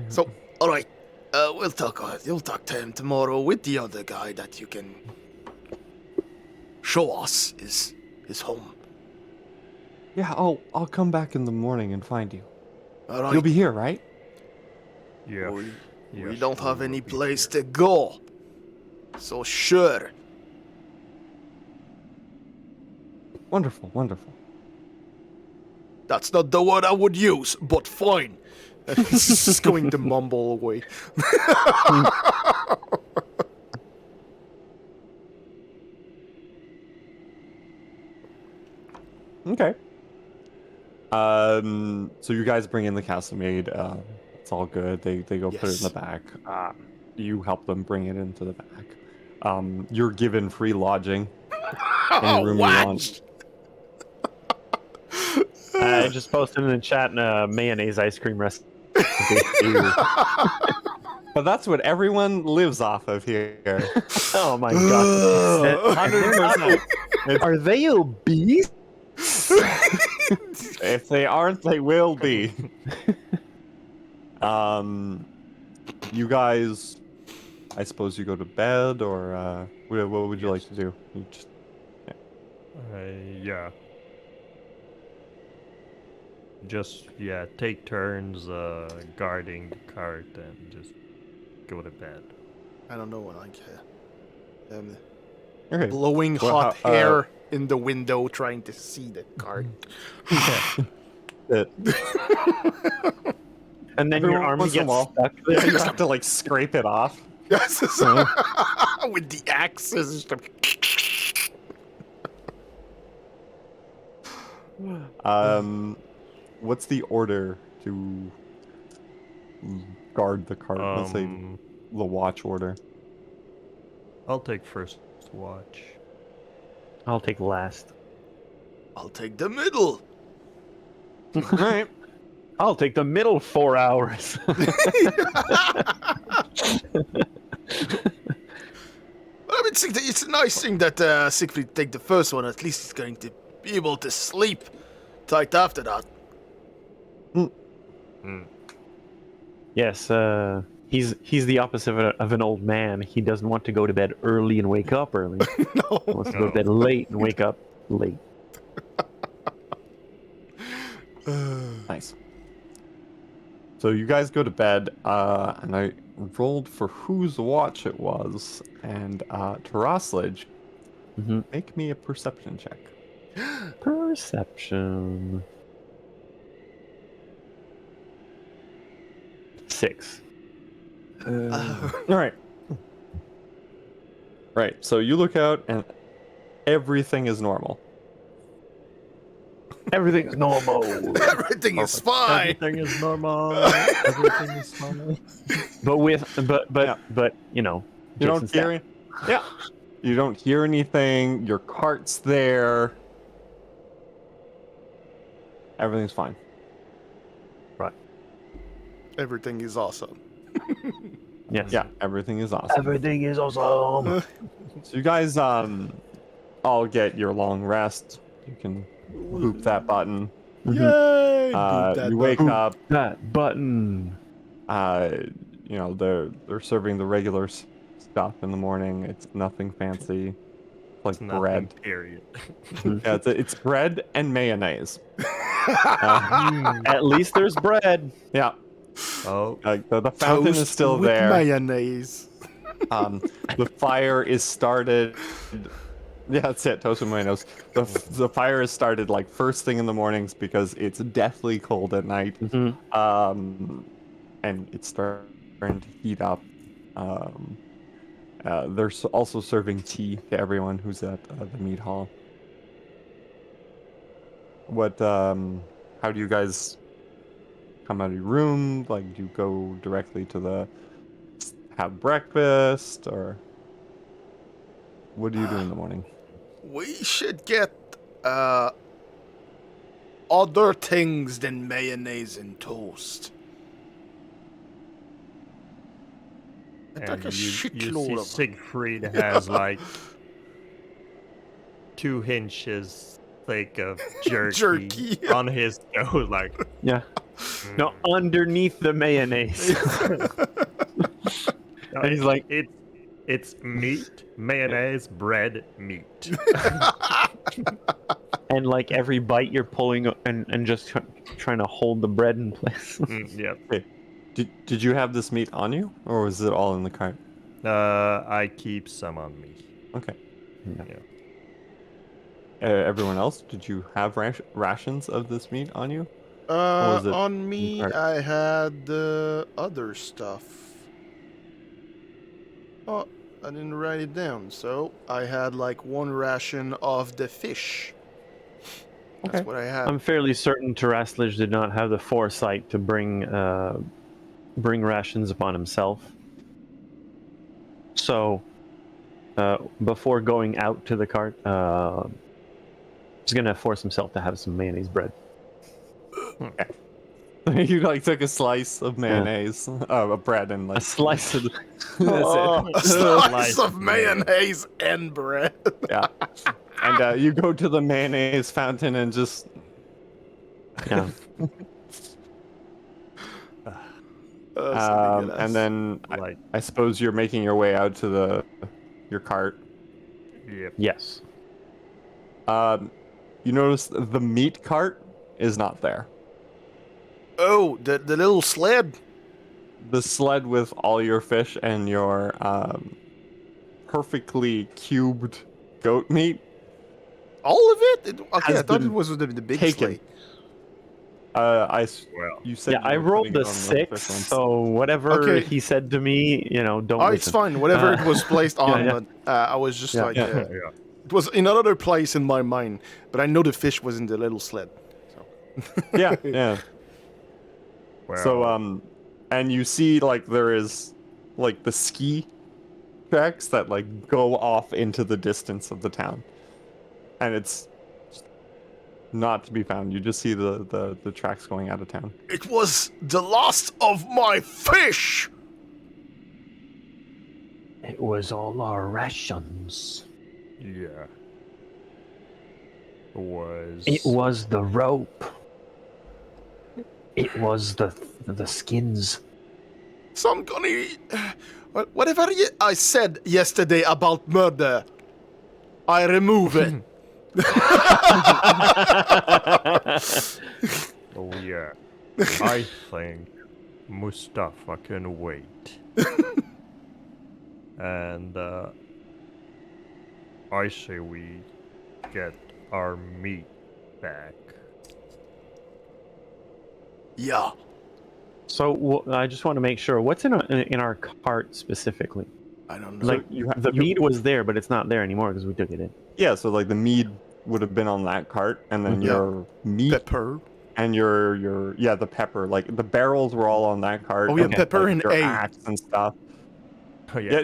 So, all right, we'll talk. You'll talk to him tomorrow with the other guy that you can show us his home. Yeah, I'll come back in the morning and find you. All right. You'll be here, right? Yeah. We Yes, don't have we any will be place here. to go. So sure. Wonderful, wonderful. That's not the word I would use, but fine. He's just going to mumble away. Okay. So you guys bring in the castle maid. It's all good. They go put it in the back. You help them bring it into the back. You're given free lodging. Any room you want. I just posted in the chat mayonnaise ice cream recipe. But that's what everyone lives off of here. Oh my god. 100%. Are they obese? If they aren't, they will be. You guys, I suppose you go to bed, or what would you like to do? You just... Yeah. Just, yeah, take turns guarding the cart and just go to bed. I don't know what I can. Okay. Blowing Well, hot hair in the window, trying to see the cart. And then your arm gets stuck there. You have to like scrape it off. Yes, with the axes. What's the order to guard the cart? Let's say the watch order. I'll take first watch. I'll take last. I'll take the middle. Right. I'll take the middle 4 hours. I mean, it's a nice thing that Siegfried take the first one. At least he's going to be able to sleep tight after that. Yes, he's the opposite of an old man. He doesn't want to go to bed early and wake up early. No. He wants to go to bed late and wake up late. Nice. So you guys go to bed, and I rolled for whose watch it was, and Taraslage, make me a perception check. Perception. 6. All right. Right. So you look out, and everything is normal. Everything's normal. Everything is fine. Everything is normal. Everything is fine. But you know, You don't hear You don't hear anything. Your cart's there. Everything's fine. Right. Everything is awesome. Yes. Yeah, everything is awesome. Everything is awesome. So you guys all get your long rest. You can boop that button. Yay! Boop that You wake button. up. That button. You know, they're serving the regular stuff in the morning. It's nothing fancy. Like Nothing, bread. period. Yeah, it's bread and mayonnaise. At least there's bread. Yeah. Oh. Like the fountain Toast is still with there. mayonnaise. The fire is started. Yeah, that's it. Toast with mayonnaise. The fire is started like first thing in the mornings because it's deathly cold at night. And it's starting to heat up. They're also serving tea to everyone who's at the meat hall. What? How do you guys come out of your room? Like, do you go directly to have breakfast, or what do you do in the morning? We should get other things than mayonnaise and toast. It's like a You see shitload of Siegfried has like 2 inches thick of jerky, on his nose, like. Yeah. No, underneath the mayonnaise. And he's like, it's meat, mayonnaise, bread, meat. And like every bite you're pulling and just trying to hold the bread in place. Yep. Okay. Did you have this meat on you, or was it all in the cart? I keep some on me. Okay. Yeah. Everyone else, did you have rations of this meat on you? On me, I had other stuff. Oh, I didn't write it down, so I had like 1 ration of the fish. That's what I had. I'm fairly certain Taraslage did not have the foresight to bring rations upon himself. So, before going out to the cart, he's gonna force himself to have some mayonnaise bread. You like took a slice of mayonnaise, of bread, and like A slice of. That's it. A slice of mayo. mayonnaise and bread. Yeah. And you go to the mayonnaise fountain and just Yeah. and then Like, I suppose you're making your way out to your cart. yep. Yes. You notice the meat cart is not there. Oh, the little sled. The sled with all your fish and your perfectly cubed goat meat. All of it? Okay, Has I thought it been was the big taken. sled. You said Yeah, you I were rolled putting a it on the 6, fish one. so whatever Okay. he said to me, don't Oh, listen. it's fine. Whatever it was placed on, yeah. but I was just like, Yeah. it was in another place in my mind, but I know the fish was in the little sled. So. Yeah. Well, So and you see like there is like the ski tracks that like go off into the distance of the town, and it's not to be found. You just see the tracks going out of town. It was the last of my fish. It was all our rations. yeah. It was the rope. It was the skins. So I'm gonna eat. Whatever I said yesterday about murder, I remove it. Oh yeah. I think Mustafa can wait. And I say we get our meat back. Yeah. So I just want to make sure. What's in our cart specifically? I don't know. Like the meat was there, but it's not there anymore because we took it in. Yeah, so like the mead would have been on that cart, and then your meat Pepper. and your the pepper, like the barrels were all on that cart. Oh, yeah, and, pepper like, and your egg. axe and stuff. Oh yeah.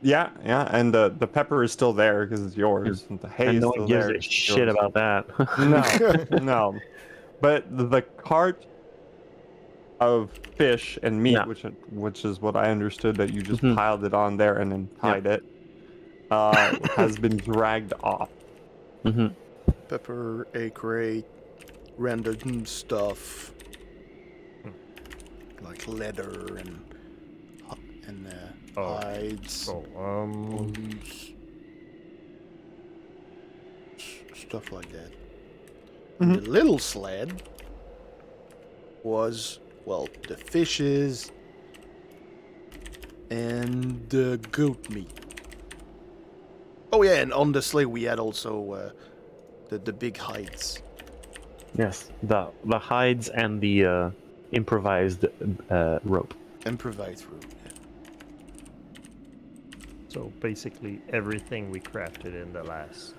Yeah, and the pepper is still there because it's yours. And the hay And is no still one gives there. a it's shit yours. about that. No. But the cart of fish and meat, Yeah. which is what I understood that you just Mhm. piled it on there and then tied it, has been dragged off. Mm-hmm. Pepper, a crate, random stuff like leather and hides, stuff like that. And the little sled was, well, the fishes and the goat meat. Oh yeah, and on the sleigh we had also the big hides. Yes, the hides and the improvised rope. Improvised rope. Yeah. So basically everything we crafted in the last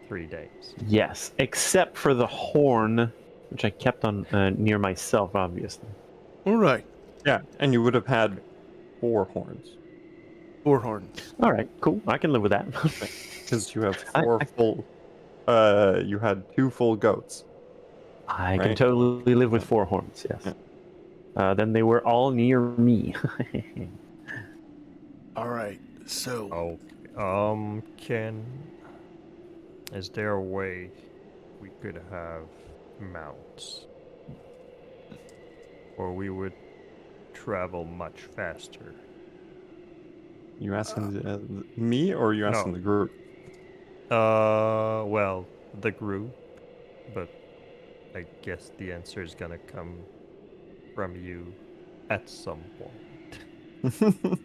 3 days. Yes, except for the horn, which I kept on near myself, obviously. All right. Yeah, and you would have had 4 horns. 4 horns. All right, cool. I can live with that. Because you have 4 full. You had 2 full goats. I can Right. totally live with 4 horns. Yes. Yeah. Then they were all near me. All right. So. Okay. Is there a way we could have mounts? Or we would travel much faster? You asking me or are you asking the group? Well, the group, but I guess the answer is gonna come from you at some point.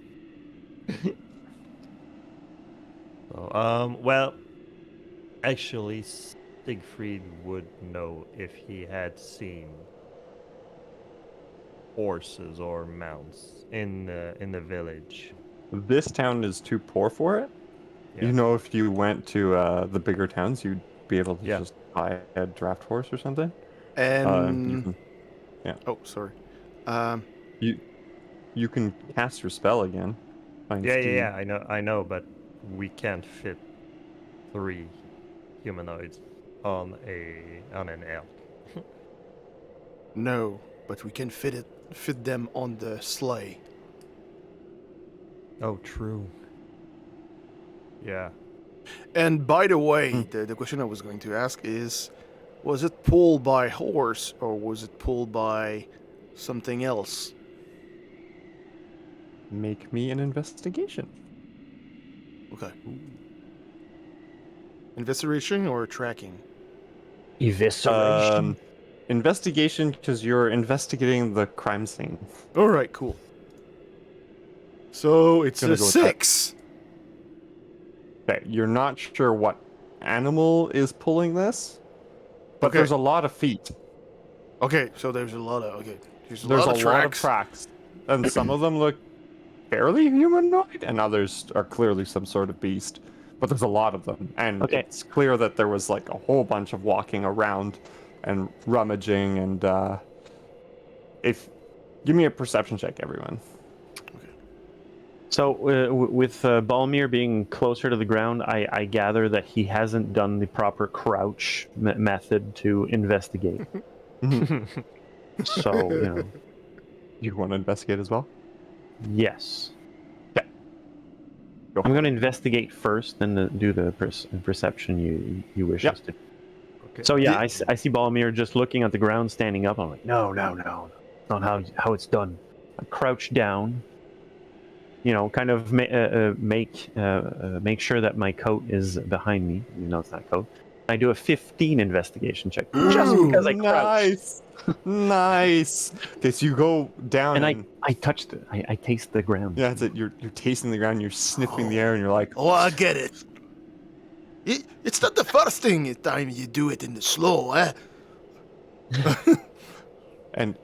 So, well, actually, Siegfried would know if he had seen horses or mounts in the village. This town is too poor for it. Yeah. You know, if you went to the bigger towns, you'd be able to just buy a draft horse or something. And. Yeah. Oh, sorry. You can cast your spell again. Find Steve. Yeah. I know, but we can't fit 3 humanoids on an elk. No, but we can fit them on the sleigh. Oh, true. Yeah. And by the way, the question I was going to ask is, was it pulled by horse or was it pulled by something else? Make me an investigation. Okay. Investigation or tracking? Evisceration. Investigation, because you're investigating the crime scene. All right, cool. So it's Gonna a go with that. 6. Okay, you're not sure what animal is pulling this, but Okay. there's a lot of feet. Okay, so there's a lot of there's a There's lot of tracks. tracks, and some of them look fairly humanoid, and others are clearly some sort of beast. But there's a lot of them, and Okay. it's clear that there was like a whole bunch of walking around and rummaging. And give me a perception check, everyone. So with Balmir being closer to the ground, I gather that he hasn't done the proper crouch method to investigate. So, You want to investigate as well? yes. Yeah. Go I'm going to investigate first, then do the perception you wish Yep. us to. Okay. So yeah, I see Balmir just looking at the ground, standing up. I'm like, no, not how it's done. I crouch down. Kind of make sure that my coat is behind me. Even though it's not a coat. I do a 15 investigation check just because I crouch. Nice. Okay, so you go down And I touched it. I taste the ground. yeah, that's it. You're tasting the ground. You're sniffing the air, and you're like, Oh, I get it. It's not the first time you do it in the slow, eh? and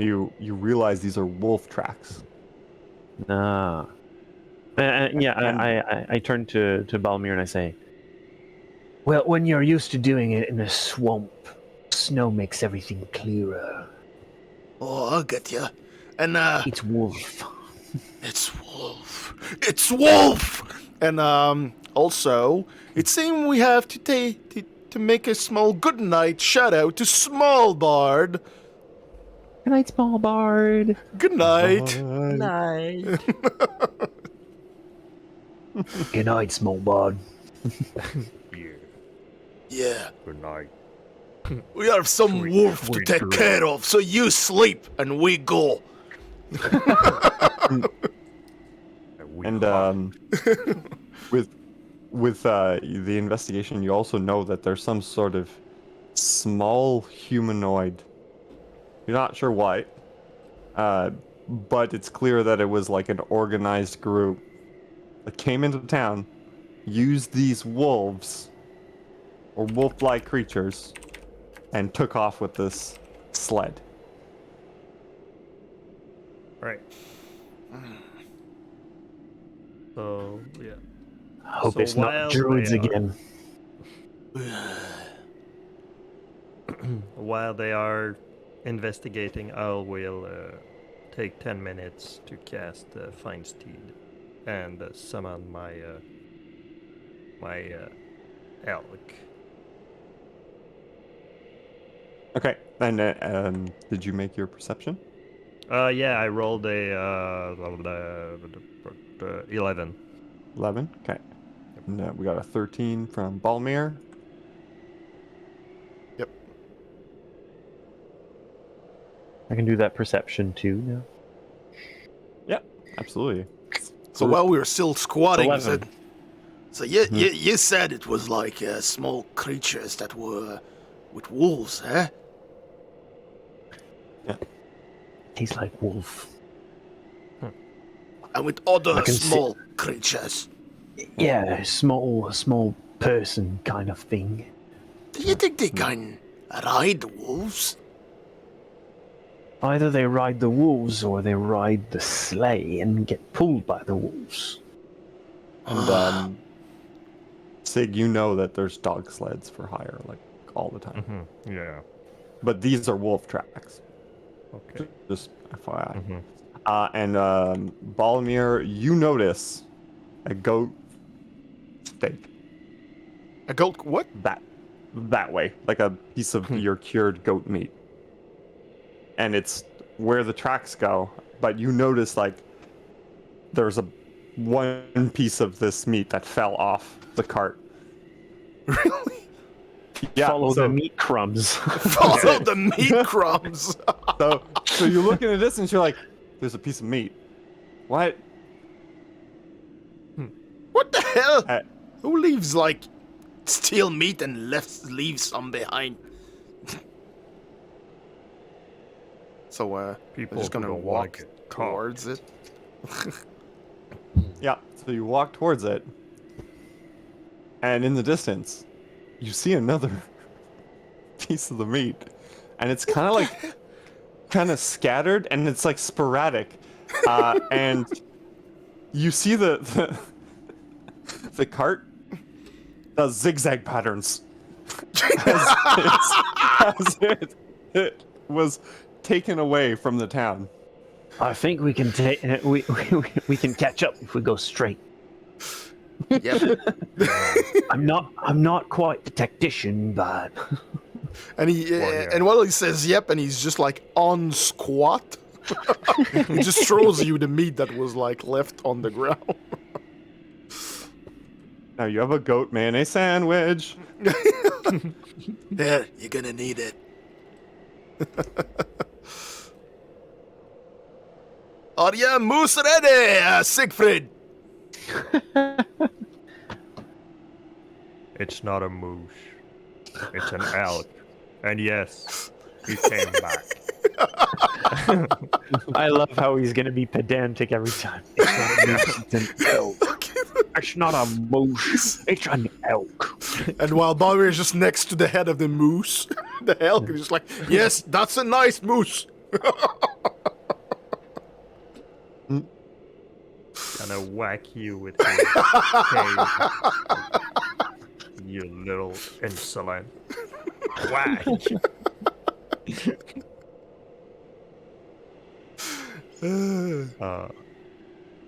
you realize these are wolf tracks. Nah. I turn to Balmir and I say, well, when you're used to doing it in a swamp, snow makes everything clearer. Oh, I get ya. And It's wolf. it's wolf. It's wolf. And also, it seems we have to make a small good night shout out to Small Bard. Good night, Small Bard. Good night. Night. Good night, Small Bard. Yeah. Good night. We have some wolf to take care of, so you sleep and we go. And with the investigation, you also know that there's some sort of small humanoid. You're not sure what, but it's clear that it was like an organized group that came into town, used these wolves or wolf-like creatures, and took off with this sled. Right. So yeah. Hope So it's not while druids they are- again. While they are investigating, I will take 10 minutes to cast Find Steed and summon my elk. Okay, and did you make your perception? Yeah, I rolled a 11. 11. Okay. And, we got a 13 from Balmir. Yep. I can do that perception too now. Yeah, absolutely. So while we were still squatting, 11. you said it was like small creatures that were with wolves, eh? Tastes like wolf. And with other I can small creatures. Yeah, small person kind of thing. Do you think they can ride the wolves? Either they ride the wolves or they ride the sleigh and get pulled by the wolves. And Sig, you know that there's dog sleds for hire, like, all the time. Mm-hmm. Yeah. But these are wolf tracks. Okay. Just FYI. Mm-hmm. And Balmir, you notice a goat steak. A goat what? That way. Like a piece of your cured goat meat. and it's where the tracks go. But you notice like there's one piece of this meat that fell off the cart. Really? Yeah. Follow the meat crumbs. Follow the meat crumbs. So you look in the distance, you're like, there's a piece of meat. What? What the hell? Who leaves like steal meat and leaves some behind? So we're just gonna walk towards it. Yeah, so you walk towards it, and in the distance, you see another piece of the meat, and it's kind of like, kind of scattered, and it's like sporadic, and you see the cart does zigzag patterns as it was taken away from the town. I think we can we can catch up if we go straight. Yep. I'm not quite the tactician, but. And and while he says yep, and he's just like on squat, he just throws you the meat that was like left on the ground. Now you have a goat mayonnaise sandwich. There, you're gonna need it. Are you moose ready, Siegfried? It's not a moose. It's an elk. And yes, he came back. I love how he's gonna be pedantic every time. It's an elk. It's not a moose. It's an elk. And while Bobby is just next to the head of the moose, the elk is just like, yes, that's a nice moose. Gonna whack you with his cane. You little insolent. Whack!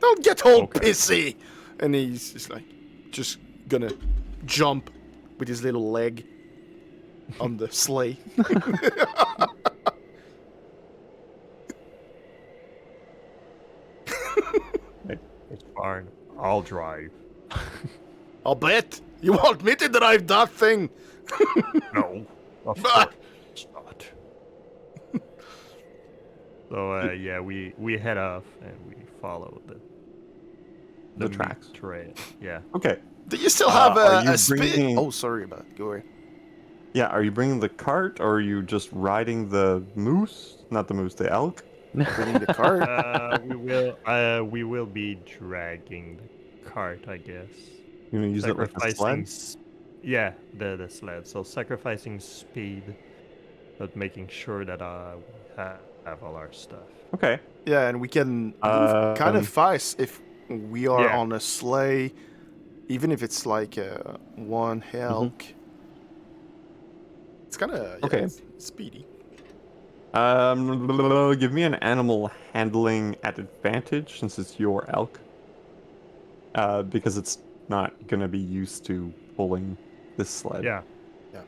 Don't get all pissy. And he's just gonna jump with his little leg on the sleigh. It's fine. I'll drive. I'll bet. You want me to drive that thing? No, of course it's not. So yeah, we head off and we follow the tracks trail. Yeah. Okay. Do you still have a speed? bringing- Oh, sorry about it. Go away. Yeah, are you bringing the cart, or are you just riding the moose? Not the moose, the elk? Bringing the cart? We will be dragging the cart, I guess. You gonna use it like a sled? Yeah, the sled. So sacrificing speed, but making sure that we have all our stuff. Okay. Yeah, and we can move kind of fast if we are on a sleigh, even if it's like one elk. It's kind of speedy. Give me an animal handling at advantage since it's your elk. Because it's not gonna be used to pulling this sled. Yeah. Yeah.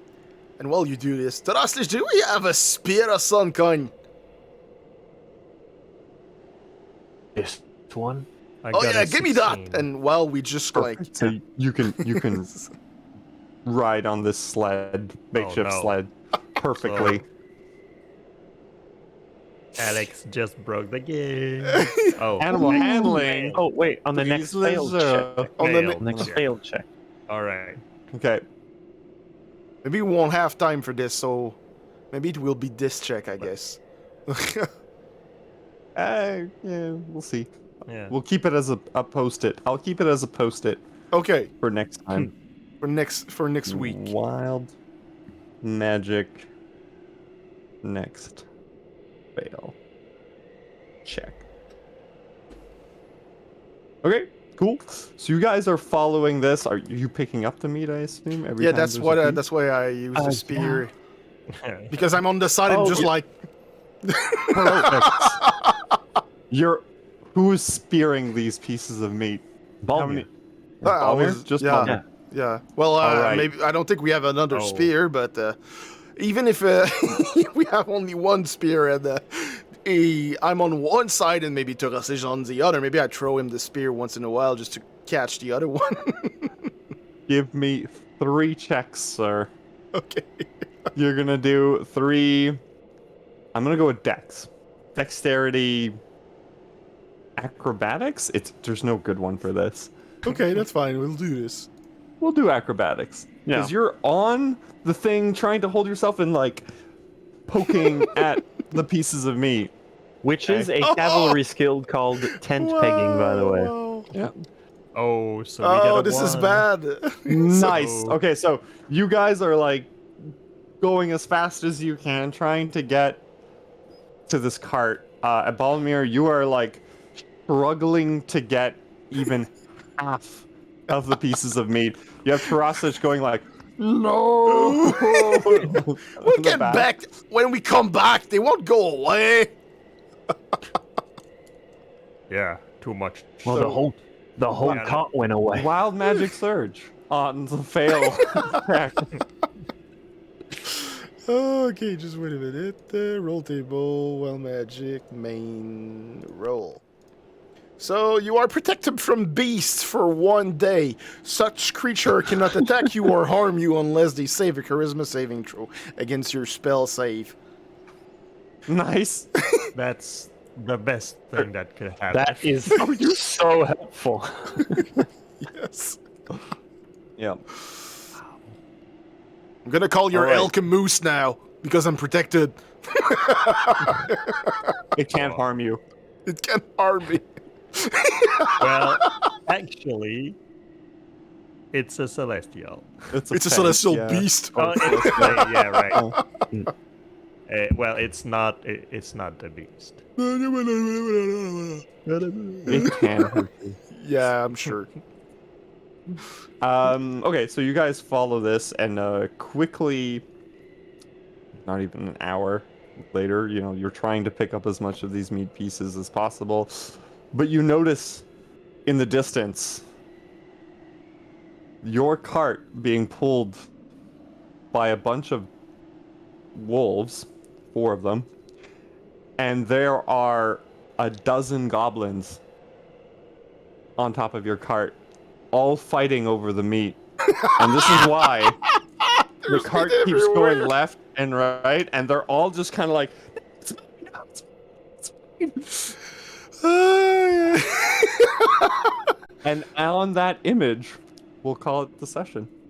And while you do this, Taraslish, do we have a spear of some kind? This one? Oh yeah, give me that. And while we just Perfect. So you can ride on this sled, makeshift sled, perfectly. Alex just broke the game. Animal handling. Oh wait, on the next failed check. On the next failed check. All right. Okay. Maybe we won't have time for this, so maybe it will be this check, I guess. Yeah, we'll see. Yeah. We'll keep it as a post-it. I'll keep it as a post-it. Okay. For next time. For next week. Wild magic. Next fail. Check. Okay, cool. So you guys are following this. Are you picking up the meat? I assume every time that's there's what. a beat? That's why I use the spear. Yeah. Because I'm on the side and just like. Who's spearing these pieces of meat? Balmir. Balmir? Just Balmir? Yeah. Well, All right. maybe I don't think we have another spear, but even if we have only one spear and I'm on one side and maybe Taras is on the other, maybe I throw him the spear once in a while just to catch the other one. Give me 3 checks, sir. Okay. You're gonna do 3. I'm gonna go with Dex. Dexterity. Acrobatics? There's no good one for this. Okay, that's fine. We'll do this. We'll do acrobatics. Because you're on the thing trying to hold yourself and like poking at the pieces of meat. Which is a cavalry skill called tent pegging, by the way. Yeah. Oh, so we get a this is 1. bad. Nice. Okay, so you guys are like going as fast as you can, trying to get to this cart. At Balmir, you are like struggling to get even half of the pieces of meat. You have Tarasic going like, no. We'll get back. When we come back, they won't go away. Yeah, too much. Well, the whole cart went away. Wild Magic Surge on the fail check. Okay, just wait a minute. Roll table, Wild Magic, main roll. So you are protected from beasts for 1 day. Such creature cannot attack you or harm you unless they save a charisma saving throw against your spell save. Nice. That's the best thing that could happen. That is so helpful. Yes. Yeah. I'm gonna call your All right. elk a moose now because I'm protected. It can't harm you. It can't harm me. Well, actually, it's a celestial. It's a celestial beast. Oh, yeah, right. Well, it's not. It's not the beast. It can hurt you. Yeah, I'm sure. Okay, so you guys follow this, and quickly, not even an hour later, you're trying to pick up as much of these meat pieces as possible, but you notice in the distance your cart being pulled by a bunch of wolves, 4 of them, and there are a dozen goblins on top of your cart, all fighting over the meat. And this is why the cart keeps going left and right, and they're all just kind of like, and on that image, we'll call it the session.